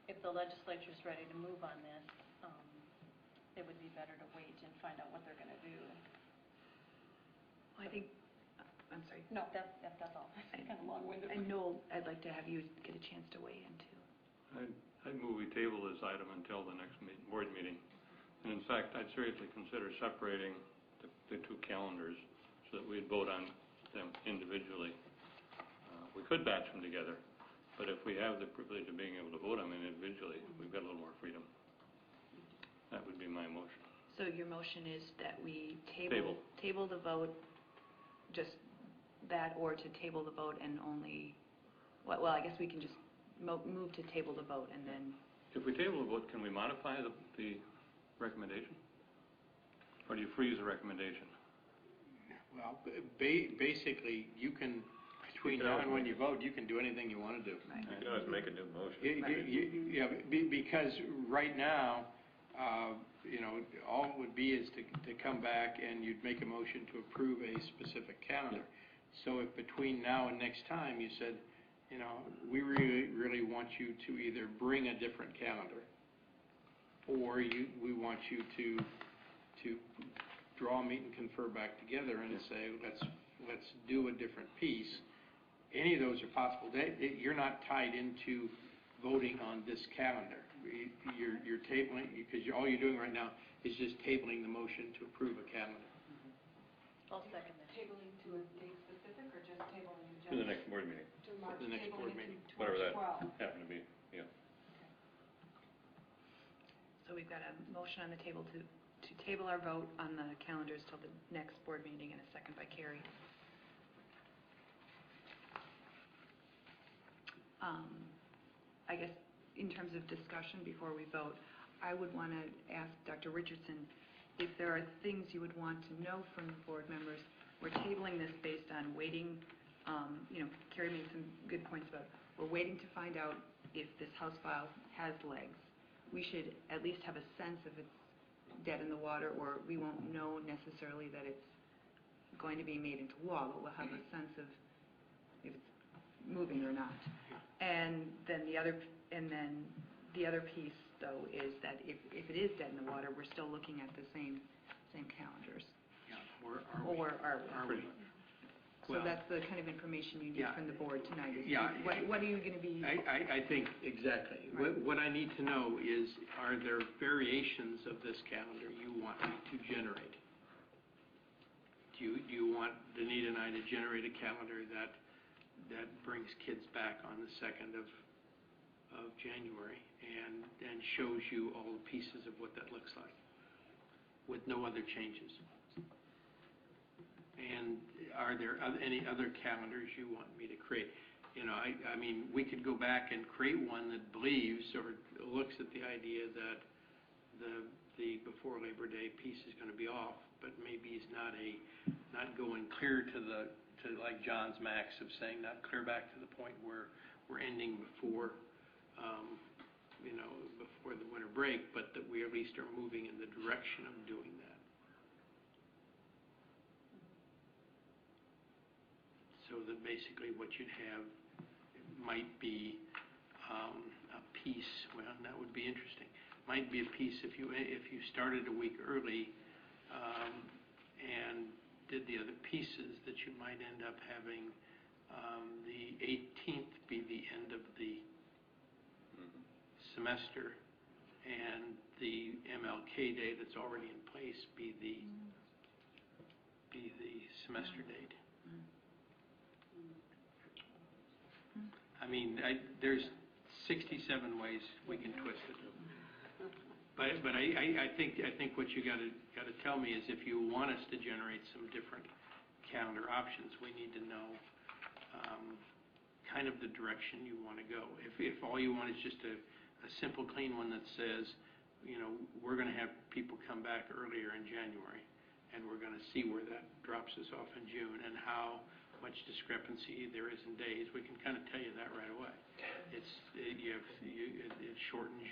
if the legislature is ready to move on this, it would be better to wait and find out what they're going to do. Well, I think, I'm sorry. No, that's all. It's kind of long-winded. I know I'd like to have you get a chance to weigh in, too. I'd move we table this item until the next board meeting. And in fact, I'd seriously consider separating the two calendars so that we'd vote on them individually. We could batch them together, but if we have the privilege of being able to vote on them individually, we've got a little more freedom. That would be my motion. So your motion is that we table the vote, just that, or to table the vote and only, well, I guess we can just move to table the vote and then... If we table the vote, can we modify the recommendation? Or do you freeze the recommendation? Well, basically, you can, between now and when you vote, you can do anything you want to do. Right. You can always make a new motion. Yeah, because right now, all it would be is to come back and you'd make a motion to approve a specific calendar. So if between now and next time you said, you know, we really, really want you to either bring a different calendar, or we want you to draw, meet, and confer back together and say, let's do a different piece. Any of those are possible. You're not tied into voting on this calendar. You're tabling, because all you're doing right now is just tabling the motion to approve a calendar. I'll second that. Tabling to a date specific, or just tabling in To the general? next board meeting, To March, The next board tabling it meeting. to whatever that March 12th. happened to be, yeah. So we've got a motion on the table to table our vote on the calendars till the next board meeting, and a second by Carrie. I guess in terms of discussion before we vote, I would want to ask Dr. Richardson if there are things you would want to know from the board members. We're tabling this based on waiting, Carrie made some good points about, we're waiting to find out if this House file has legs. We should at least have a sense if it's dead in the water, or we won't know necessarily that it's going to be made into law, but we'll have a sense of if it's moving or not. And then the other piece, though, is that if it is dead in the water, we're still looking at the same calendars. Yeah, or Are we? So Well, that's the kind of information you need yeah. from the board tonight. Is Yeah. What are you going to be? I think, exactly. Right. What I need to know is, are there variations of this calendar you want me to generate? Do you want Danita and I to generate a calendar that brings kids back on the 2nd of January and shows you all the pieces of what that looks like with no other changes? And are there any other calendars you want me to create? I mean, we could go back and create one that believes or looks at the idea that the before Labor Day piece is going to be off, but maybe it's not going clear to like John's max of saying not clear back to the point where we're ending before before the winter break, but that we at least are moving in the direction of doing that. So that basically what you'd have might be a piece, well, that would be interesting, might be a piece if you started a week early and did the other pieces, that you might end up having the 18th be the end of the semester, and the MLK Day that's already in place be the semester date. I mean, there's 67 ways we can twist it. But I think what you got to tell me is, if you want us to generate some different calendar options, we need to know kind of the direction you want to go. If all you want is just a simple, clean one that says, we're going to have people come back earlier in January, and we're going to see where that drops us off in June, and how much discrepancy there is in days, we can kind of tell you that right away. It shortens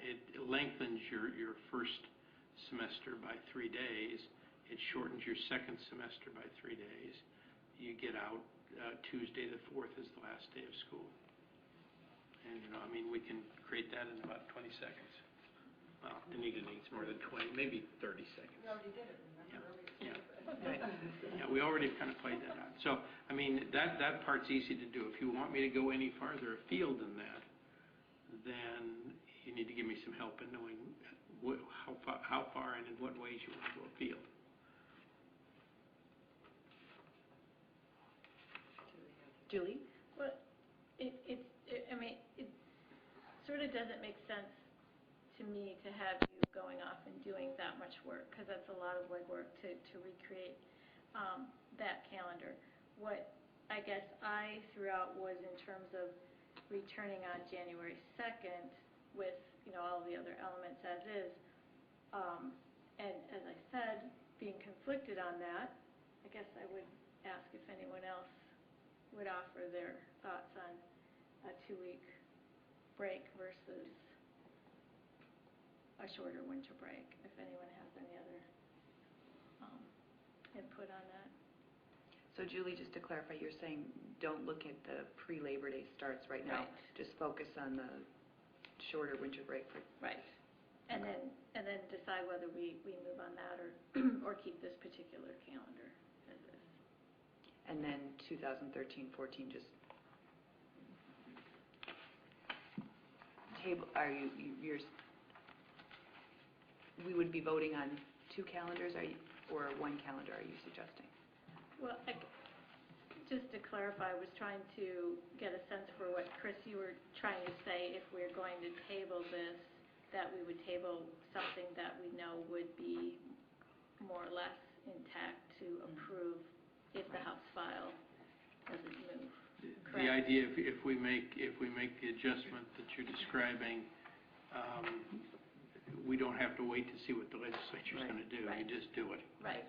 it lengthens your first semester by 3 days. It shortens your second semester by 3 days. You get out Tuesday the 4th is the last day of school. And, we can create that in about 20 seconds. Well, Danita needs more than 20, maybe 30 seconds. We already did it, remember? Yeah. Yeah, we already kind of played that out. So, that part's easy to do. If you want me to go any farther afield than that, then you need to give me some help in knowing how far and in what ways you want to go afield. Julie? Well, it sort of doesn't make sense to me to have you going off and doing that much work, because that's a lot of legwork to recreate that calendar. What I guess I threw out was in terms of returning on January 2nd with, all the other elements as is. And as I said, being conflicted on that, I guess I would ask if anyone else would offer their thoughts on a 2-week break versus a shorter winter break, if anyone has any other input on that. So Julie, just to clarify, you're saying don't look at the pre-Labor Day starts right now. Right. Just focus on the shorter winter break. Right. And then decide whether we move on that or or keep this particular calendar as is. And then 2013-14 just table. We would be voting on two calendars, or one calendar? Are you suggesting? Well, just to clarify, I was trying to get a sense for what, Chris, you were trying to say, if we're going to table this, that we would table something that we know would be more or less intact to approve if the House file doesn't move. The idea, if we make the adjustment that you're describing, we don't have to wait to see what the legislature's going to do. Right. You just do it. Right.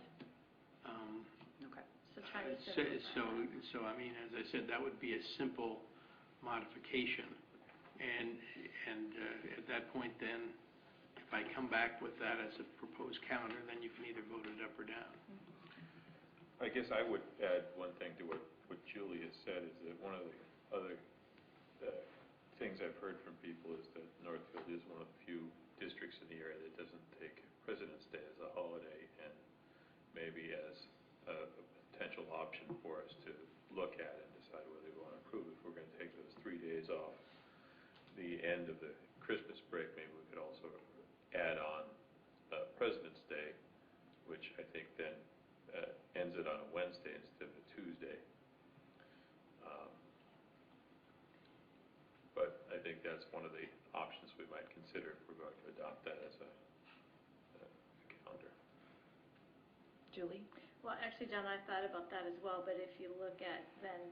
Okay. So try to simplify that. So I mean, as I said, that would be a simple modification, and at that point, then, if I come back with that as a proposed calendar, then you can either vote it up or down. I guess I would add one thing to what Julie has said, is that one of the other things I've heard from people is that Northfield is one of the few districts in the area that doesn't take President's Day as a holiday, and maybe as a potential option for us to look at and decide whether we want to approve. If we're going to take those 3 days off the end of the Christmas break, maybe we could also add on President's Day, which I think then ends it on a Wednesday instead of a Tuesday. But I think that's one of the options we might consider if we're going to adopt that as a calendar. Julie? Well, actually, John, I thought about that as well, but if you look at then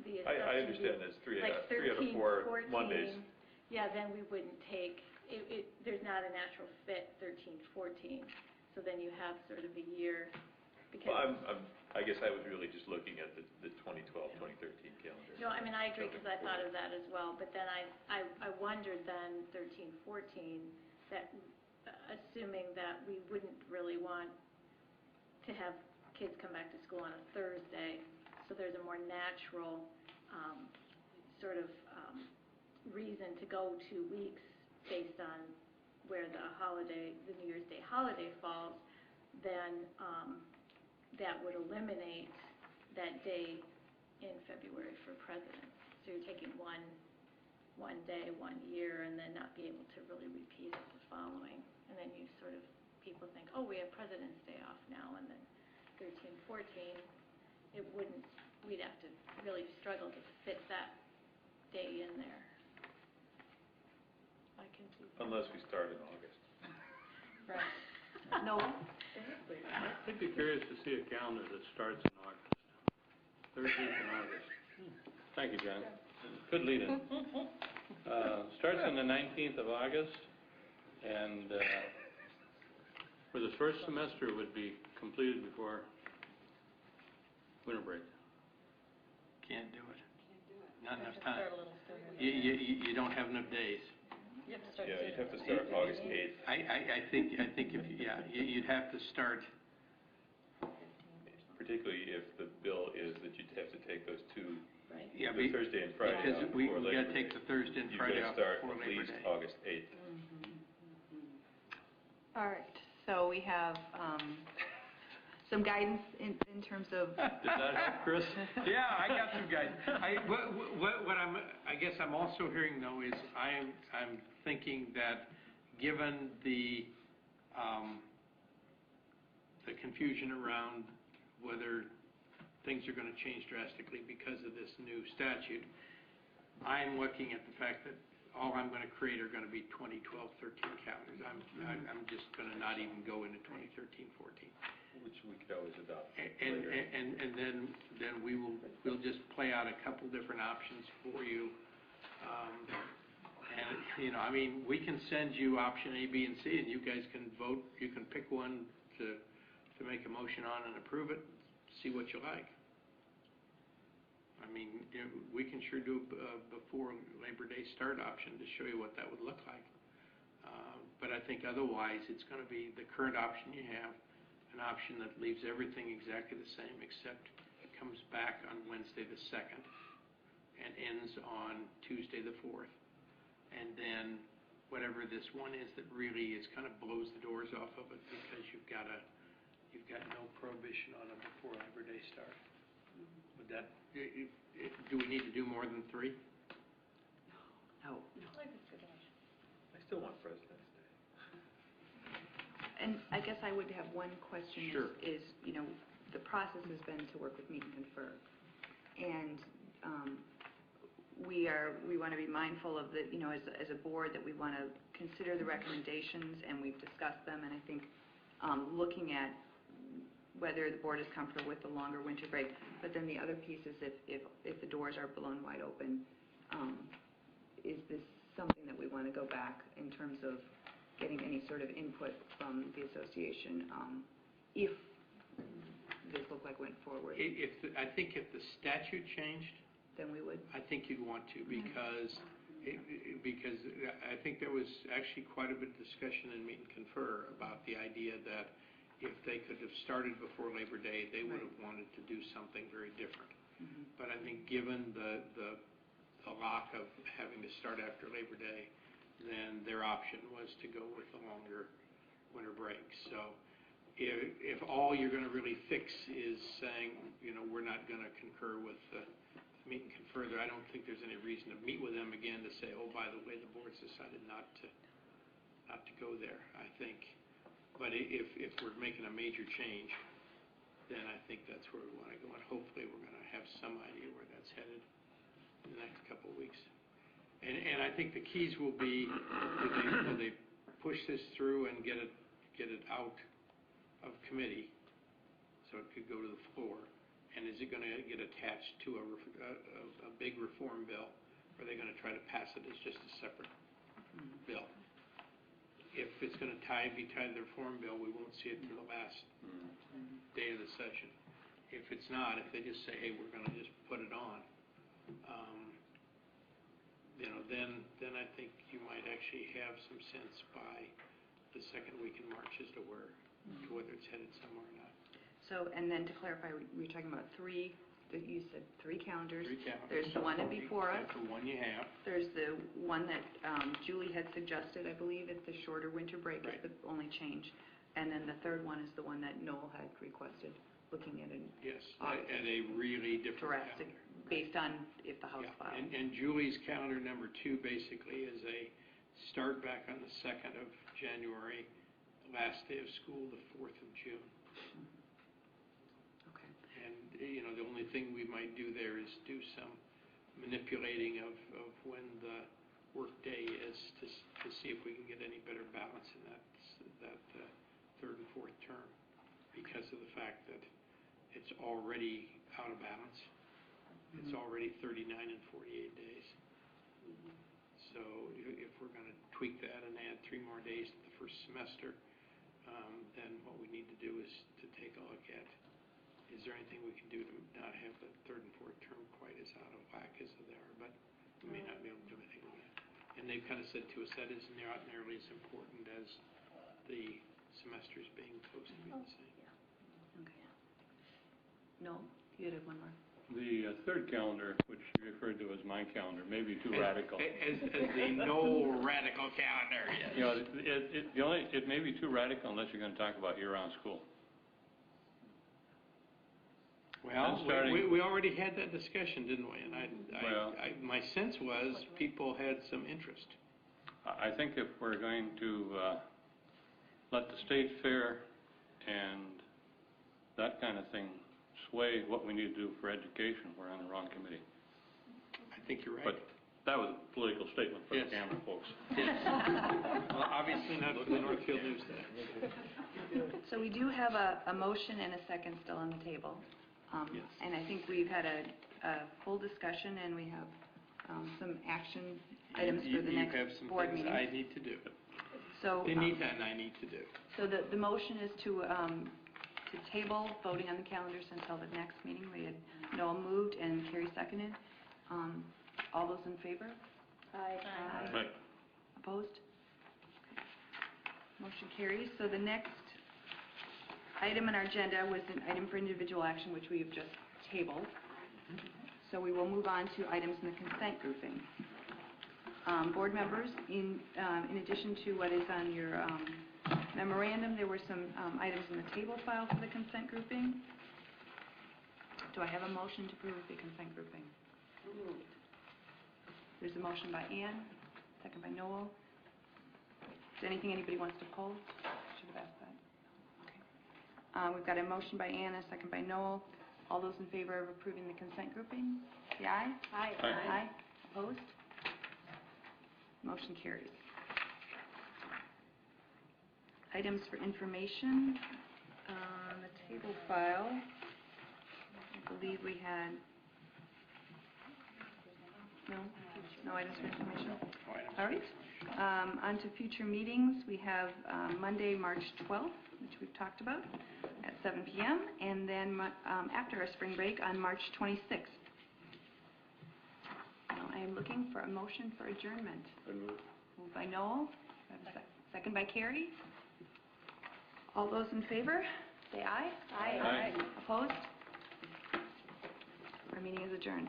the assumption I understand there's three out of 13, four 14, Mondays. Yeah, then we wouldn't take, there's not a natural fit 13, 14. So then you have sort of a year. Because Well, I guess I was really just looking at the 2012, 2013 calendar. No, I mean, I agree, because I thought of that as well, but then I wondered then, 13, 14, that assuming that we wouldn't really want to have kids come back to school on a Thursday, so there's a more natural sort of reason to go 2 weeks based on where the New Year's Day holiday falls, then that would eliminate that day in February for Presidents. So you're taking one day, 1 year, and then not be able to really repeat it the following. And then you sort of, people think, oh, we have President's Day off now, and then 13, 14, we'd have to really struggle to fit that day in there. I can see that. Unless we start in August. Right. No. I'd be curious to see a calendar that starts in August. Third week in August. Thank you, John. Good lead-in. Starts on the 19th of August, and for the first semester it would be completed before winter break. Can't do it. Not enough time. You don't have enough days. You have to start Yeah, you'd have to start August 8th. I think if you'd have to start. Particularly if the bill is that you'd have to take those two, Right. Yeah, the Thursday and Friday because off we before got Labor to take Day. the Thursday and Friday off You've got to start before at Labor least Day. August 8th. All right. So we have some guidance in terms of. Did that help, Chris? Yeah, I got some guidance. I guess I'm also hearing though is I'm thinking that given the confusion around whether things are going to change drastically because of this new statute, I'm looking at the fact that all I'm going to create are going to be 2012-13 calendars. I'm just going to not even go into 2013-14. Which we could always adopt And later. and then we'll just play out a couple different options for you. And I mean, we can send you option A, B, and C, and you guys can vote. You can pick one to make a motion on and approve it. See what you like. I mean, we can sure do a before Labor Day start option to show you what that would look like. But I think otherwise, it's going to be the current option you have, an option that leaves everything exactly the same, except it comes back on Wednesday the 2nd and ends on Tuesday the 4th. And then whatever this one is that really is kind of blows the doors off of it, because you've got no prohibition on it before Labor Day starts. Would that, do we need to do more than 3? No. I still want President's Day. And I guess I would have one question. Sure. Is, the process has been to work with Meet and Confer. And we want to be mindful of the, as a board, that we want to consider the recommendations, and we've discussed them. And I think looking at whether the board is comfortable with the longer winter break. But then the other piece is if the doors are blown wide open, is this something that we want to go back in terms of getting any sort of input from the association if this looked like went forward? I think if the statute changed, then we would. I think you'd want to, because I think there was actually quite a bit of discussion in Meet and Confer about the idea that if they could have started before Labor Day, they would have wanted to do something very different. Mm-hmm. But I think given the lock of having to start after Labor Day, then their option was to go with the longer winter break. So if all you're going to really fix is saying, we're not going to concur with the Meet and Confer, I don't think there's any reason to meet with them again to say, oh, by the way, the board's decided not to go there, I think. But if we're making a major change, then I think that's where we want to go, and hopefully we're going to have some idea where that's headed in the next couple of weeks. And I think the keys will be, do they push this through and get it out of committee so it could go to the floor? And is it going to get attached to a big reform bill, or are they going to try to pass it as just a separate bill? If it's going to be tied to the reform bill, we won't see it till the last day of the session. If it's not, if they just say, hey, we're going to just put it on, then I think you might actually have some sense by the second week in March as to whether it's headed somewhere or not. So, and then to clarify, we were talking about you said 3 calendars. 3 calendars. There's the one before us. That's the one you have. There's the one that Julie had suggested, I believe, it's the shorter winter break is the only change. And then the third one is the one that Noel had requested, looking at an Yes, at a really different calendar. Based on if the House files. And Julie's calendar number 2 basically is a start back on the 2nd of January, last day of school, the 4th of June. Okay. And, the only thing we might do there is do some manipulating of when the work day is to see if we can get any better balance in that third and fourth term, because of the fact that it's already out of balance. It's already 39 and 48 days. So if we're going to tweak that and add 3 more days to the first semester, then what we need to do is to take a look at, is there anything we can do to not have the third and fourth term quite as out of whack as they are, but we may not be able to do anything with that. And they've kind of said to us that is not nearly as important as the semesters being close to being the same. Okay. No, you had one more. The third calendar, which you referred to as my calendar, may be too radical. As the no radical calendar, yes. It may be too radical unless you're going to talk about year-round school. Well, we already had that discussion, didn't we? And my sense was people had some interest. I think if we're going to let the state fair and that kind of thing sway what we need to do for education, we're on the wrong committee. I think you're right. But that was a political statement for the camera folks. Yes. Well, obviously not for the Northfield News today. So we do have a motion and a second still on the table. Yes. And I think we've had a full discussion, and we have some action items for the next board meeting. You have some things I need to do. So, Anita and I need to do. So the motion is to table voting on the calendars until the next meeting. We had Noel moved and Carrie seconded. All those in favor? Aye. Right. Opposed? Motion carries. So the next item on our agenda was an item for individual action, which we have just tabled. So we will move on to items in the consent grouping. Board members, in addition to what is on your memorandum, there were some items in the table file for the consent grouping. Do I have a motion to approve the consent grouping? There's a motion by Ann, second by Noel. Is there anything anybody wants to pull? Should have asked that. Okay. We've got a motion by Ann, a second by Noel. All those in favor of approving the consent grouping, say aye. Aye. Aye. Opposed? Motion carries. Items for information. On the table file, I believe we had, no items for information? All right. On to future meetings. We have Monday, March 12th, which we've talked about, at 7 p.m., and then after our spring break on March 26th. Now, I am looking for a motion for adjournment. Moved by Noel, second by Carrie. All those in favor, say aye. Aye. Opposed? Our meeting is adjourned.